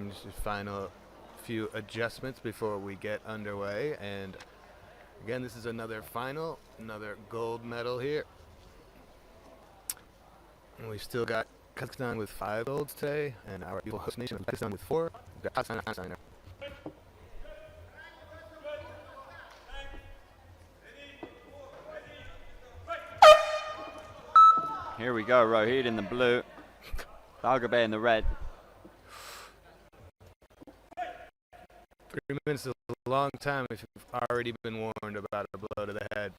Just a final few adjustments before we get underway, and again, this is another final, another gold medal here. And we've still got Kazakhstan with 5 golds today, and our beautiful host nation of Pakistan with 4. We've got Kazakhstan. Here we go, Rohit in the blue, Balgabay in the red. 3 minutes is a long time if you've already been warned about a blow to the head.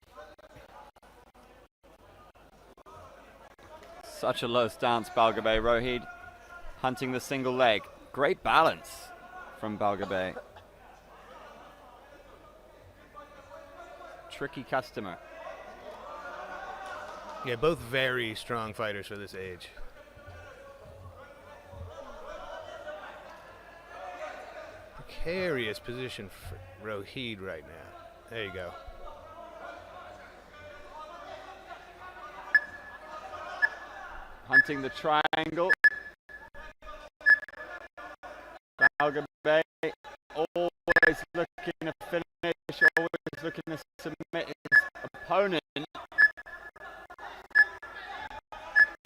Such a low stance, Balgabay. Rohit hunting the single leg. Great balance from Balgabay. Tricky customer. Yeah, both very strong fighters for this age. Precarious position for Rohit right now. There you go. Hunting the triangle. Balgabay always looking to finish, always looking to submit his opponent.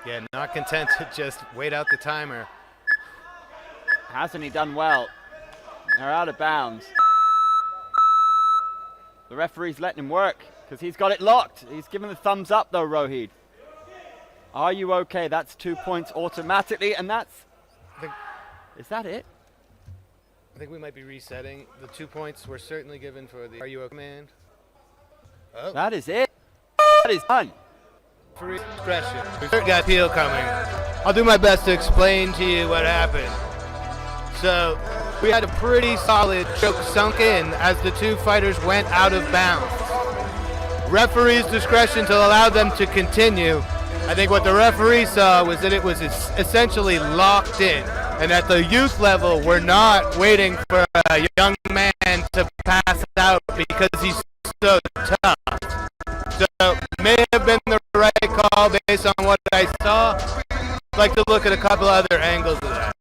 Yeah, not content to just wait out the timer. Hasn't he done well? They're out of bounds. The referee's letting him work because he's got it locked. He's giving the thumbs up though, Rohit. Are you okay? That's 2 points automatically, and that's... Is that it? I think we might be resetting. The 2 points were certainly given for the "Are you okay" command. Oh. That is it. That is done. For discretion. We've got appeal coming. I'll do my best to explain to you what happened. So, we had a pretty solid choke sunk in as the two fighters went out of bounds. Referee's discretion to allow them to continue. I think what the referee saw was that it was essentially locked in, and at the youth level, we're not waiting for a young man to pass out because he's so tough. So, may have been the right call based on what I saw. I'd like to look at a couple other angles of that.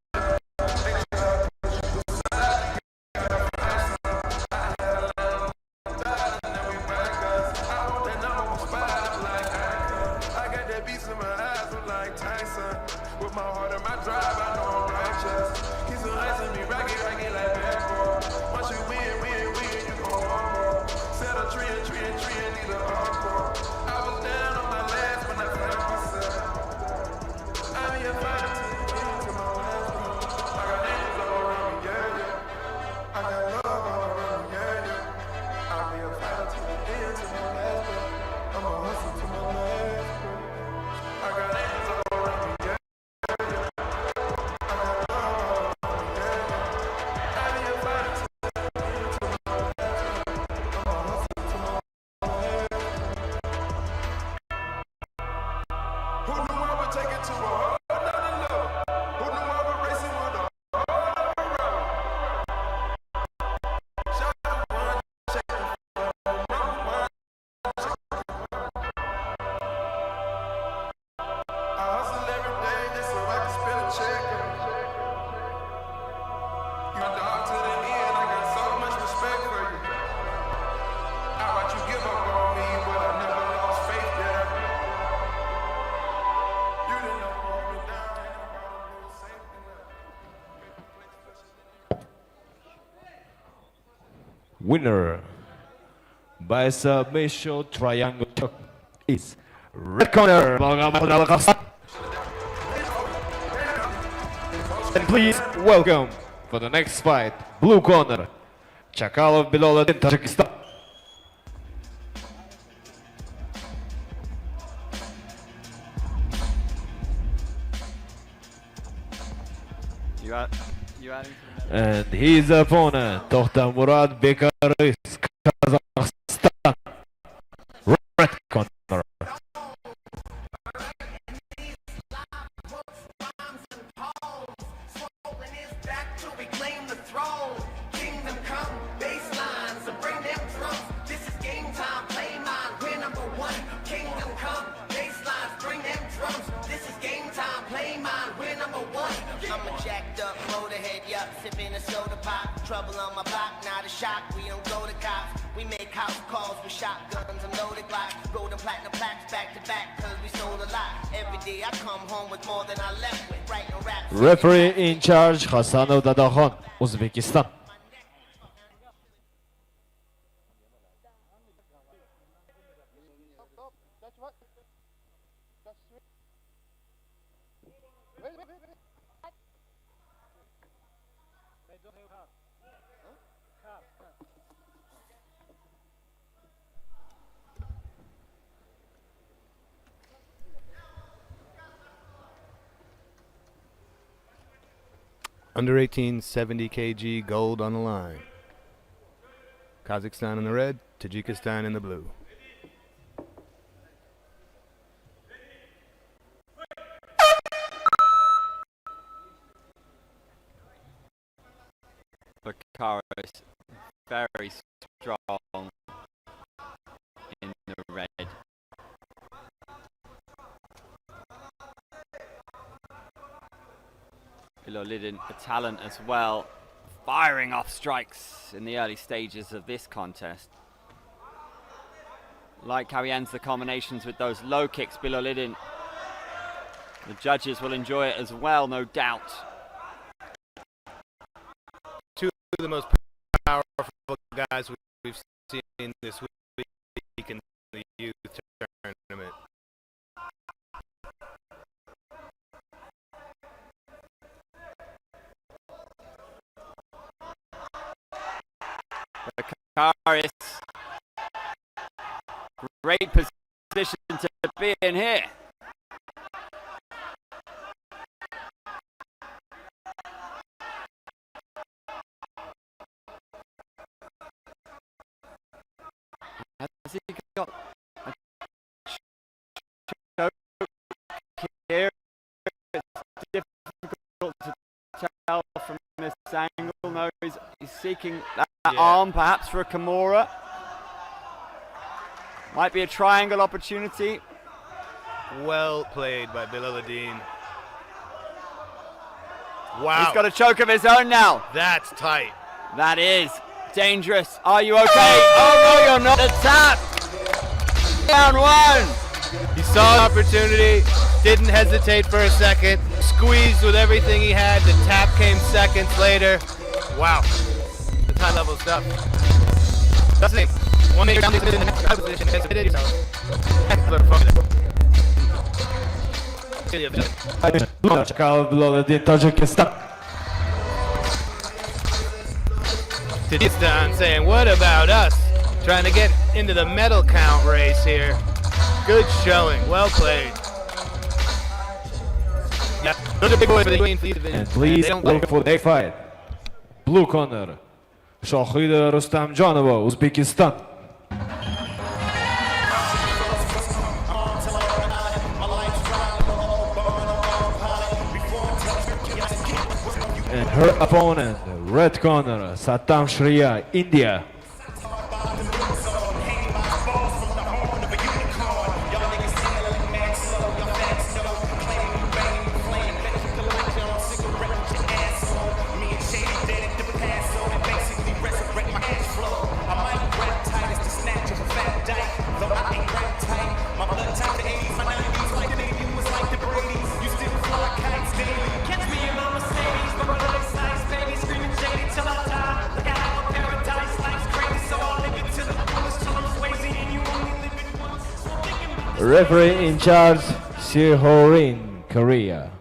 Winner by submission triangle choke is red corner. And please welcome for the next fight, blue corner, Chakalov Bilal, Tajikistan. You adding to And his opponent, Tohta Murad Bekaris, Kazakhstan. on my block, not a shock. We don't go to cops. We make house calls with shotguns and loaded glocks. Gold and platinum plaques back to back, cause we sold a lot. Every day I come home with more than I left with. Writing raps. Referee in charge Hasanov Dadaxon, Uzbekistan. Under 18, 70 kg gold on the line. Kazakhstan in the red, Tajikistan in the blue. Bakaris very strong in the red. Bilolidin, a talent as well, firing off strikes in the early stages of this contest. Like how he ends the combinations with those low kicks, Bilolidin. The judges will enjoy it as well, no doubt. Two of the most powerful guys we've seen this week in the youth tournament. Bakaris, great position to be in here. Has he got a choke here? It's difficult to tell from this angle. No, he's seeking that arm, perhaps for a Kimura. Might be a triangle opportunity. Well played by Bilolidin. Wow. He's got a choke of his own now. That's tight. That is dangerous. Are you okay? Oh no, you're not. The tap. Down one. He saw an opportunity, didn't hesitate for a second, squeezed with everything he had. The tap came seconds later. Wow. That's high level stuff. That's it. 1 meter down in the next position. Bilolidin, Tajikistan. Tajikistan saying, what about us? Trying to get into the medal count race here. Good showing. Well played. Yeah, those are big boys for the Queen Fleet division. And please look for the fight. Blue corner, Shohida Rustamjonova, Uzbekistan. And her opponent, red corner, Satam Shriya, India. Referee in charge, Sihorin, Korea.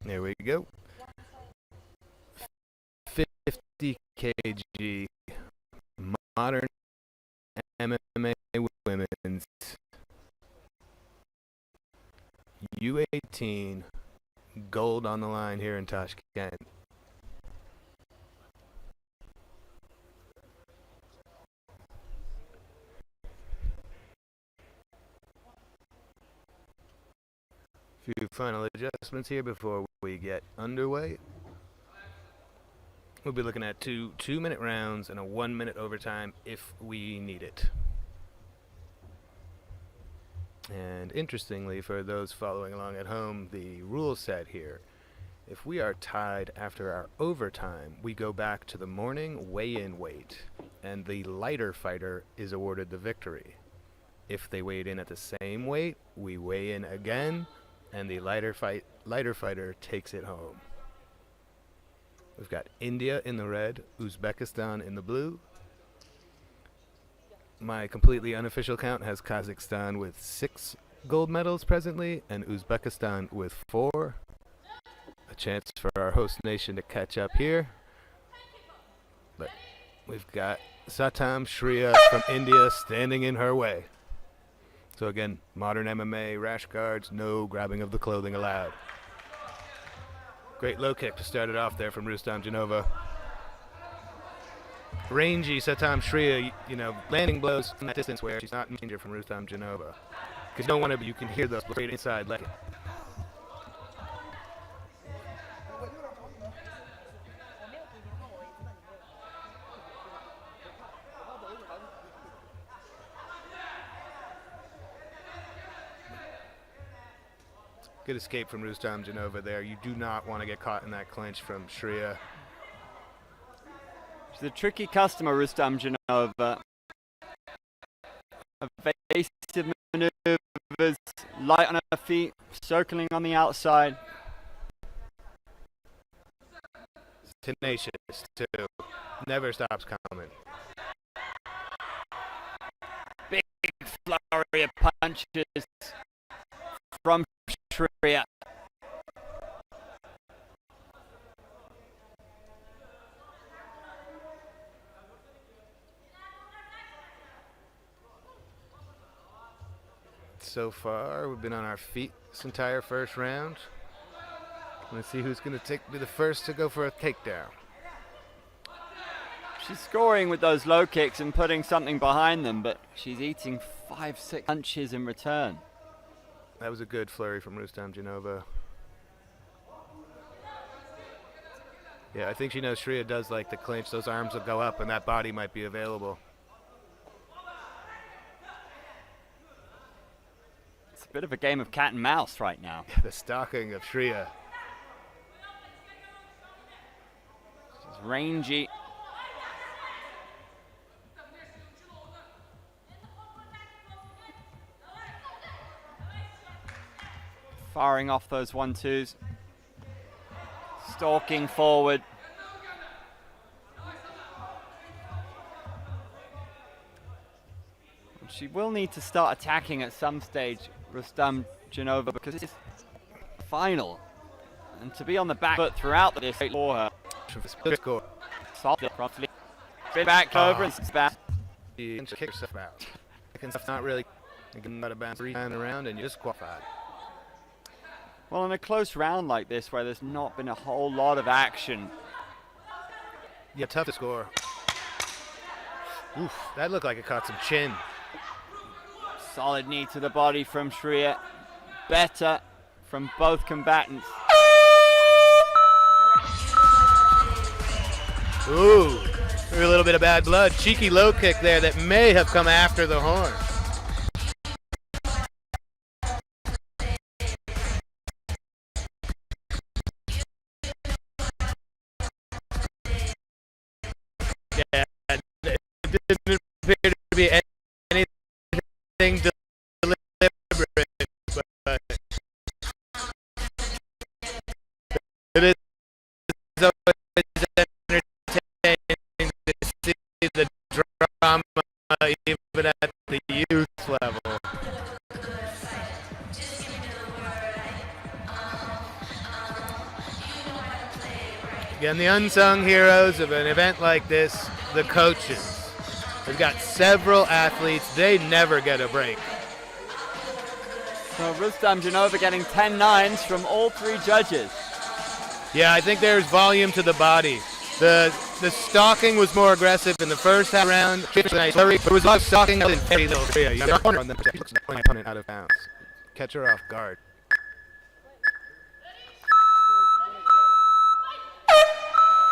There we go. 50 kg modern MMA women's U18 gold on the line here in Tashkent. Few final adjustments here before we get underway. We'll be looking at two 2-minute rounds and a 1-minute overtime if we need it. And interestingly, for those following along at home, the rule set here, if we are tied after our overtime, we go back to the morning weigh-in weight, and the lighter fighter is awarded the victory. If they weighed in at the same weight, we weigh in again, and the lighter fighter takes it home. We've got India in the red, Uzbekistan in the blue. My completely unofficial count has Kazakhstan with 6 gold medals presently, and Uzbekistan with 4. A chance for our host nation to catch up here. But we've got Satam Shriya from India standing in her way. So again, modern MMA, rash guards, no grabbing of the clothing allowed. Great low kick to start it off there from Rustam Janova. Rangy Satam Shriya, landing blows from that distance where she's not in danger from Rustam Janova. Because you don't want to, you can hear those straight inside leg. Good escape from Rustam Janova there. You do not want to get caught in that clinch from Shriya. She's a tricky customer, Rustam Janova. Evasive maneuvers, light on her feet, circling on the outside. Tenacious, too. Never stops coming. Big flurry of punches from Shriya. So far, we've been on our feet this entire first round. Let's see who's going to be the first to go for a takedown. She's scoring with those low kicks and putting something behind them, but she's eating 5-6 punches in return. That was a good flurry from Rustam Janova. Yeah, I think she knows Shriya does like the clinch. Those arms will go up and that body might be available. It's a bit of a game of cat and mouse right now. The stalking of Shriya. She's rangy. Firing off those 1-2s. Stalking forward. She will need to start attacking at some stage, Rustam Janova, because it's final. And to be on the back foot throughout this for her. Score. Solid properly. Back over and back. She kicks herself out. Stuff not really out of bounds 3 times around and you're disqualified. Well, in a close round like this, where there's not been a whole lot of action. Yeah, tough to score. Oof, that looked like it caught some chin. Solid knee to the body from Shriya. Better from both combatants. Ooh, a little bit of bad blood. Cheeky low kick there that may have come after the horn. Yeah, it didn't appear to be anything deliberate, but it is always entertaining to see the drama even at the youth level. Again, the unsung heroes of an event like this, the coaches. We've got several athletes, they never get a break. So Rustam Janova getting 10 nines from all 3 judges. Yeah, I think there's volume to the body. The stalking was more aggressive in the first half round. There was a lot of stalking in very little area. You got on them, my opponent out of bounds. Catch her off guard.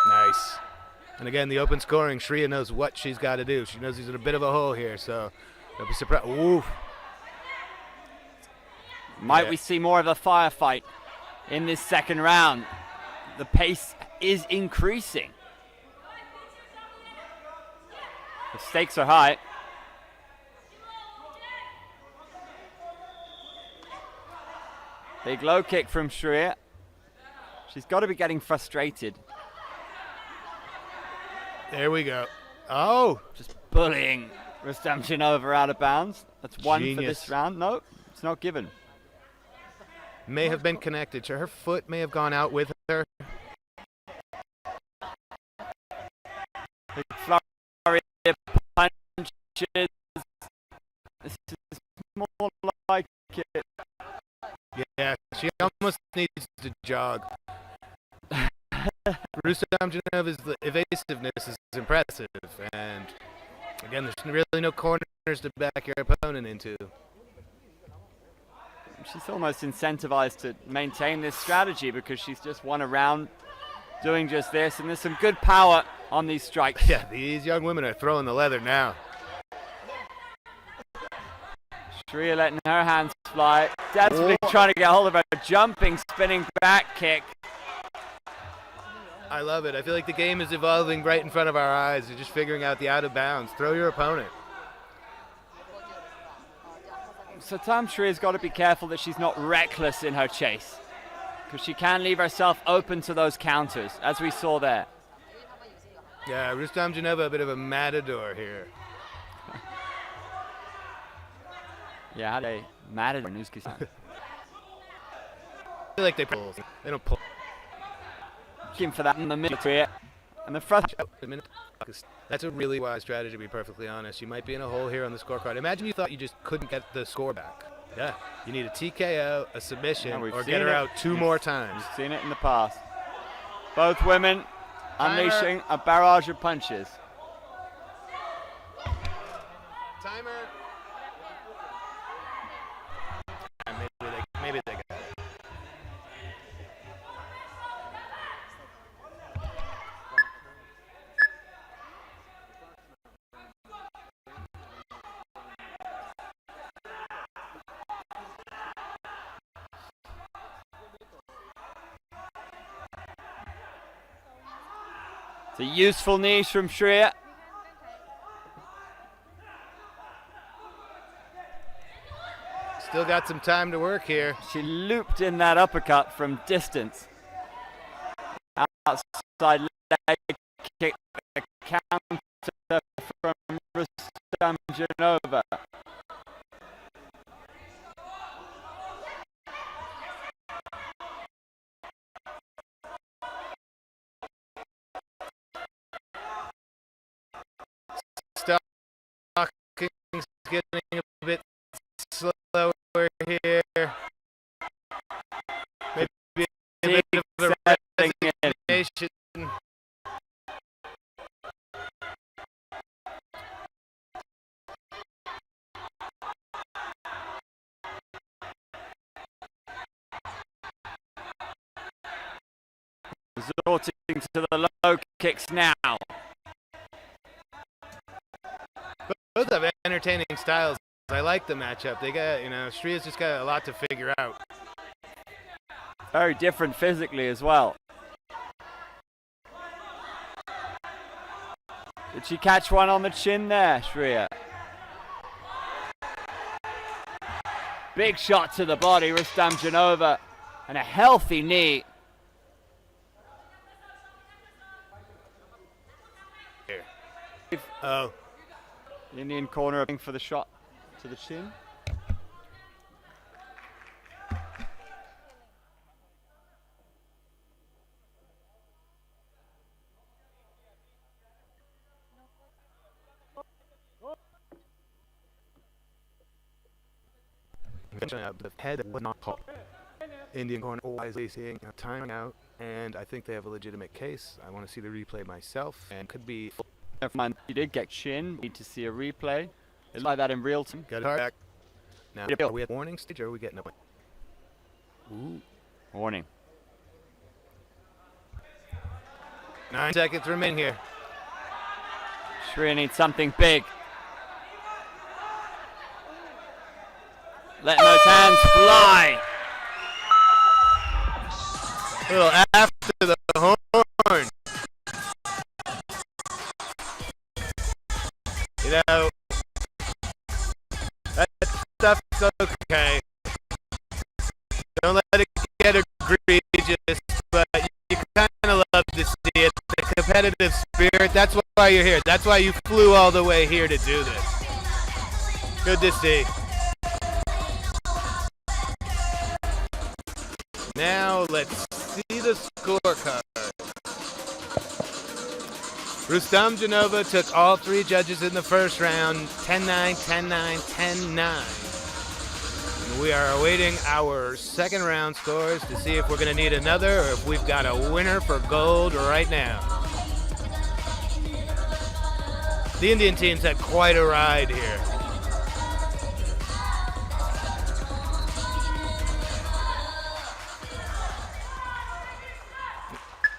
Nice. And again, the open scoring, Shriya knows what she's got to do. She knows he's in a bit of a hole here, so don't be surprised. Ooh. Might we see more of a firefight in this second round? The pace is increasing. The stakes are high. Big low kick from Shreya. She's got to be getting frustrated. There we go. Oh! Just bullying Rustamjanova out of bounds. That's one for Genius. this round. No, it's not given. May have been connected. Her foot may have gone out with her. Big flurry of punches. This is more like it. Yeah, she almost needs to jog. Rustamjanova's evasiveness is impressive, and again, there's really no corners to back your opponent into. She's almost incentivized to maintain this strategy because she's just won a round doing just this, and there's some good power on these strikes. Yeah, these young women are throwing the leather now. Shreya letting her hands fly, desperately trying to get hold of her jumping, spinning back kick. I love it. I feel like the game is evolving right in front of our eyes. You're just figuring out the out of bounds. Throw your opponent. So Tam Shreya's got to be careful that she's not reckless in her chase, because she can leave herself open to those counters, as we saw there. Yeah, Rustamjanova a bit of a matador here. Yeah, how they matador in Uzbekistan. I feel like they pull. They don't pull. Looking for that in the middle here. And the front. That's a really wise strategy, to be perfectly honest. You might be in a hole here on the scorecard. Imagine you thought you just couldn't get the score back. Yeah, you need a TKO, a submission, or get her out two more times. We've seen it in the past. Both women unleashing a barrage of punches. Timer. Maybe they got it. It's a useful niche from Shreya. Still got some time to work here. She looped in that uppercut from distance. Outside leg kick, the counter from Rustamjanova. Stocking's getting a bit slower here. Maybe a bit of a resignation. Resorting to the low kicks now. Both have entertaining styles. I like the matchup. They got, Shreya's just got a lot to figure out. Very different physically as well. Did she catch one on the chin there, Shreya? Big shot to the body, Rustamjanova, and a healthy knee. Here. Oh. Indian corner for the shot to the chin. The head was not caught. Indian corner wisely seeing timing out, and I think they have a legitimate case. I want to see the replay myself, and could be. Never mind, you did get chin. Need to see a replay. It's like that in real time. Got it back. Now, are we at warning stage, or are we getting a point? Ooh. Warning. 9 seconds remain here. Shreya needs something big. Letting those hands fly. A little after the horn. You know, that stuff's okay. Don't let it get egregious, but you kind of love to see it. The competitive spirit, that's why you're here. That's why you flew all the way here to do this. Good to see. Now let's see the scorecard. Rustam Janova took all three judges in the first round, 10-9, 10-9, 10-9. We are awaiting our second round scores to see if we're going to need another or if we've got a winner for gold right now. The Indian team's had quite a ride here.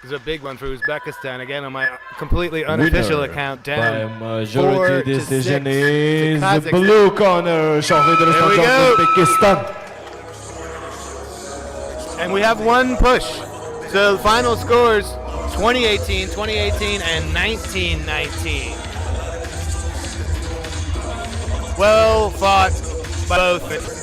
This is a big one for Uzbekistan. Again, on my completely unofficial Winner account, by down majority decision 4-6 is to the Kazakhstan. blue corner, Shahid Here we Rustam go. from Uzbekistan. And we have one push. So the final scores 2018, 2018, and 1919. Well fought by both.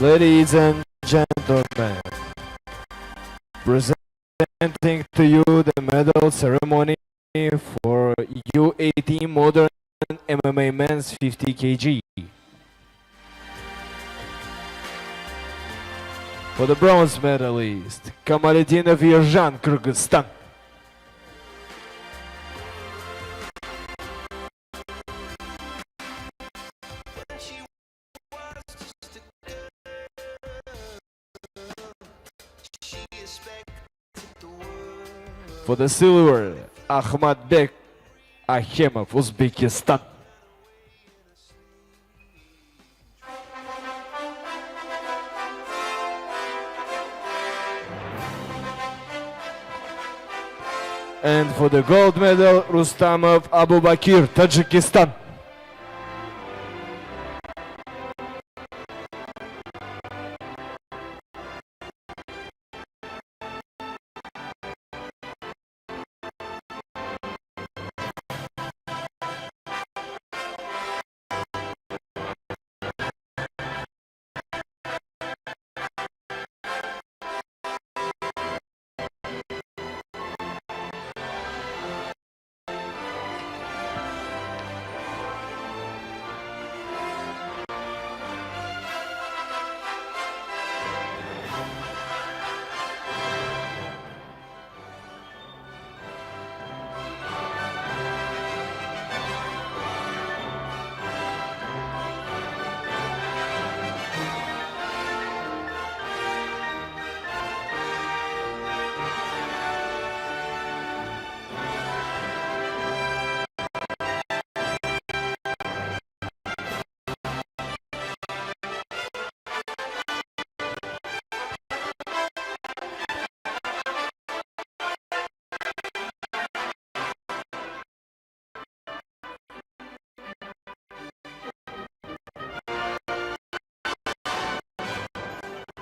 Ladies and gentlemen, presenting to you the medal ceremony for U18 Modern MMA Men's 50 kg. For the bronze medalist, Kamaleddinov Yerjan, Kyrgyzstan. For the silver, Ahmadbek Ahemov, Uzbekistan. And for the gold medal, Rustamov Abubakir, Tajikistan.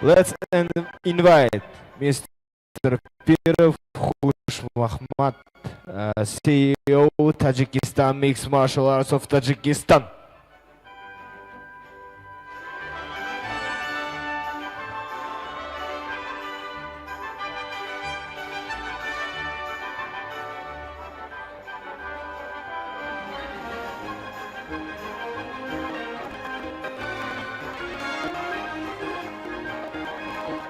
Let's invite Mr. Pirov Khushmahmad, CEO Tajikistan Mixed Martial Arts of Tajikistan.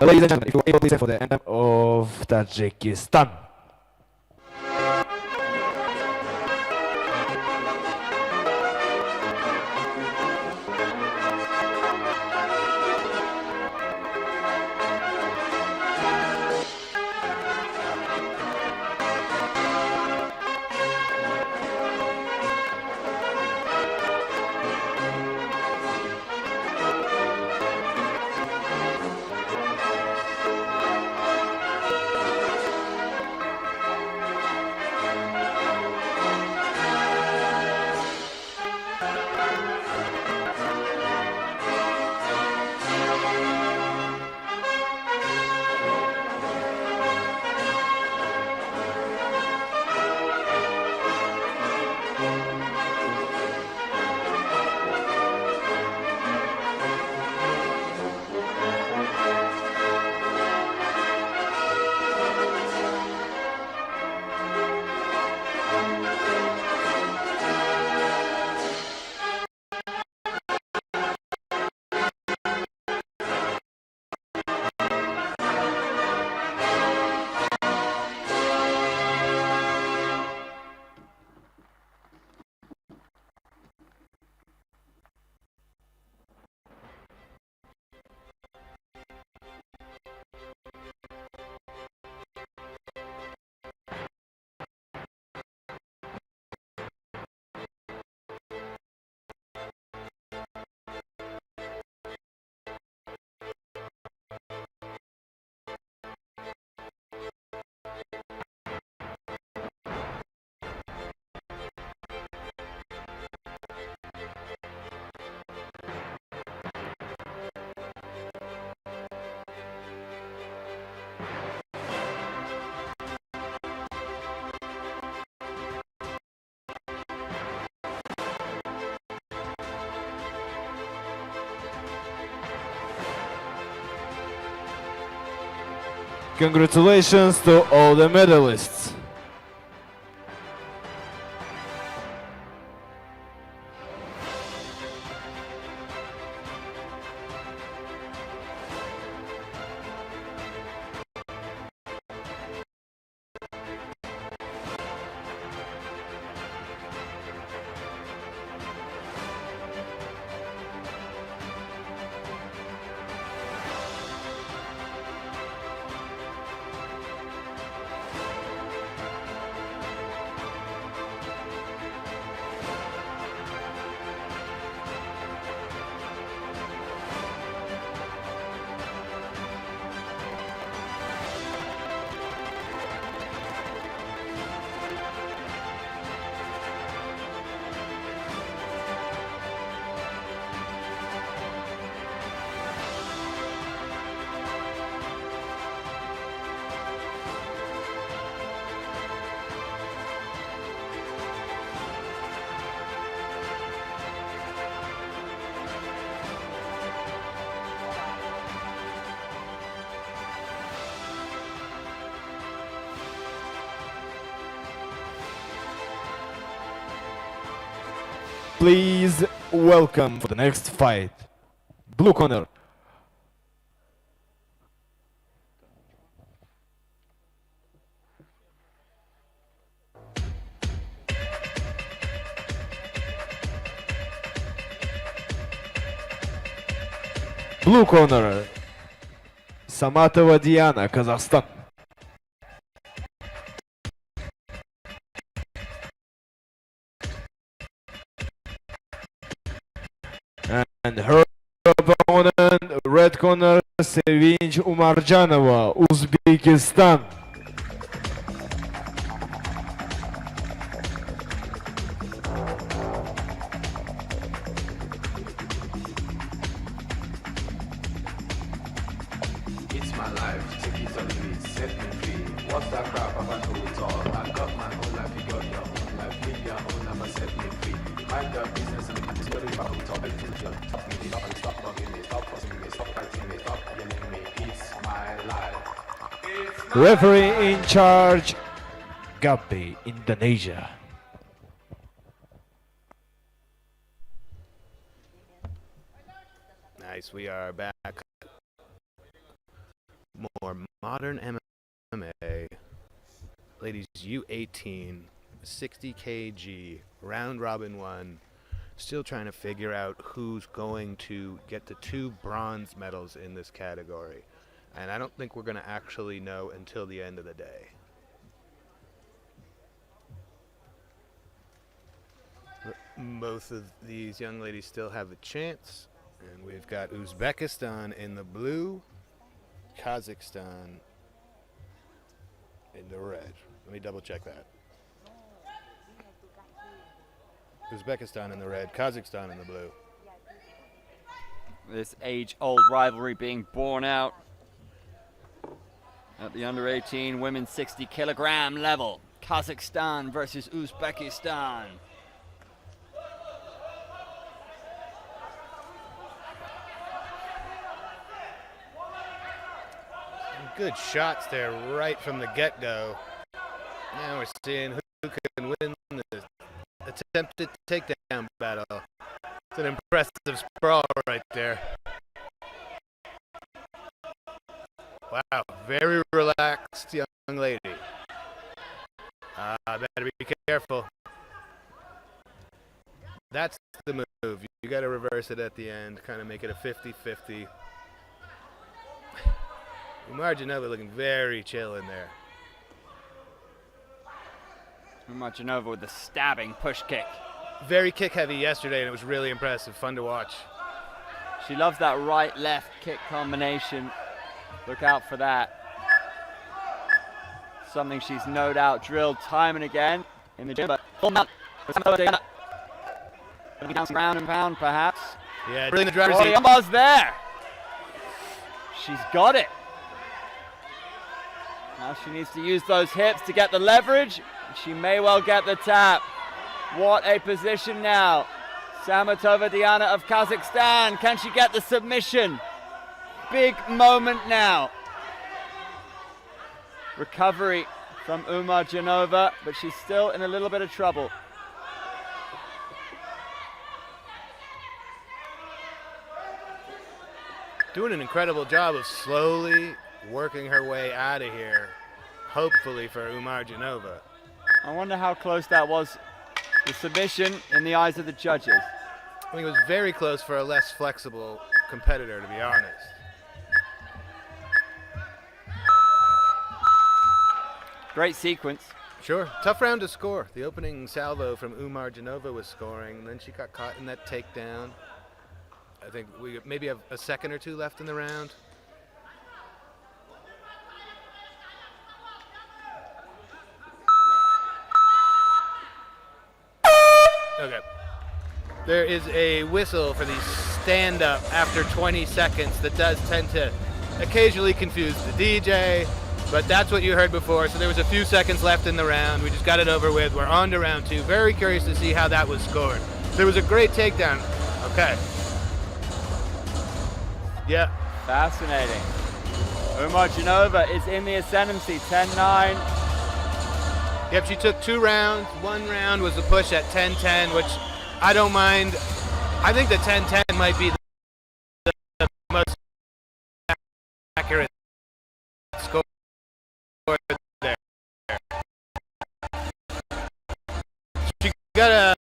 Ladies and gentlemen, if you are able, please stand for the anthem of Tajikistan. Congratulations to all the medalists. Please welcome for the next fight, blue corner. Blue corner, Samatova Diana, Kazakhstan. And her opponent, red corner, Sevinch Umarjanova, Uzbekistan. Referee in charge, Gabi, Indonesia. Nice, we are back. More modern MMA. Ladies U18, 60 kg, round robin 1. Still trying to figure out who's going to get the 2 bronze medals in this category. And I don't think we're going to actually know until the end of the day. Both of these young ladies still have a chance. And we've got Uzbekistan in the blue, Kazakhstan in the red. Let me double check that. Uzbekistan in the red, Kazakhstan in the blue. This age-old rivalry being borne out at the under-18 women's 60 kilogram level. Kazakhstan versus Uzbekistan. Good shots there right from the get-go. Now we're seeing who can win the attempted takedown battle. It's an impressive sprawl right there. Wow, very relaxed young lady. Better be careful. That's the move. You got to reverse it at the end, kind of make it a 50-50. Marginova looking very chill in there. Marginova with the stabbing push kick. Very kick heavy yesterday, and it was really impressive, fun to watch. She loves that right-left kick combination. Look out for that. Something she's no doubt drilled time and again in the gym. But full mount. Ground and pound, perhaps. Yeah, really in the driver's seat. Armbar's there. She's got it. Now she needs to use those hips to get the leverage. She may well get the tap. What a position now. Samatova Diana of Kazakhstan. Can she get the submission? Big moment now. Recovery from Umarjanova, but she's still in a little bit of trouble. Doing an incredible job of slowly working her way out of here, hopefully for Umarjanova. I wonder how close that was, the submission in the eyes of the judges. I think it was very close for a less flexible competitor, to be honest. Great sequence. Sure, tough round to score. The opening salvo from Umarjanova was scoring, and then she got caught in that takedown. I think we maybe have a second or two left in the round. Okay. There is a whistle for the stand-up after 20 seconds that does tend to occasionally confuse the DJ, but that's what you heard before. So there was a few seconds left in the round. We just got it over with. We're on to round 2. Very curious to see how that was scored. There was a great takedown. Okay. Yeah. Fascinating. Umarjanova is in the ascendancy, 10-9. Yep, she took 2 rounds. 1 round was a push at 10-10, which I don't mind. I think the 10-10 might be the most accurate score there. She got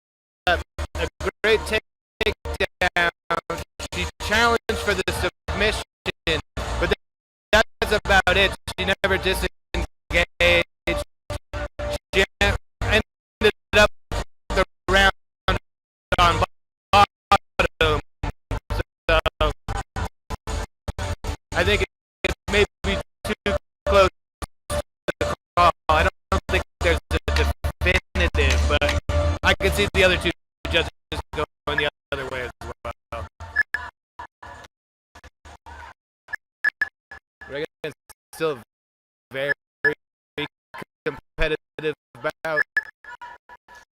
a great takedown. She challenged for the submission, but that's about it. She never disengaged. She ended up the round on bottom. So I think it may be too close to the call. I don't think there's a definitive, but I can see the other two judges going the other way as well. But again, it's still very about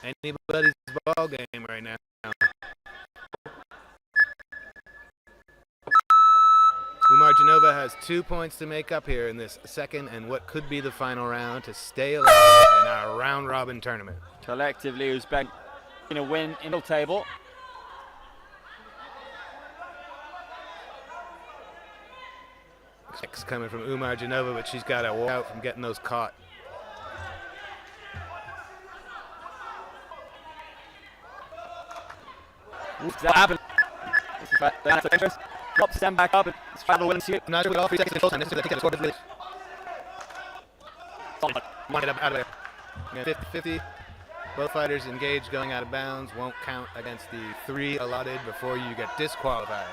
anybody's ball game right now. Umar Genova has 2 points to make up here in this second and what could be the final round to stay alive in our round-robin tournament. Collectively, Uzbek in a win in the table. Checks coming from Umar Genova, but she's got to walk out from getting those caught. That happened. Drop stand back up and straddle Williams here. I'm not sure what all 3 seconds control time. This is I think score this Want it up out of there. 50-50. Both fighters engaged going out of bounds. Won't count against the 3 allotted before you get disqualified.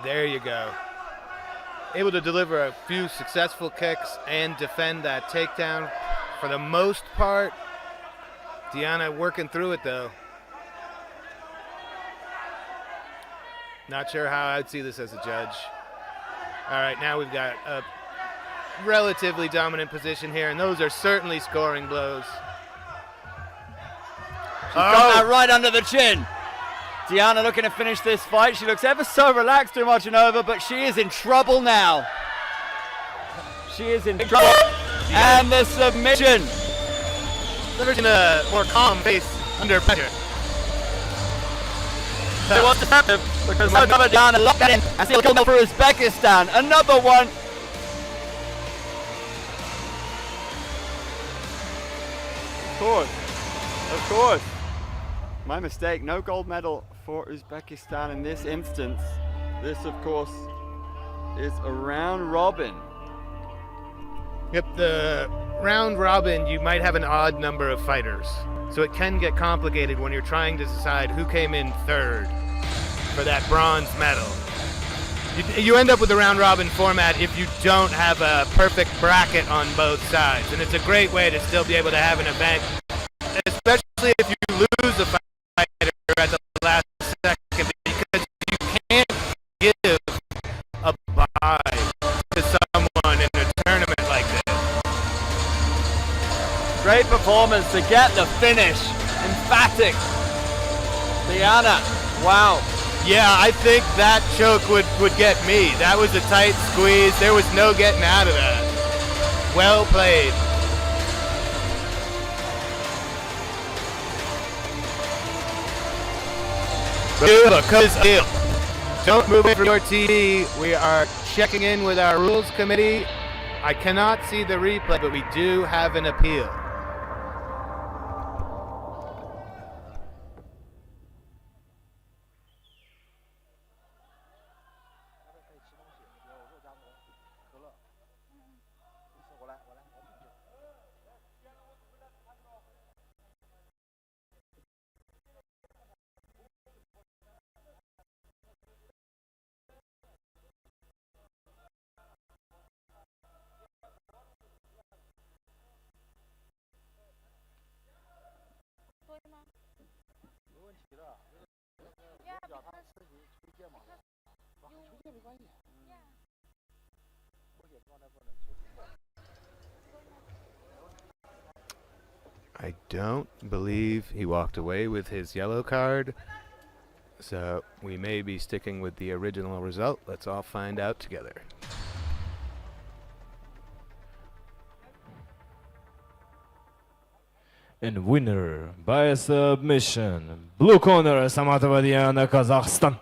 There you go. Able to deliver a few successful kicks and defend that takedown for the most part. Diana working through it though. Not sure how I'd see this as a judge. All right, now we've got a relatively dominant position here, and those are certainly scoring blows. She's got that right under the chin. Diana looking to finish this fight. She looks ever so relaxed, Umarjanova, but she is in trouble now. She is in trouble. And the submission. Delivers in a more calm face under pressure. It was deceptive because another Diana locked that in and still killed for Uzbekistan. Another one. Of course. My mistake, no gold medal for Uzbekistan in this instance. This, of course, is a round robin. Yep, the round robin, you might have an odd number of fighters. So it can get complicated when you're trying to decide who came in third for that bronze medal. You end up with the round robin format if you don't have a perfect bracket on both sides. And it's a great way to still be able to have an event, especially if you lose a fighter at the last second, because you can't give a bye to someone in a tournament like this. Great performance to get the finish. Emphatic. Diana, wow. Yeah, I think that choke would get me. That was a tight squeeze. There was no getting out of that. Well played. Don't move away from your TV. We are checking in with our rules committee. I cannot see the replay, but we do have an appeal. I don't believe he walked away with his yellow card, so we may be sticking with the original result. Let's all find out together. And winner by submission, blue corner, Samatova Diana, Kazakhstan.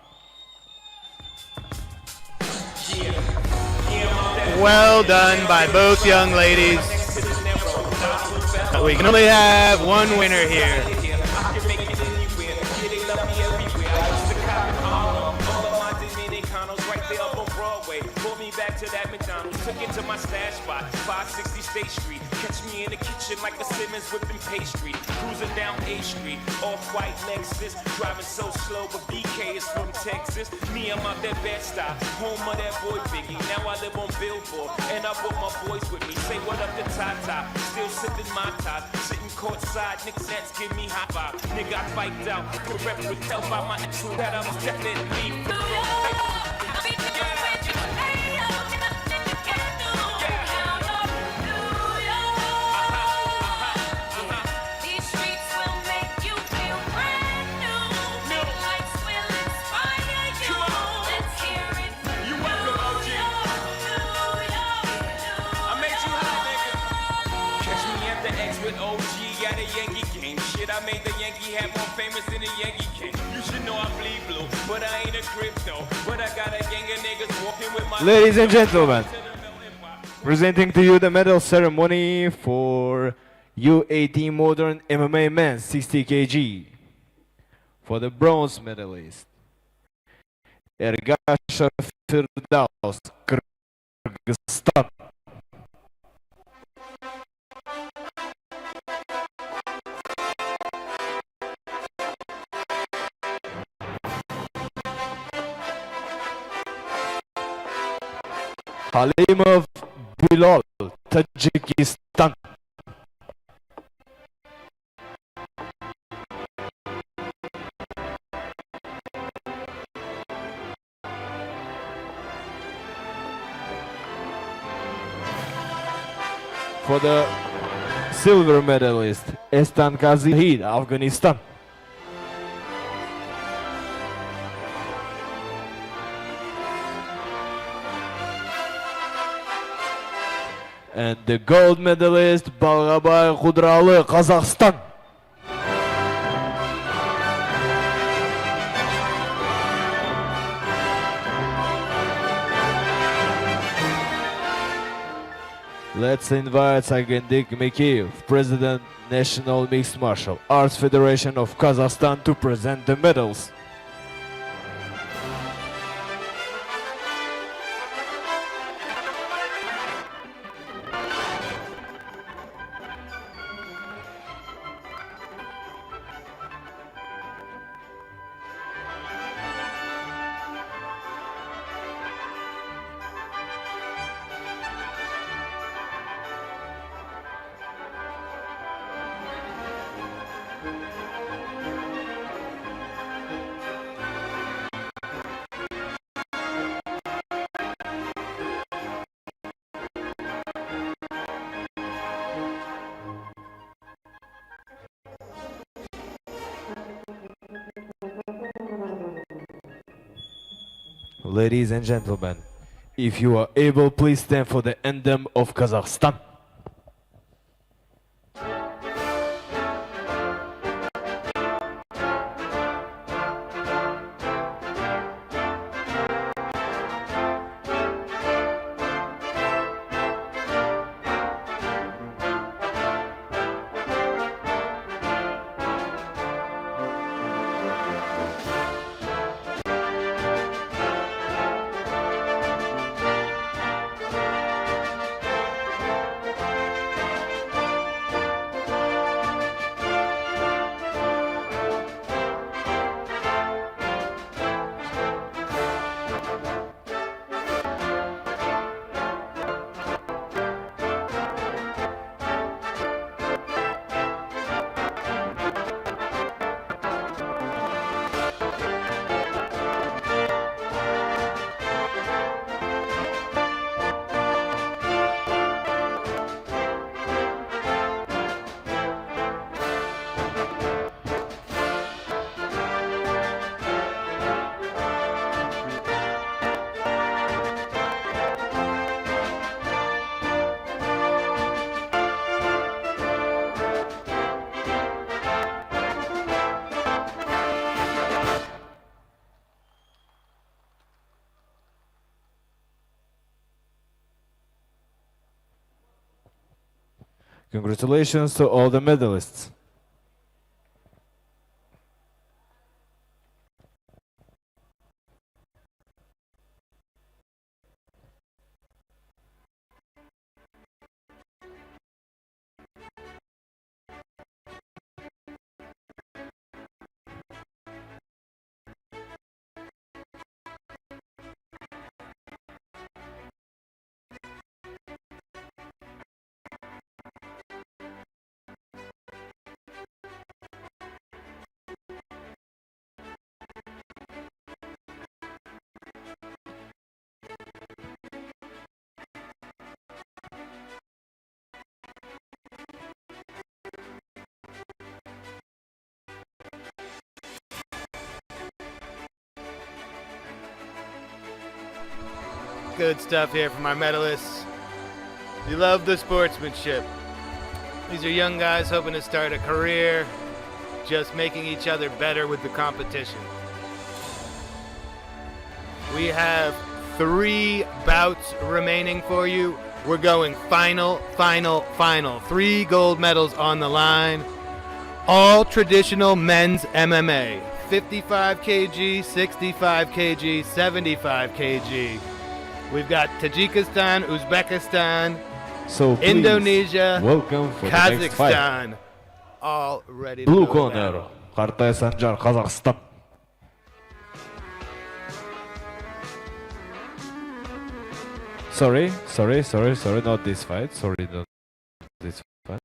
Well done by both young ladies. We can only have one winner here. way. Pulled me back to that McDonald's, took it to my stash spot, 560 State Street. Catch me in the kitchen like a Simmons whipping pastry. Cruising down A Street, off-white Lexus. Driving so slow, but BK is from Texas. Me, I'm out that Bed-Stuy, home of that boy Biggie. Now I live on Billboard, and I brought my boys with me. Say what up to Tata, still sipping my top. Sitting courtside, Knicks Nets give me high five. Nigga, I spiked out, could rep with tell by my intro that I was definitely with OG at a Yankee game. Shit, I made the Yankee hat more famous than the Yankee King. You should know I bleed blue, but I ain't a crypto. But I got a gang of niggas walking with my... Ladies and gentlemen, presenting to you the medal ceremony for U18 Modern MMA Men 60 kg. For the bronze medalist, Ergasha Firdaus, Kyrgyzstan. Halimov Bilal, Tajikistan. For the silver medalist, Estan Kazihid, Afghanistan. And the gold medalist, Balgabay Khudrali, Kazakhstan. Let's invite Sagendik Mikiev, President, National Mixed Martial Arts Federation of Kazakhstan, to present the medals. Ladies and gentlemen, if you are able, please stand for the anthem of Kazakhstan. Congratulations to all the medalists. Good stuff here from our medalists. You love the sportsmanship. These are young guys hoping to start a career, just making each other better with the competition. We have 3 bouts remaining for you. We're going final. 3 gold medals on the line. All traditional men's MMA. 55 kg, 65 kg, 75 kg. We've got Tajikistan, Uzbekistan, So please, Indonesia, welcome for the next fight. Kazakhstan. All ready to Blue go corner, down. Kartay Sanjar, Kazakhstan. Sorry, not this fight. Sorry, not this fight.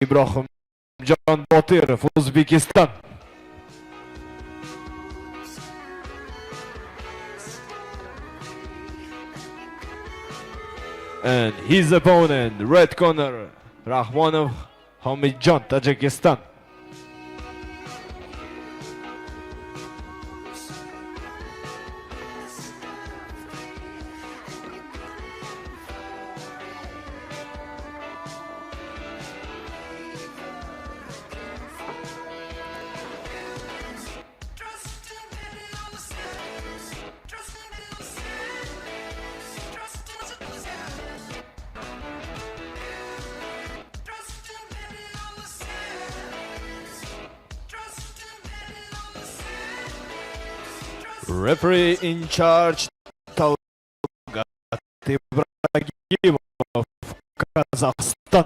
Ibrahim John Botirov, Uzbekistan. And his opponent, red corner, Rahmanov Hamidjon, Tajikistan. Referee in charge, Talgat Ibrahimov, Kazakhstan.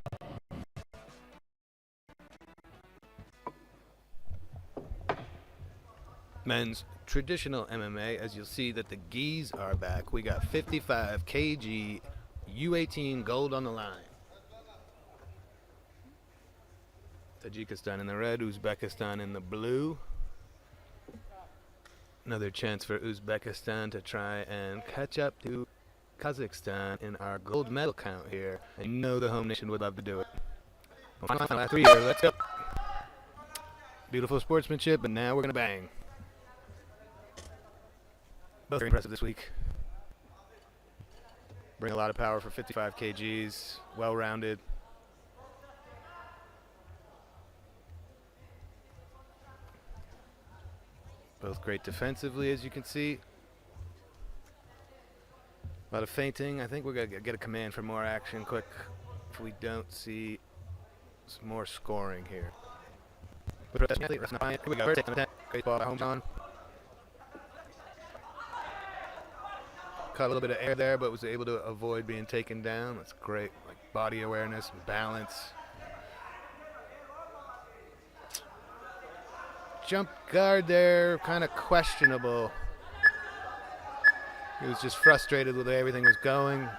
Men's traditional MMA, as you'll see that the gis are back. We got 55 kg U18 gold on the line. Tajikistan in the red, Uzbekistan in the blue. Another chance for Uzbekistan to try and catch up to Kazakhstan in our gold medal count here. And you know the home nation would love to do it. Well, final last 3 here, let's go. Beautiful sportsmanship, but now we're going to bang. Both very impressive this week. Bring a lot of power for 55 kgs, well-rounded. Both great defensively, as you can see. A lot of feinting. I think we're going to get a command for more action quick if we don't see some more scoring here. Here we go. First attempt. Great ball by Homejohn. Caught a little bit of air there, but was able to avoid being taken down. That's great. Like body awareness and balance. Jump guard there, kind of questionable. He was just frustrated with the way everything was going.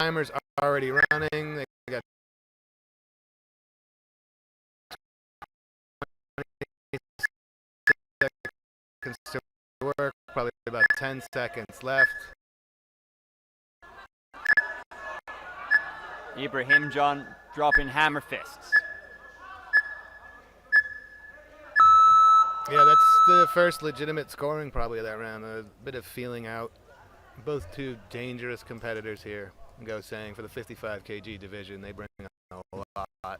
Timers are already running. They got 20 seconds to work, probably about 10 seconds left. Ibrahim John dropping hammer fists. Yeah, that's the first legitimate scoring probably of that round. A bit of feeling out. Both two dangerous competitors here. Go saying for the 55 kg division, they bring a lot.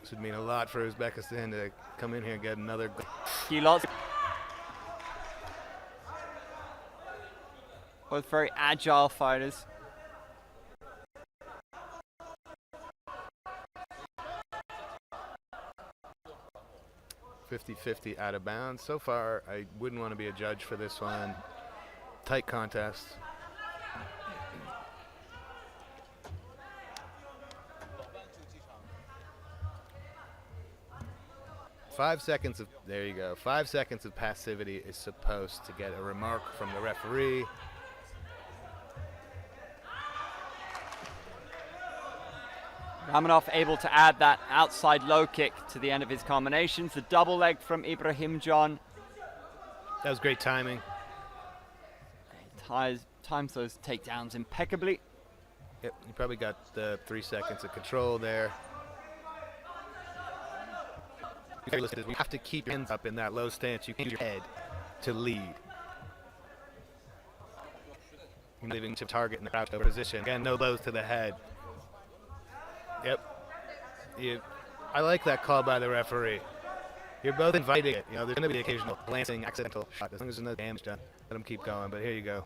This would mean a lot for Uzbekistan to come in here and get another goal. Kilos. Both very agile fighters. .50 out of bounds. So far, I wouldn't want to be a judge for this one. Tight contest. There you go. 5 seconds of passivity is supposed to get a remark from the referee. Ramanov able to add that outside low kick to the end of his combinations. The double leg from Ibrahim John That was great timing. Times those takedowns impeccably. Yep, you probably got the 3 seconds of control there. You have to keep your hands up in that low stance. You can't use your head to lead. You're leaving to target in the crouched over position. Again, no blows to the head. Yep. I like that call by the referee. You're both inviting it. You know, there's going to be the occasional glancing, accidental shot. As long as there's no damage done, let them keep going. But here you go.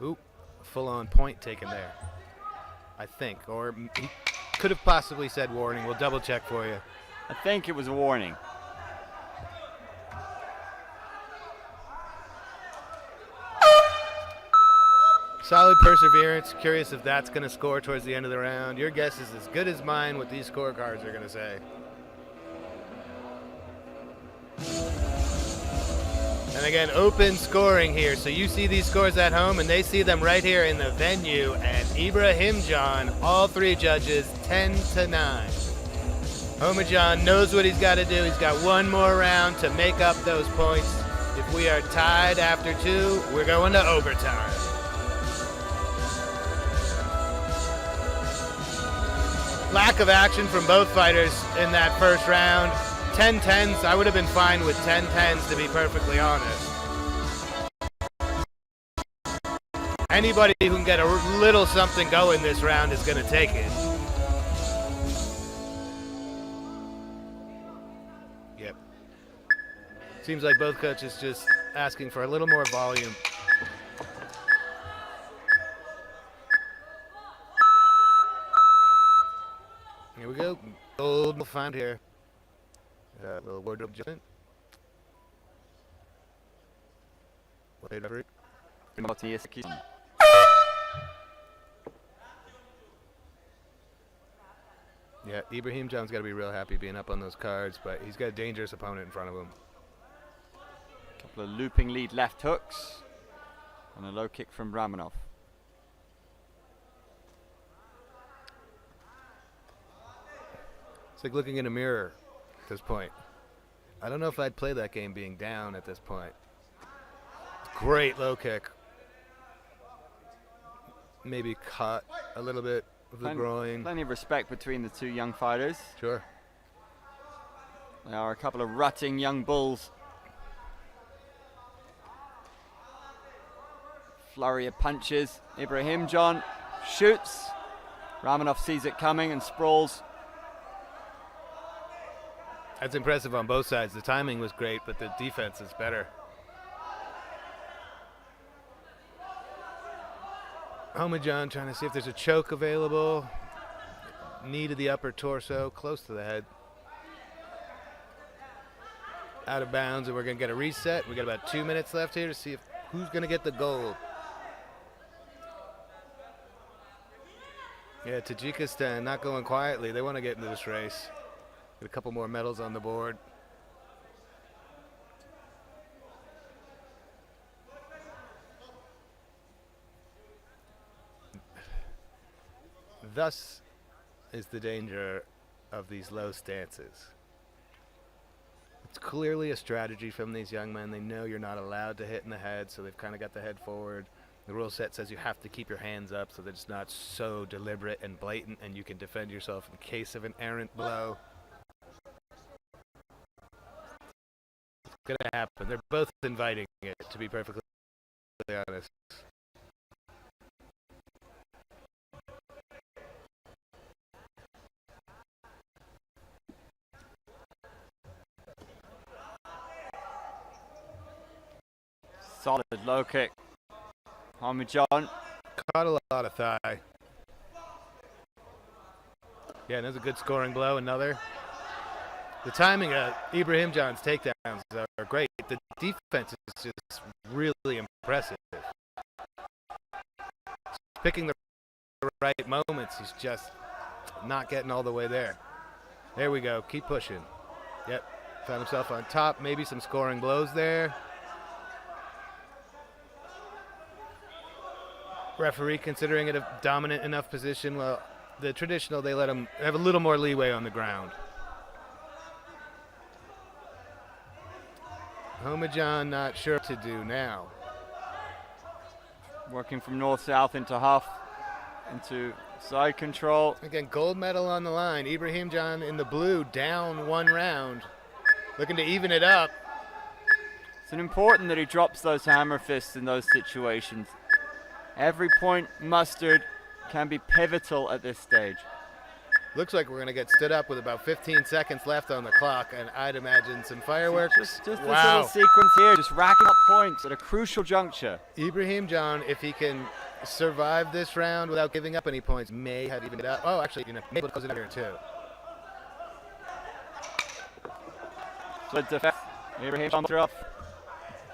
Oop, full-on point taken there, I think. Or he could have possibly said warning. We'll double check for you. I think it was a warning. Solid perseverance. Curious if that's going to score towards the end of the round. Your guess is as good as mine what these scorecards are going to say. And again, open scoring here. So you see these scores at home, and they see them right here in the venue. And Ibrahim John, all 3 judges, 10-9. Homajan knows what he's got to do. He's got 1 more round to make up those points. If we are tied after 2, we're going to overtime. Lack of action from both fighters in that first round. 10-10s, I would have been fine with 10-10s, to be perfectly honest. Anybody who can get a little something going this round is going to take it. Yep. Seems like both coaches just asking for a little more volume. Here we go. Gold we'll find here. Little wardrobe adjustment. Yeah, Ibrahim John's got to be real happy being up on those cards, but he's got a dangerous opponent in front of him. Couple of looping lead left hooks and a low kick from Ramonov. It's like looking in a mirror at this point. I don't know if I'd play that game being down at this point. Great low kick. Maybe caught a little bit of the groin. Plenty of respect between the 2 young fighters. Sure. They are a couple of rutting young bulls. Flurry of punches. Ibrahim John shoots. Ramonov sees it coming and sprawls. That's impressive on both sides. The timing was great, but the defense is better. Homajan trying to see if there's a choke available. Knee to the upper torso, close to the head. Out of bounds, and we're going to get a reset. We got about 2 minutes left here to see if who's going to get the gold. Yeah, Tajikistan not going quietly. They want to get into this race. Get a couple more medals on the board. Thus is the danger of these low stances. It's clearly a strategy from these young men. They know you're not allowed to hit in the head, so they've kind of got the head forward. The rule set says you have to keep your hands up so that it's not so deliberate and blatant, and you can defend yourself in case of an errant blow. It's gonna happen. They're both inviting it, to be perfectly honest. Solid low kick. Homajan. Caught a lot of thigh. Yeah, and there's a good scoring blow. Another. The timing of Ibrahim John's takedowns are great. The defense is just really impressive. Picking the right moments, he's just not getting all the way there. There we go. Keep pushing. Yep. Found himself on top. Maybe some scoring blows there. Referee considering it a dominant enough position. Well, the traditional, they let him have a little more leeway on the ground. Homajan not sure what to do now. Working from north-south into half, into side control. Again, gold medal on the line. Ibrahim John in the blue, down 1 round. Looking to even it up. It's important that he drops those hammer fists in those situations. Every point mustered can be pivotal at this stage. Looks like we're going to get stood up with about 15 seconds left on the clock, and I'd imagine some fireworks. Just this little sequence here, just racking up points at a crucial juncture. Ibrahim John, if he can survive this round without giving up any points, may have evened it up. Oh, actually, maybe it'll close it out here too. So defense, Ibrahim John off.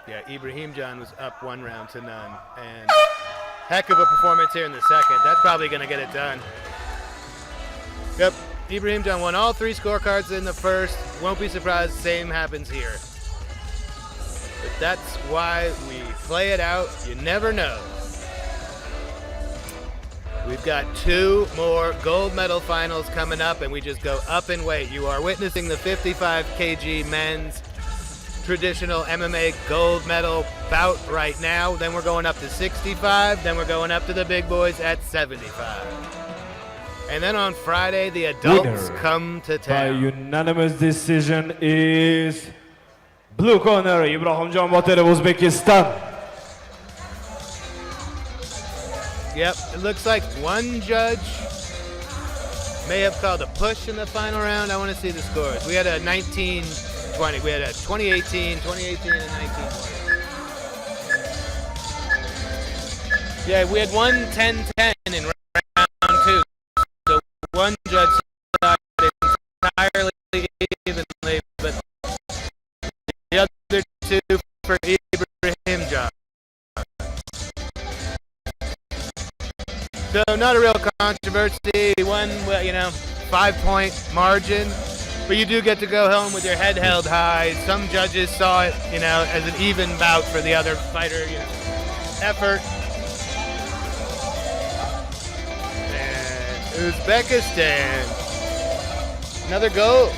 Yeah, Ibrahim John was up 1 round to none, and heck of a performance here in the second. That's probably going to get it done. Yep, Ibrahim John won all 3 scorecards in the first. Won't be surprised, same happens here. But that's why we play it out. You never know. We've got 2 more gold medal finals coming up, and we just go up in weight. You are witnessing the 55 kg men's traditional MMA gold medal bout right now. Then we're going up to 65. Then we're going up to the big boys at 75. And then on Friday, the adults come to By town. unanimous decision is blue corner Ibrahim John Boter of Uzbekistan. Yep, it looks like one judge may have called a push in the final round. I want to see the scores. We had a 19-20. We had a 2018, and 19-20. Yeah, we had one 10-10 in round 2. So one judge decided entirely evenly, but the other 2 for Ibrahim John. So not a real controversy. One, 5-point margin, but you do get to go home with your head held high. Some judges saw it, as an even bout for the other fighter, effort. And Uzbekistan, another gold.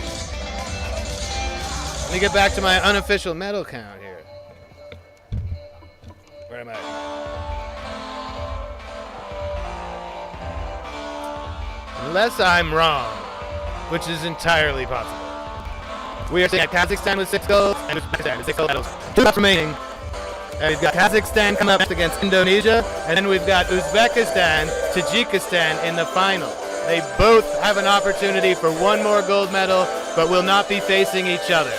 Let me get back to my unofficial medal count here. Where am I? Unless I'm wrong, which is entirely possible. We are seeing Kazakhstan with 6 golds and Uzbekistan with 6 gold medals. 2 laps remaining. And we've got Kazakhstan coming up next against Indonesia, and then we've got Uzbekistan, Tajikistan in the final. They both have an opportunity for 1 more gold medal, but will not be facing each other.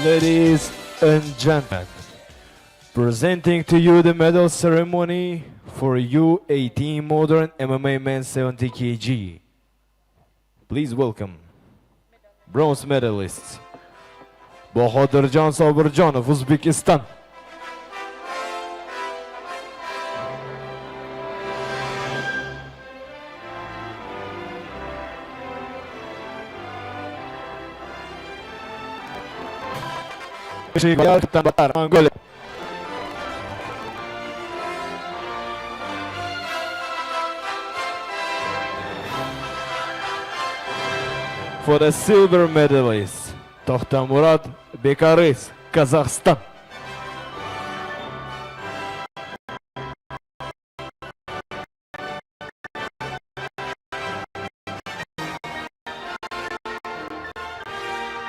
Ladies and gentlemen, presenting to you the medal ceremony for U18 Modern MMA Men's 70 kg. Please welcome bronze medalists Bahadirjon Sobirjonov, Uzbekistan. Mongolia. For the silver medalist, Toxtamurat Bekaris, Kazakhstan.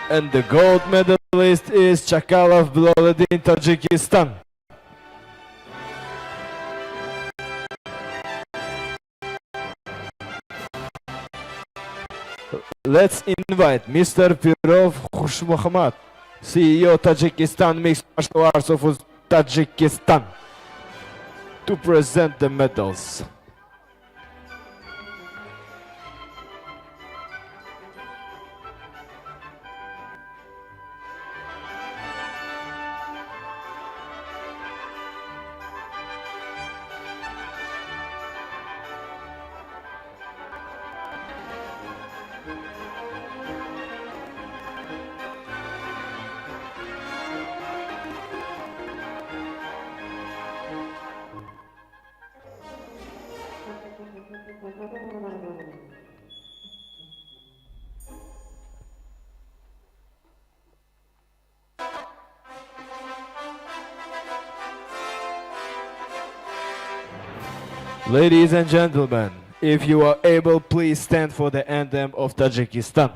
And the gold medalist is Chakalov Bloledin, Tajikistan. Let's invite Mr. Pirov Khushmuhammad, CEO Tajikistan Mixed Martial Arts of Tajikistan, to present the medals. Ladies and gentlemen, if you are able, please stand for the anthem of Tajikistan.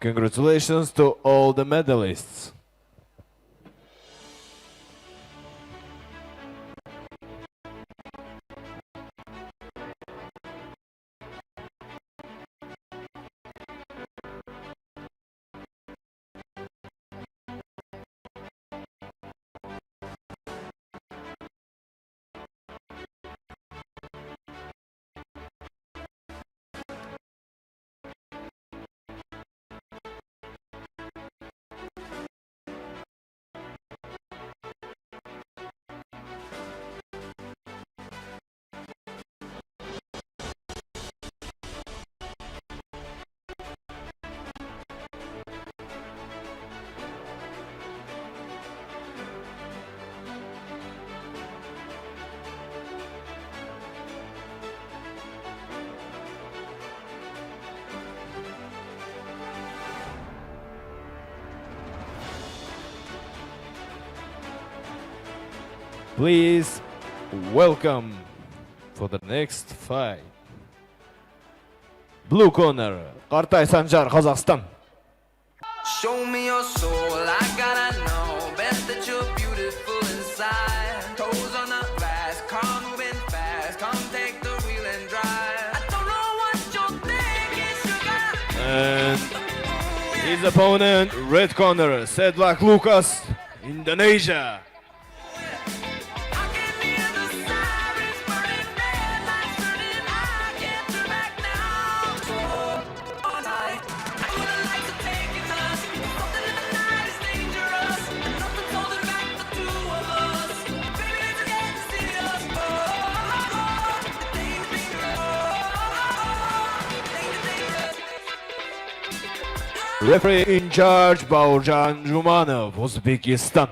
Congratulations to all the medalists. Please welcome for the next fight. Blue corner, Qartay Sanjar, Kazakhstan. Show me your soul, I gotta know. Best that you're beautiful inside. Toes on the glass, car moving fast. Come take the wheel and drive. His opponent, red corner, Sedlak Lucas, Indonesia. Referee in charge, Baurjan Jumanov, Uzbekistan.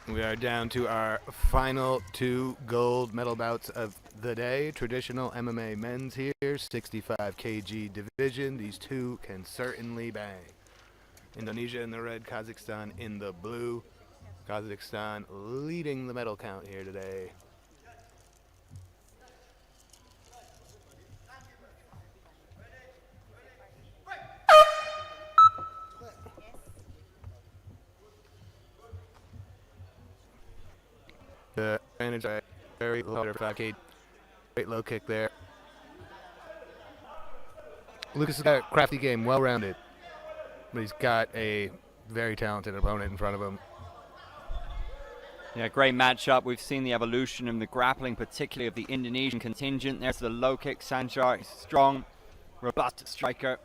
We are down to our final 2 gold medal bouts of the day. Traditional MMA men's here, 65 kg division. These two can certainly bang. Indonesia in the red, Kazakhstan in the blue. Kazakhstan leading the medal count here today. The advantage, very low 5K, great low kick there. Lucas has got a crafty game, well-rounded, but he's got a very talented opponent in front of him. Yeah, great matchup. We've seen the evolution in the grappling, particularly of the Indonesian contingent. There's the low kick. Sanjar, strong, robust striker.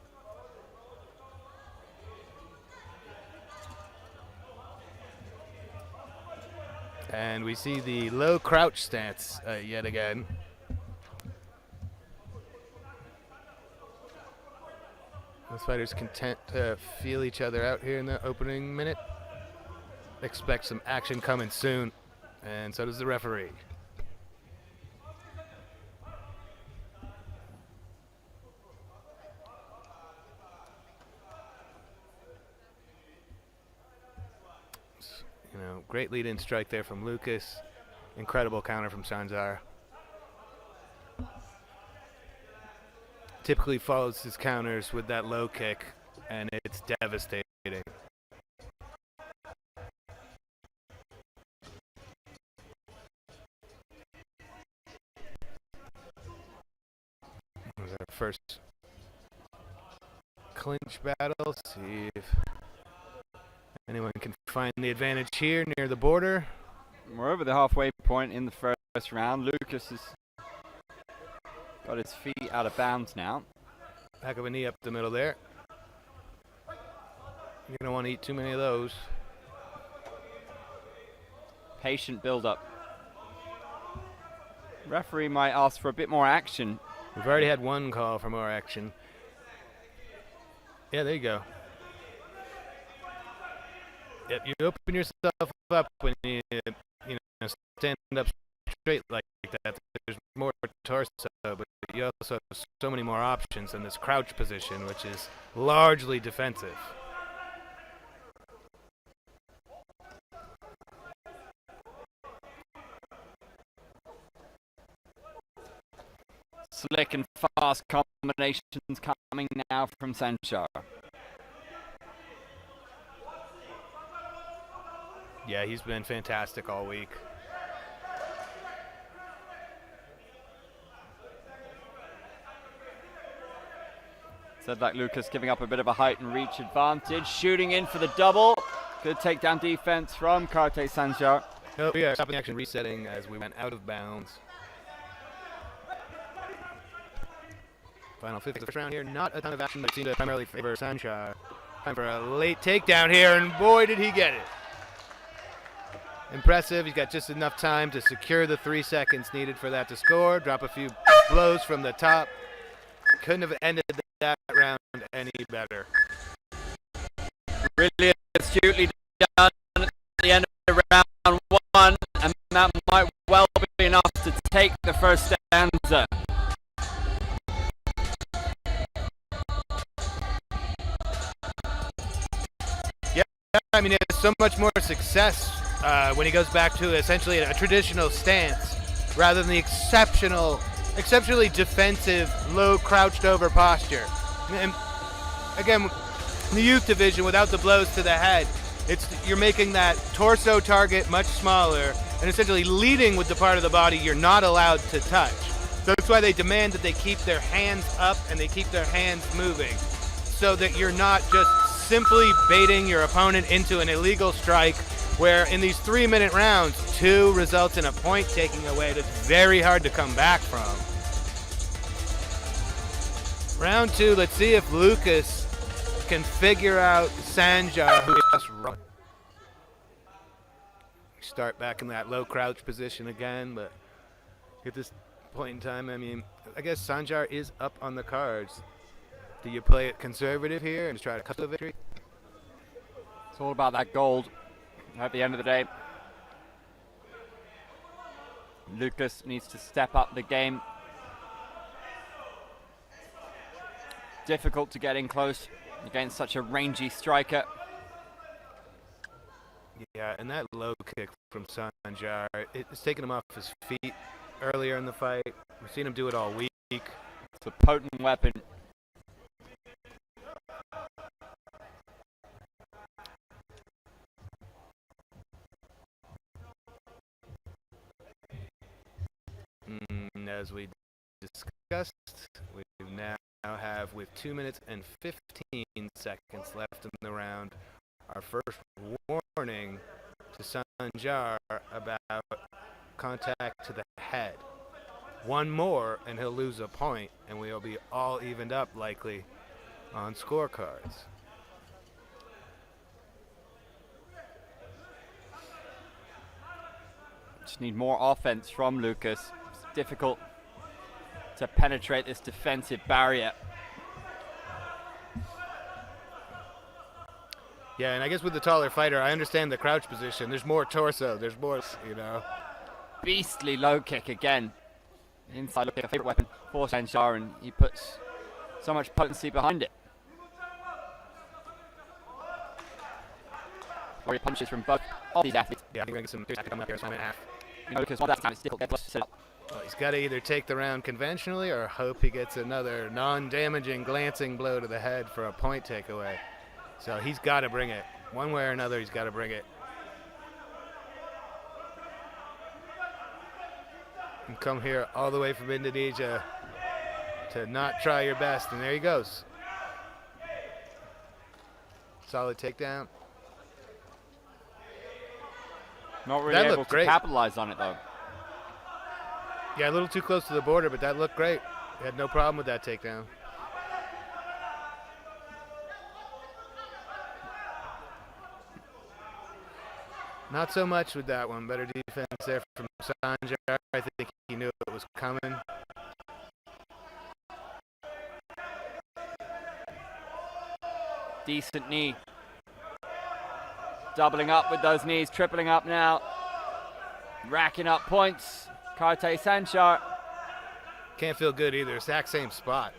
And we see the low crouch stance yet again. Those fighters content to feel each other out here in the opening minute. Expect some action coming soon, and so does the referee. You know, great lead-in strike there from Lucas. Incredible counter from Sanjar. Typically follows his counters with that low kick, and it's devastating. There's our first clinch battle. See if anyone can find the advantage here near the border. We're over the halfway point in the first round. Lucas has got his feet out of bounds now. Back of a knee up the middle there. You don't want to eat too many of those. Patient build-up. Referee might ask for a bit more action. We've already had one call for more action. Yeah, there you go. Yep, you open yourself up when you stand up straight like that. There's more torso, but you also have so many more options in this crouch position, which is largely defensive. Slick and fast combinations coming now from Sanjar. Yeah, he's been fantastic all week. Sedlak Lucas giving up a bit of a height and reach advantage. Shooting in for the double. Good takedown defense from Karte Sanjar. Oh, we are stopping action, resetting as we went out of bounds. Final 50 of the first round here. Not a ton of action, but seemed to primarily favor Sanjar. Time for a late takedown here, and boy, did he get it. Impressive. He's got just enough time to secure the 3 seconds needed for that to score. Drop a few blows from the top. Couldn't have ended that round any better. Really astutely done at the end of round 1, and that might well be enough to take the first stanza. Yeah, I mean, there's so much more success when he goes back to essentially a traditional stance rather than the exceptionally defensive, low crouched over posture. And again, in the youth division, without the blows to the head, you're making that torso target much smaller and essentially leading with the part of the body you're not allowed to touch. So that's why they demand that they keep their hands up and they keep their hands moving, so that you're not just simply baiting your opponent into an illegal strike where in these 3-minute rounds, 2 results in a point taking away that's very hard to come back from. Round 2, let's see if Lucas can figure out Sanjar, who is just running. Start back in that low crouch position again, but at this point in time, I mean, I guess Sanjar is up on the cards. Do you play it conservative here and try to cut the victory? It's all about that gold at the end of the day. Lucas needs to step up the game. Difficult to get in close against such a rangy striker. Yeah, and that low kick from Sanjar, it's taken him off his feet earlier in the fight. We've seen him do it all week. It's a potent weapon. As we discussed, we now have, with 2 minutes and 15 seconds left in the round, our first warning to Sanjar about contact to the head. One more and he'll lose a point, and we'll be all evened up likely on scorecards. Just need more offense from Lucas. It's difficult to penetrate this defensive barrier. Yeah, and I guess with the taller fighter, I understand the crouch position. There's more torso. There's more, Beastly low kick again. Inside look kick, a favorite weapon for Sanjar, and he puts so much potency behind it. Or he punches from both of these athletes. Yeah, I think we're going to get some coming up here, so I'm at half. Lucas, one last time, it's difficult to get close to sit up. Well, he's got to either take the round conventionally or hope he gets another non-damaging glancing blow to the head for a point takeaway. So he's got to bring it. One way or another, he's got to bring it. And come here all the way from Indonesia to not try your best, and there he goes. Solid takedown. Not really able to capitalize on it, though. Yeah, a little too close to the border, but that looked great. He had no problem with that takedown. Not so much with that one. Better defense there from Sanjar. I think he knew it was coming. Decent knee. Doubling up with those knees, tripling up now. Racking up points. Karte Sanjar. Can't feel good either. Exact same spot.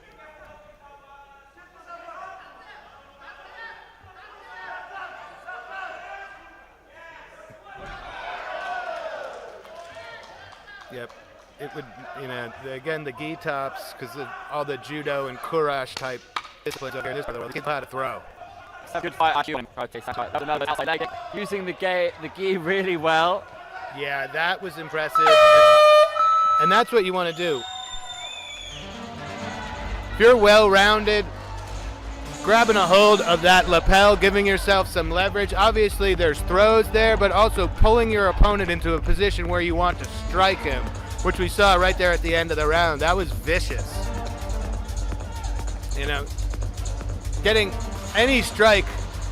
Yep. It would, again, the gi tops, because of all the judo and courage type disciplines over here in this part of the world, they can't know how to throw. That's a good fight, IQ. That was another outside leg kick. Using the gi really well. Yeah, that was impressive. And that's what you want to do. If you're well-rounded, grabbing a hold of that lapel, giving yourself some leverage. Obviously, there's throws there, but also pulling your opponent into a position where you want to strike him, which we saw right there at the end of the round. That was vicious. Getting any strike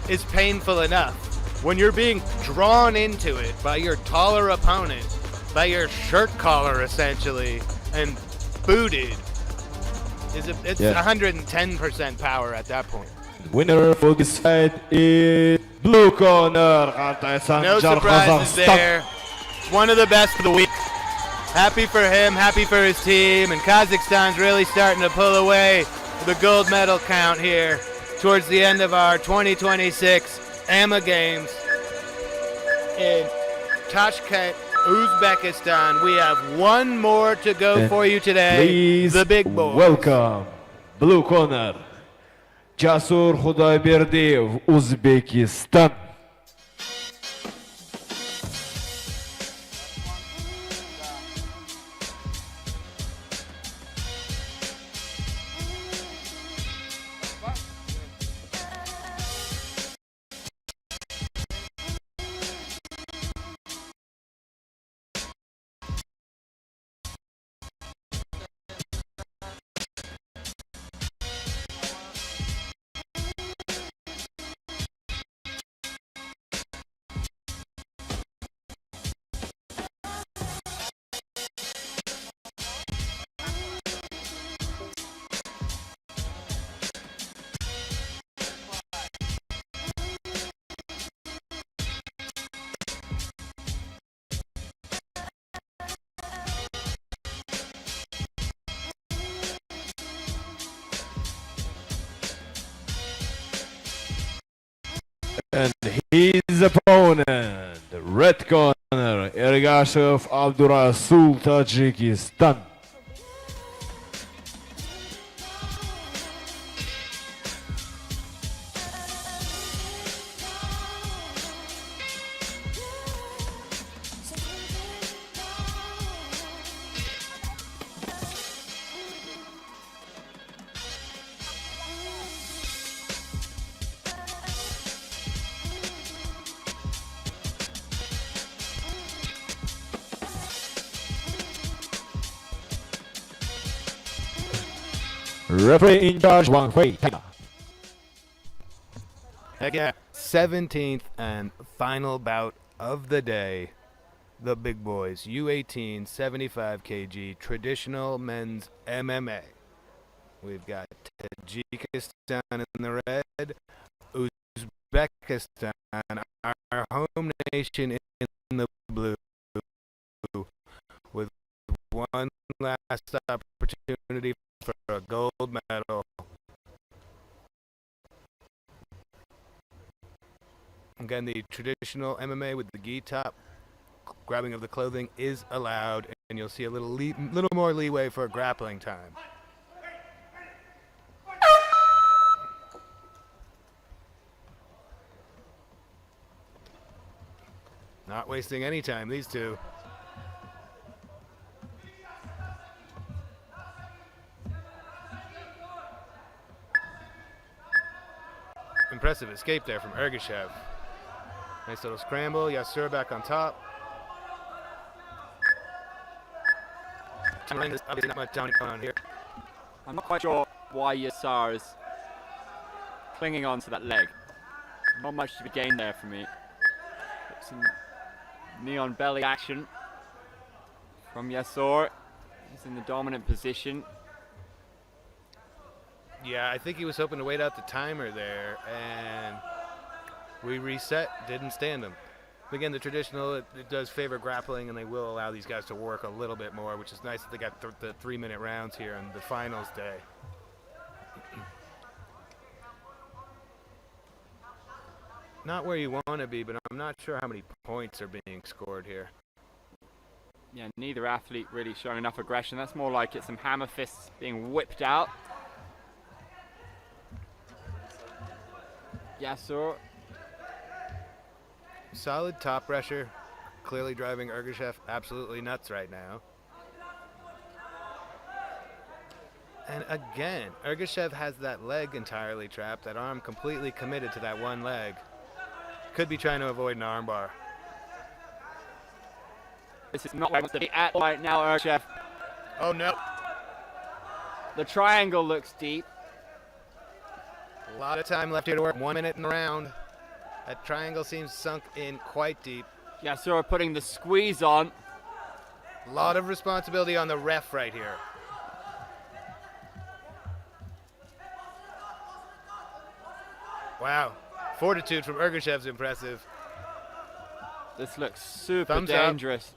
is painful enough. When you're being drawn into it by your taller opponent, by your shirt collar essentially, and booted, it's 110% power at that point. Winner for this fight is blue corner. No surprises there. One of the best of the week. Happy for him, happy for his team, and Kazakhstan's really starting to pull away the gold medal count here towards the end of our 2026 AMMA Games in Tashkent, Uzbekistan. We have one more to go for you today. Please the big boys. Welcome, blue corner, Jasur Khudayberdiyev, Uzbekistan. And his opponent, red corner, Ergashev Abdurasul, Tajikistan. Referee in charge, Wang Fei. Heck yeah. 17th and final bout of the day. The big boys, U18, 75 kg, traditional men's MMA. We've got Tajikistan in the red, Uzbekistan, our home nation in the blue, with one last opportunity for a gold medal. Again, the traditional MMA with the gi top, grabbing of the clothing is allowed, and you'll see a little more leeway for grappling time. Not wasting any time, these two. Impressive escape there from Ergashev. Nice little scramble. Yasur back on top. Obviously not much down going on here. I'm not quite sure why Yassar is clinging on to that leg. Not much to be gained there for me. Some neon belly action from Yassar. He's in the dominant position. Yeah, I think he was hoping to wait out the timer there, and we reset, didn't stand him. Again, the traditional, it does favor grappling, and they will allow these guys to work a little bit more, which is nice that they got the 3-minute rounds here on the finals day. Not where you want to be, but I'm not sure how many points are being scored here. Yeah, neither athlete really showing enough aggression. That's more like it's some hammer fists being whipped out. Yassar. Solid top pressure, clearly driving Ergashev absolutely nuts right now. And again, Ergashev has that leg entirely trapped, that arm completely committed to that one leg. Could be trying to avoid an armbar. This is not where he wants to be at right now, Ergashev. Oh no. The triangle looks deep. A lot of time left here to work, 1 minute in the round. That triangle seems sunk in quite deep. Yassar putting the squeeze on. A lot of responsibility on the ref right here. Wow, fortitude from Ergashev's impressive. This looks super Thumbs up. dangerous.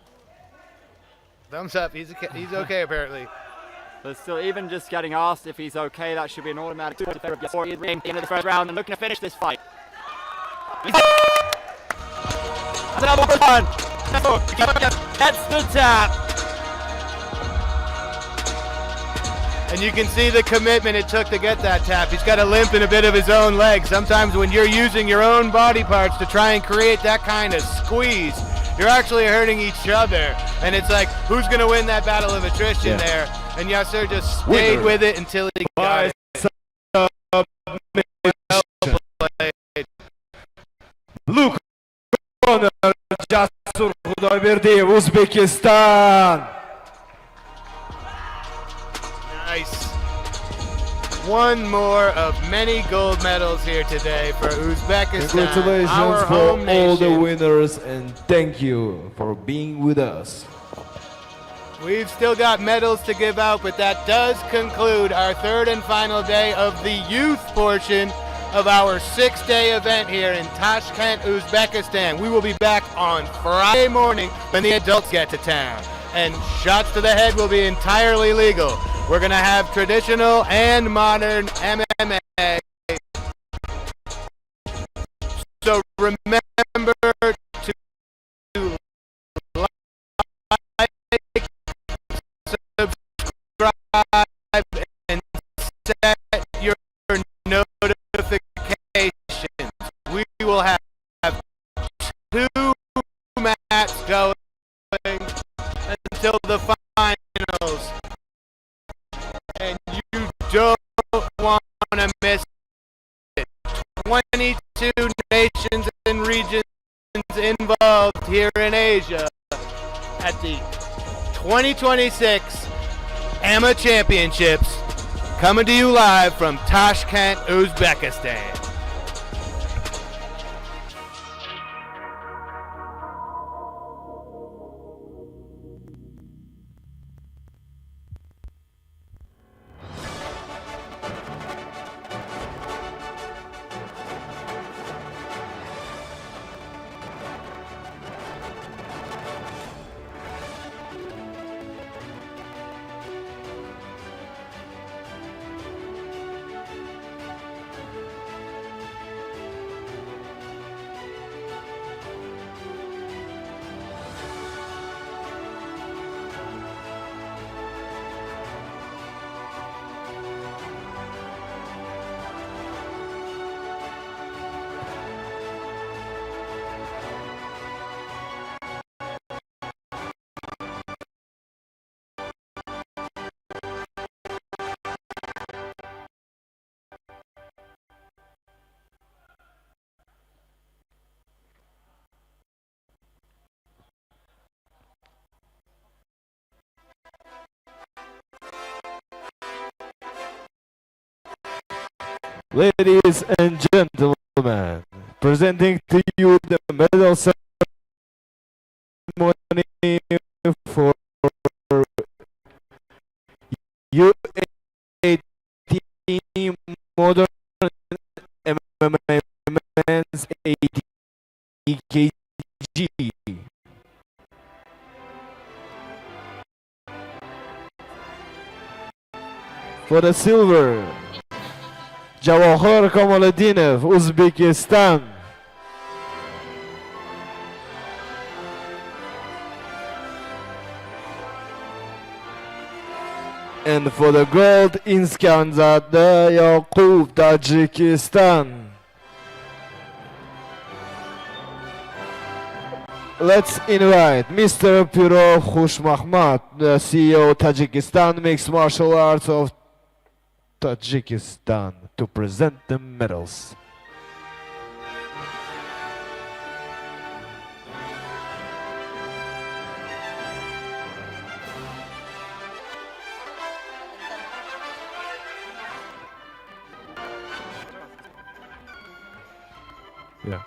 Thumbs up, he's okay apparently. But still, even just getting asked if he's okay, that should be an automatic point in favor of Yassar. He's in the end of the first round and looking to finish this fight. Another one. That's the tap. And you can see the commitment it took to get that tap. He's got a limp in a bit of his own leg. Sometimes when you're using your own body parts to try and create that kind of squeeze, you're actually hurting each other. And it's like, who's going to win that battle of attrition there? And Yassar just stayed with it until he got it. Blue corner, Jasur Khudoyberdiyev, Uzbekistan. Nice. One more of many gold medals here today for Uzbekistan. Congratulations our for home all the nation. winners, and thank you for being with us. We've still got medals to give out, but that does conclude our third and final day of the youth portion of our 6-day event here in Tashkent, Uzbekistan. We will be back on Friday morning when the adults get to town, and shots to the head will be entirely legal. We're going to have traditional and modern MMA So remember to like, subscribe, and set your notifications. We will have 2 matches going until the finals, and you don't want to miss it. 22 nations and regions involved here in Asia at the 2026 AMMA Championships, coming to you live from Tashkent, Uzbekistan. Ladies and gentlemen, presenting to you the medal ceremony for U18 Modern MMA Men's 80 kg. For the silver, Jawahar Kamaladinov, Uzbekistan. And for the gold, Inskanzadeh Yaqub, Tajikistan. Let's invite Mr. Pirov Khushmahmad, the CEO of Tajikistan Mixed Martial Arts of Tajikistan, to present the medals. Yeah.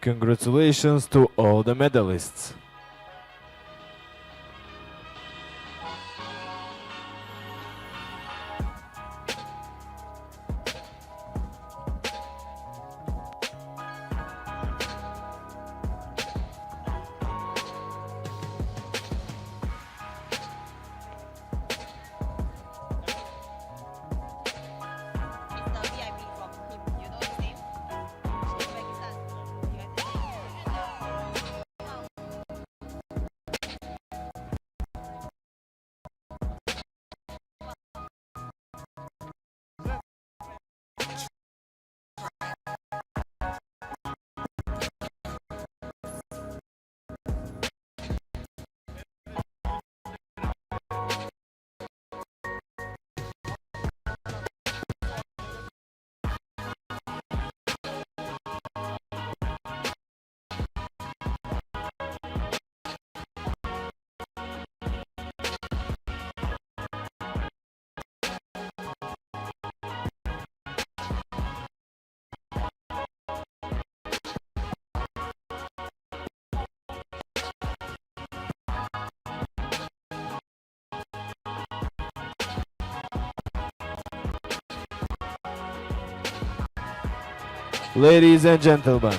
Congratulations to all the medalists. Ladies and gentlemen,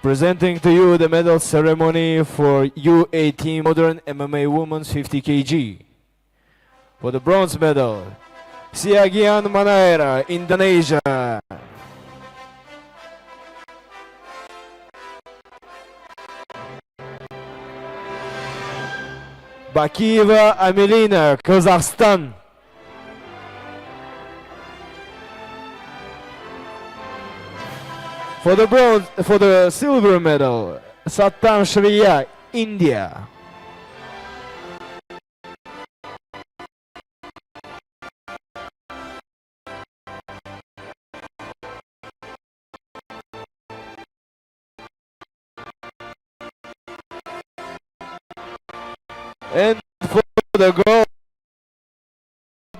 presenting to you the medal ceremony for U18 Modern MMA Women's 50 kg. For the bronze medal, Siagian Manaira, Indonesia. Bakieva Amelina, Kazakhstan. For the silver medal, Sattam Shriya, India. And for the gold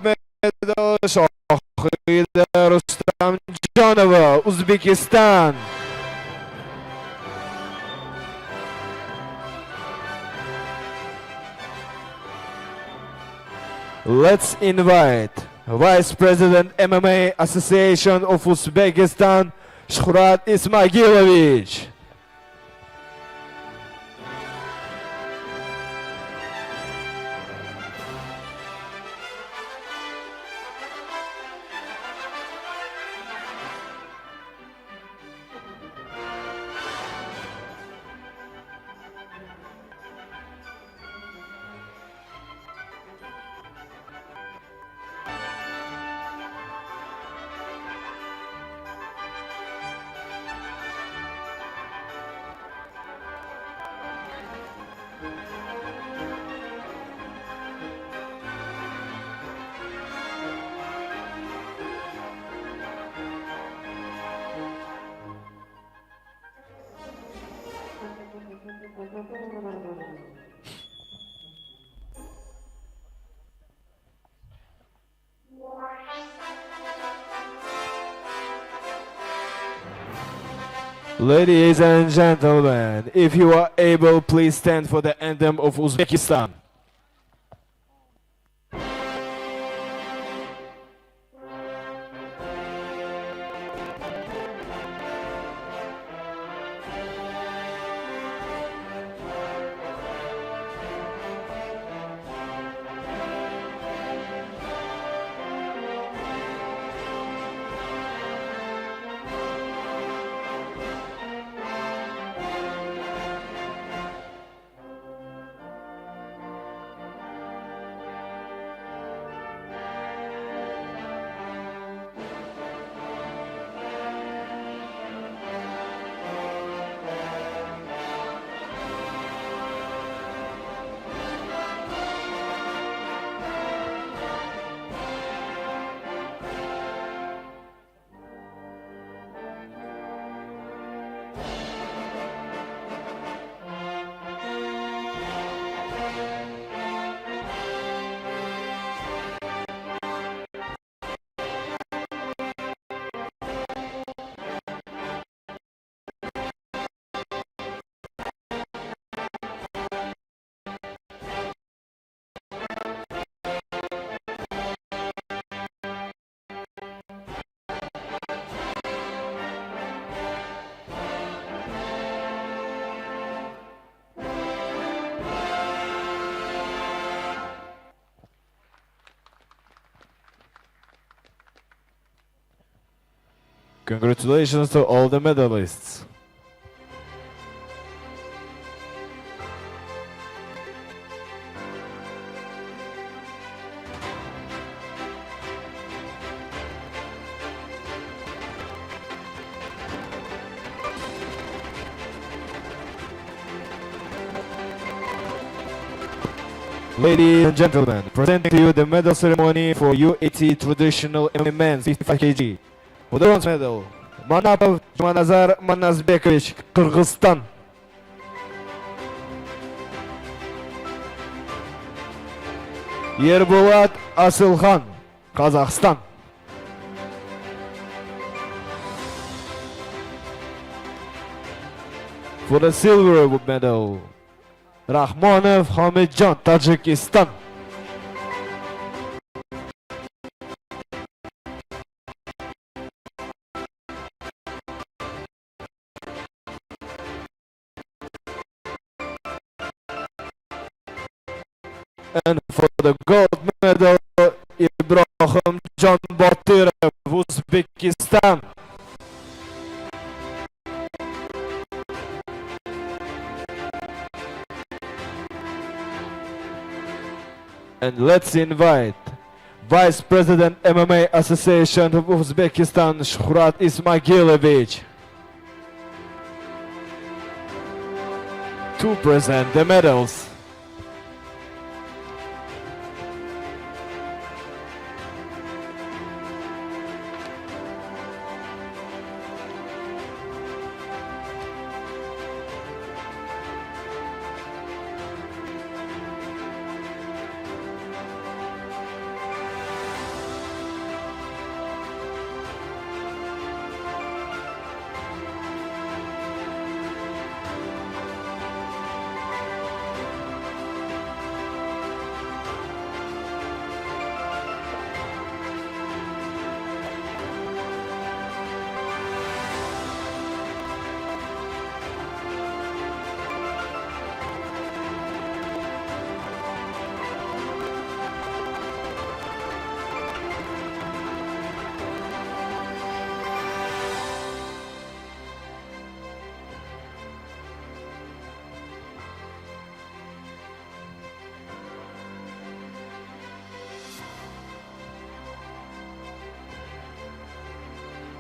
medal, Shohida Rustam Janova, Uzbekistan. Let's invite Vice President MMA Association of Uzbekistan, Shuhrat Ismailovich. Ladies and gentlemen, if you are able, please stand for the anthem of Uzbekistan. Congratulations to all the medalists. Ladies and gentlemen, presenting to you the medal ceremony for U80 traditional men's 55 kg. For the bronze medal, Manapov Manazar Manazbekovich, Kyrgyzstan. Yerbulat Asılhan, Kazakhstan. For the silver medal, Rahmonov Hamidjan, Tajikistan. And for the gold medal, Ibrahim John Botirov, Uzbekistan. And let's invite Vice President MMA Association of Uzbekistan, Shuhrat Ismagilevich, to present the medals.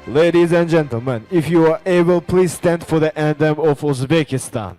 Ladies and gentlemen, if you are able, please stand for the anthem of Uzbekistan.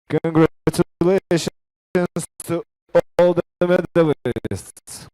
Congratulations to all the medalists.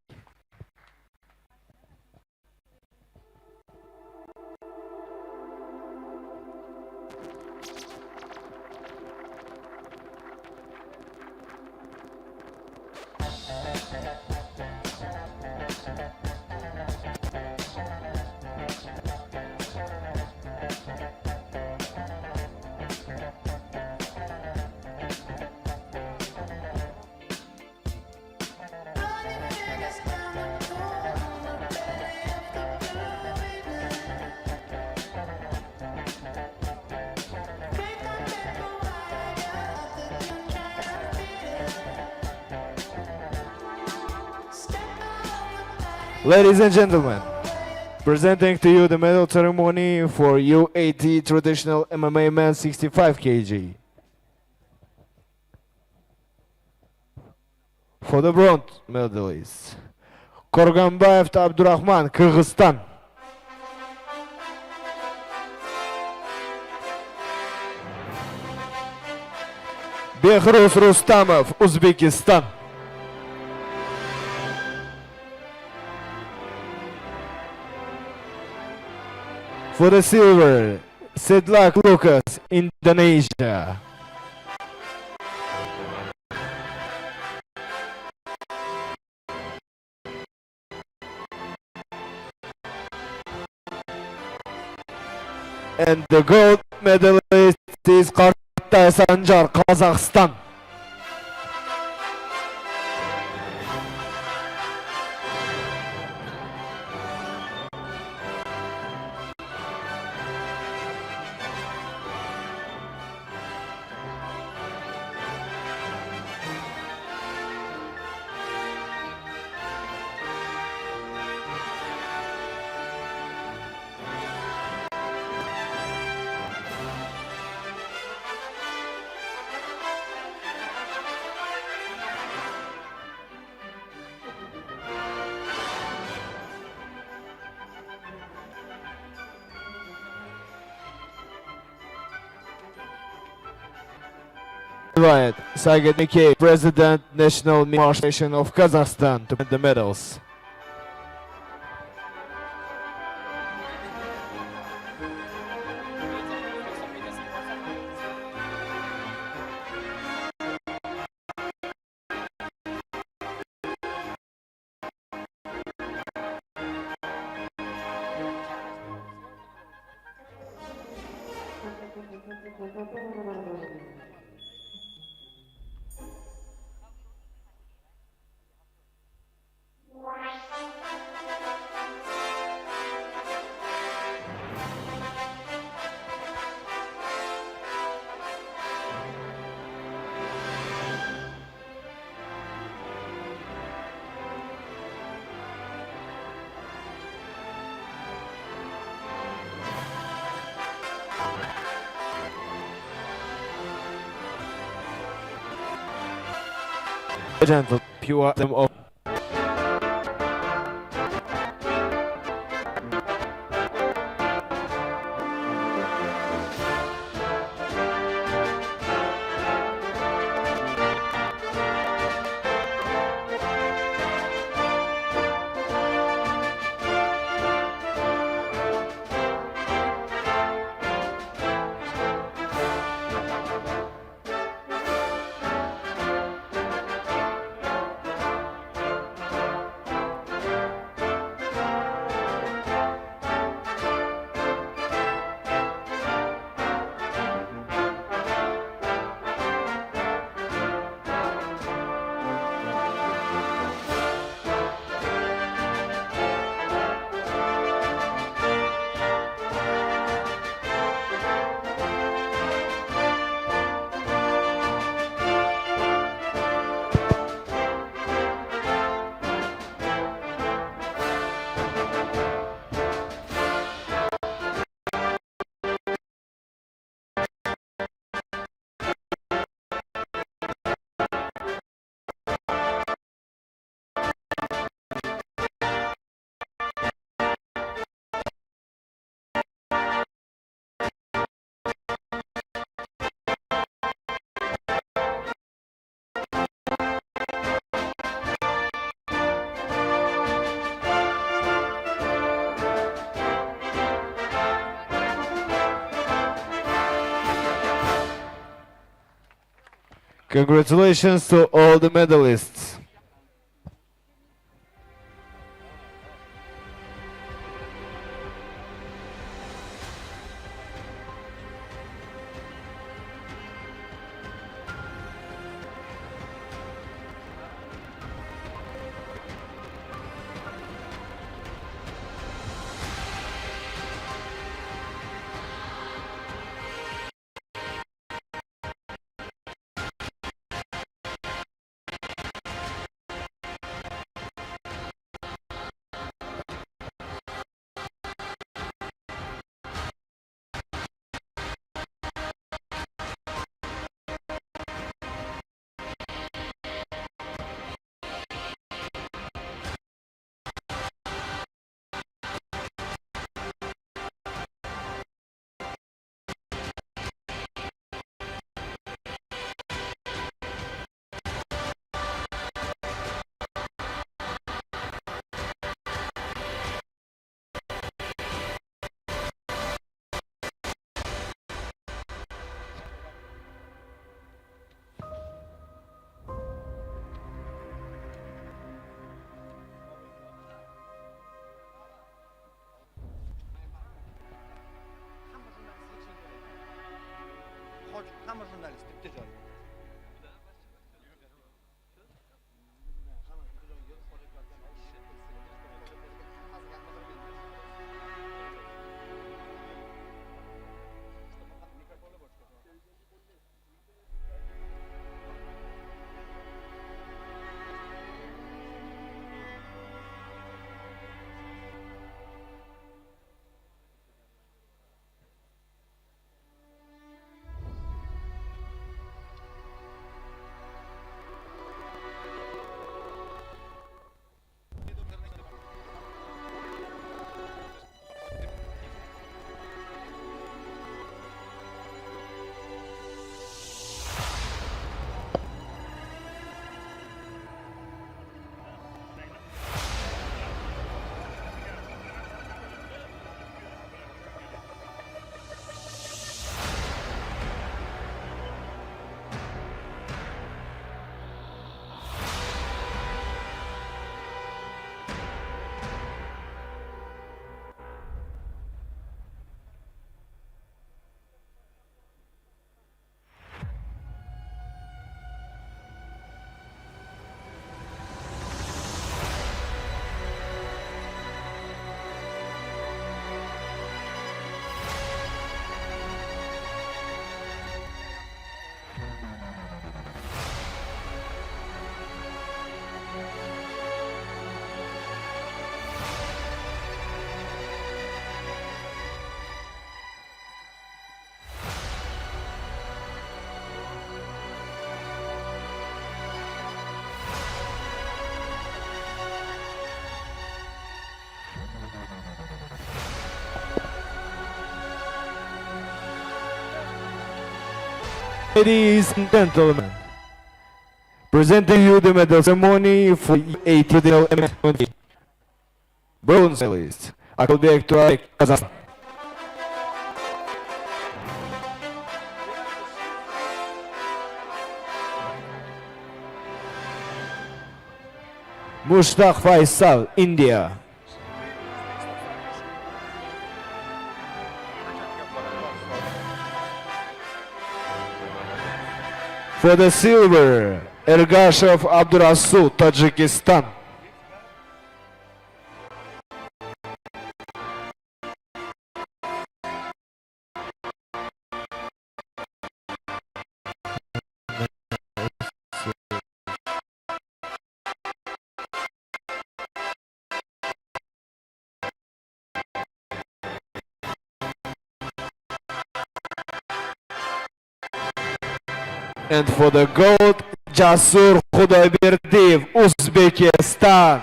Ladies and gentlemen, presenting to you the medal ceremony for U80 Traditional MMA Men 65 kg. For the bronze medalists, Korganbayev Abdurrahman, Kyrgyzstan. Behruz Rustamov, Uzbekistan. For the silver, Sedlak Lucas, Indonesia. And the gold medalist is Kartal Katta Sancar, Kazakhstan. Invite Saget Mikhail, President, National March Nation of Kazakhstan, to present the medals. Gentle, pure them of congratulations to all the medalists. Ladies and gentlemen, presenting you the medal ceremony for 80th MMA bronze medalist, Akılbek Turay, Kazakhstan. Mushtaq Faisal, India. For the silver, Ergashev Abdurasul, Tajikistan. And for the gold, Jasur Khudayberdiyev, Uzbekistan.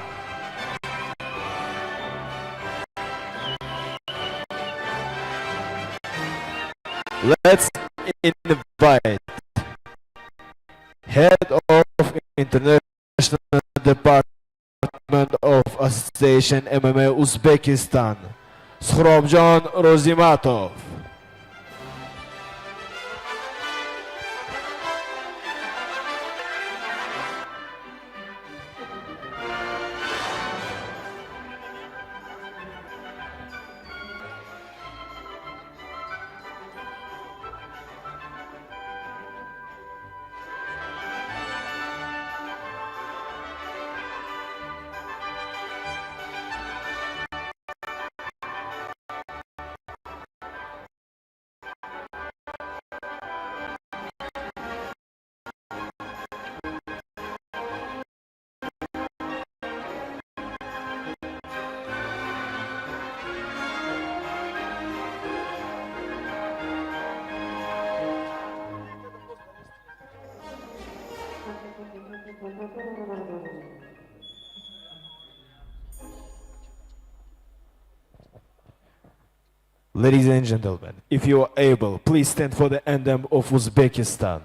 Let's invite Head of International Department of Association MMA Uzbekistan, Shrobjon Rozimatov. Ladies and gentlemen, if you are able, please stand for the anthem of Uzbekistan.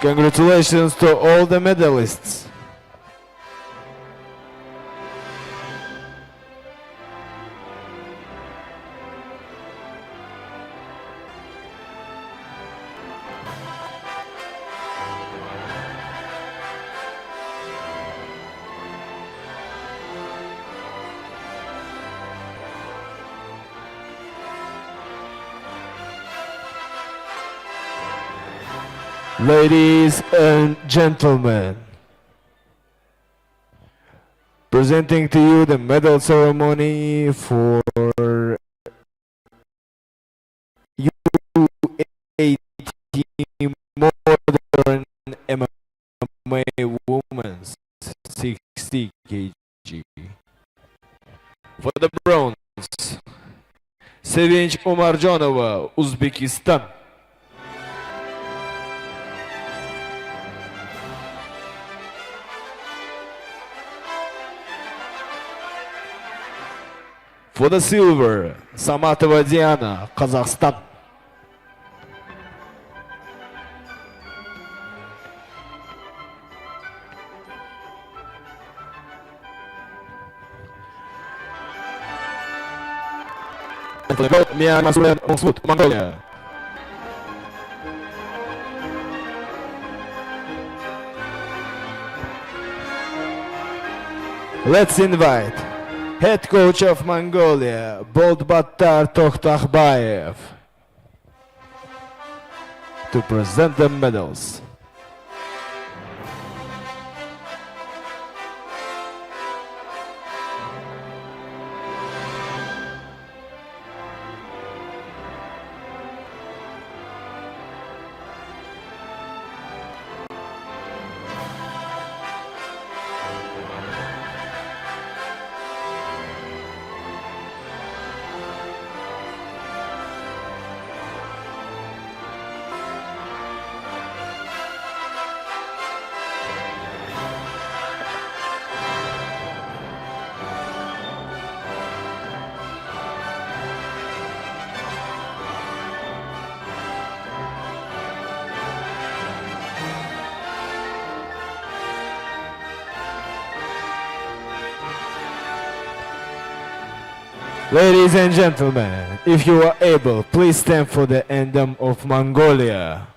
Congratulations to all the medalists. Ladies and gentlemen, presenting to you the medal ceremony for U18 Modern MMA Women's 60 kg. For the bronze, Sevinch Umarjonova, Uzbekistan. For the silver, Samatova Diana, Kazakhstan. And for the gold, Mia Masuren Ongswood, Mongolia. Let's invite head coach of Mongolia, Boldbattar Tokhtakhbayev, to present the medals. Ladies and gentlemen, if you are able, please stand for the anthem of Mongolia.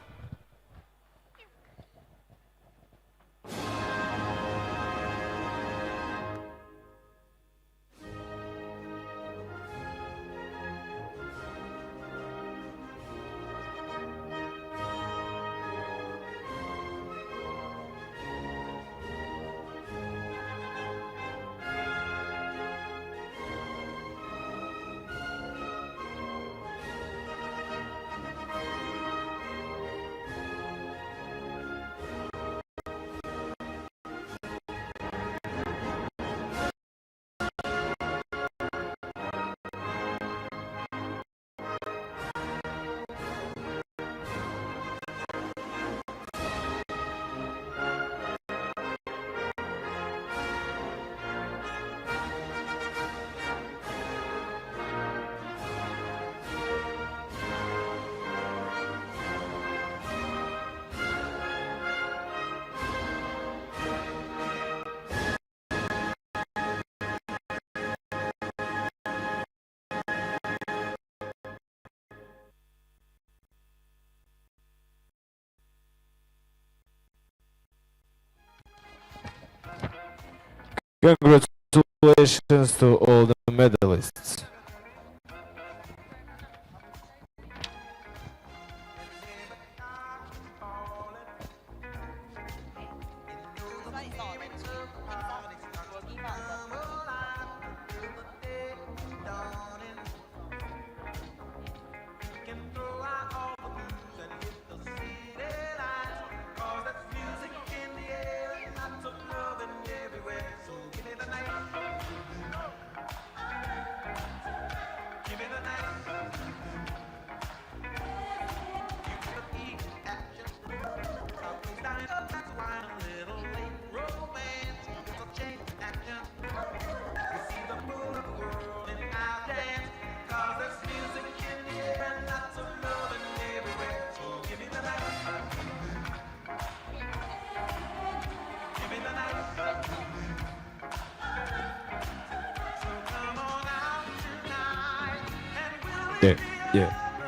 Congratulations to all the medalists.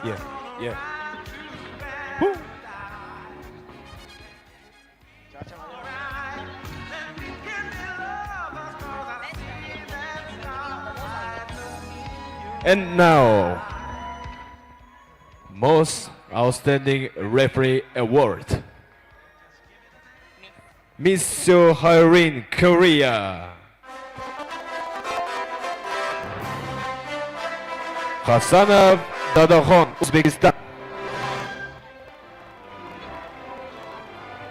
Yeah, yeah. Woo. And now, most outstanding referee award. Miss So Hyrin, Korea. Hasanov Dadakhon, Uzbekistan.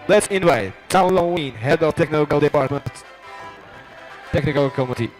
Let's invite Zhang Longwin, head of technical department, technical committee.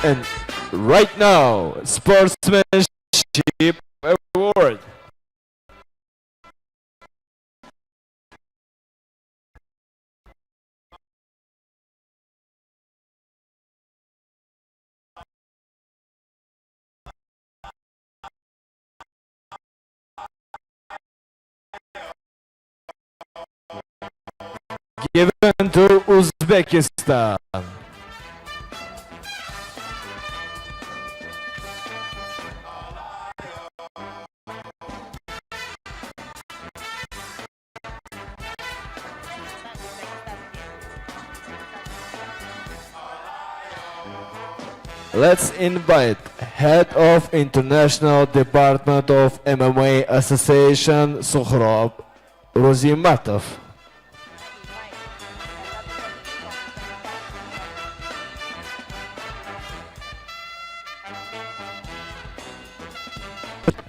And right now, Sportsmanship Award. Given to Uzbekistan. Let's invite Head of International Department of MMA Association Sohrab Rozimatov.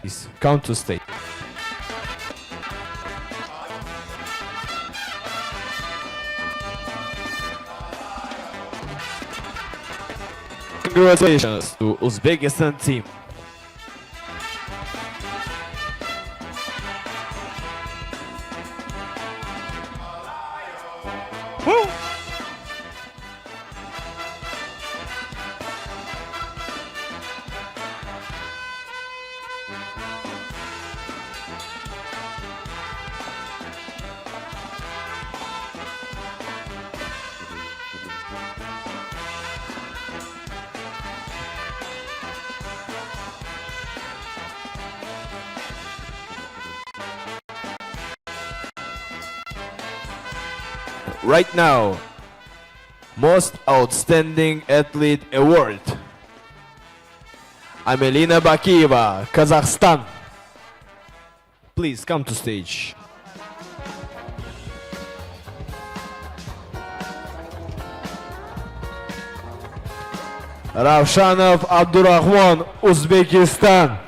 Please come to stage. Congratulations to Uzbekistan team. Woo! Right now, Most Outstanding Athlete Award. Amelina Bakiyeva, Kazakhstan. Please come to stage. Ravshanov Abdurrahman, Uzbekistan.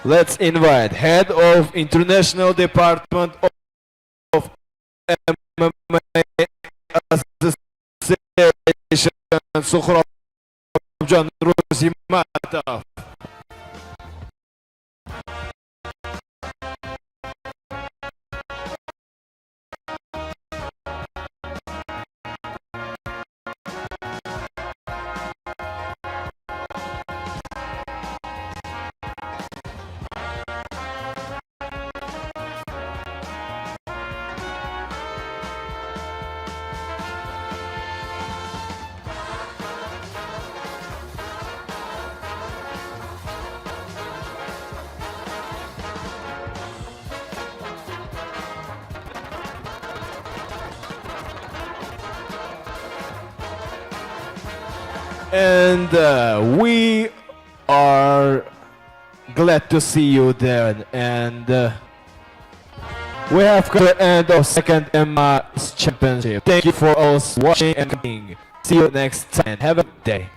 Let's invite Head of International Department of MMA Association Sohrab Rozimatov. And we are glad to see you there. And we have come to the end of second AMMA championship. Thank you for all watching and coming. See you next time. Have a good day.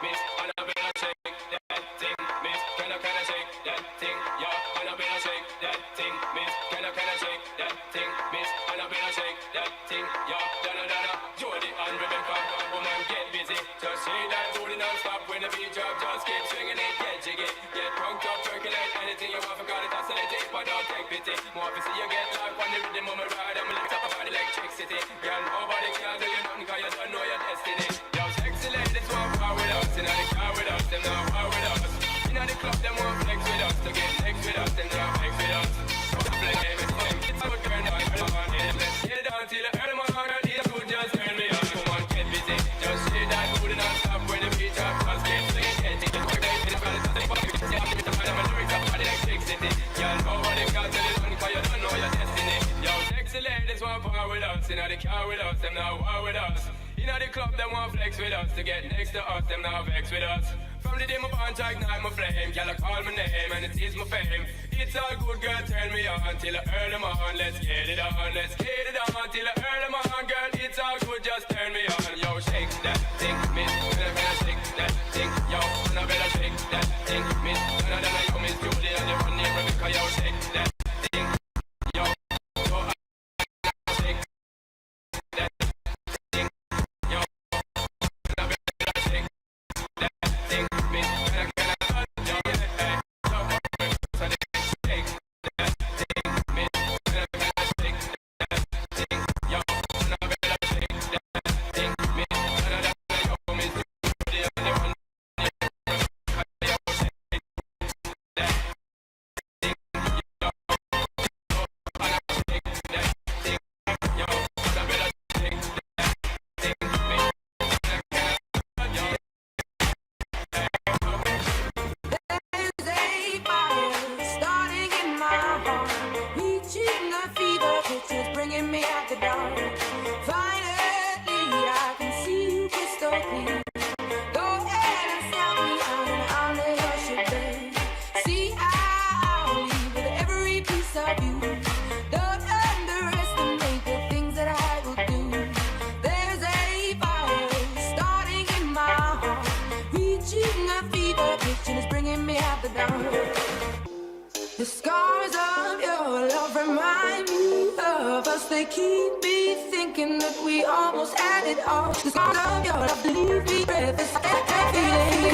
miss, and I better shake that thing, miss. Can I shake that thing, yeah, and I better shake that thing, miss. Can I shake that thing, miss, and I better shake that thing, yeah. Donna, Donna, Jody and Rebecca, woman get busy. Just shake that booty non-stop when the beat drop. Just keep swinging it, get jiggy, get drunk up, percolate anything you want. Forgot it, oscillate it, but don't take pity. More to see you get life on the rhythm of my ride. I'm lift up about electricity. Girl, nobody can tell you nothing 'cause you don't know your destiny. Yo, sexy ladies want power with us, in the car with us, them not power with us. In the club, them want flex with us, to get next with us, them not flex with us. It's our turn, let's get it down till the early morning. It's good, just turn me on. Come on, get busy. Just shake that booty non-stop when the beat drop. Just keep swinging, get it. I'm a lyrics up body like electricity. Girl, nobody can tell you nothing 'cause you don't know your destiny. Yo, sexy ladies want power with us, in the car with us, them not war with us. In the club, them want flex with us, to get next to us, them not vex with us. From the day my bond to ignite my flame, girl, I call my name and it is my fame. It's all good, girl, turn me on till the early morning. Let's get it on, let's get it on till the early morning, girl. It's all good, just turn me on. Yo, shake that thing, miss, and I better shake that thing. Yo, and I better shake that thing, miss, and I better yo, miss Julie and you run here, Rebecca, yo, shake that thing. Yo, so I shake that thing. Yo, and I better shake that thing, miss, and I better yo, yeah, yo, so they shake that thing, miss, and I better shake that thing. Yo, and I better shake that thing, miss, and I better yo, miss Julie and you run here, Rebecca, yo, shake that thing. Yo, and I shake that thing. Yo, and I better shake that thing, miss, and I better yo. There's a fire starting in my heart, reaching a fever pitch, is bringing me out the dark. Finally, I can see you crystal clear. Go ahead and sell me out, and I'll lay your shit bare. See, I'll leave with every piece of you. Don't underestimate the things that I will do. There's a fire starting in my heart, reaching a fever pitch, and it's bringing me out the dark. The scars of your love remind me of us. They keep me thinking that we almost had it all. The scars of your love leave me breathless. That feeling.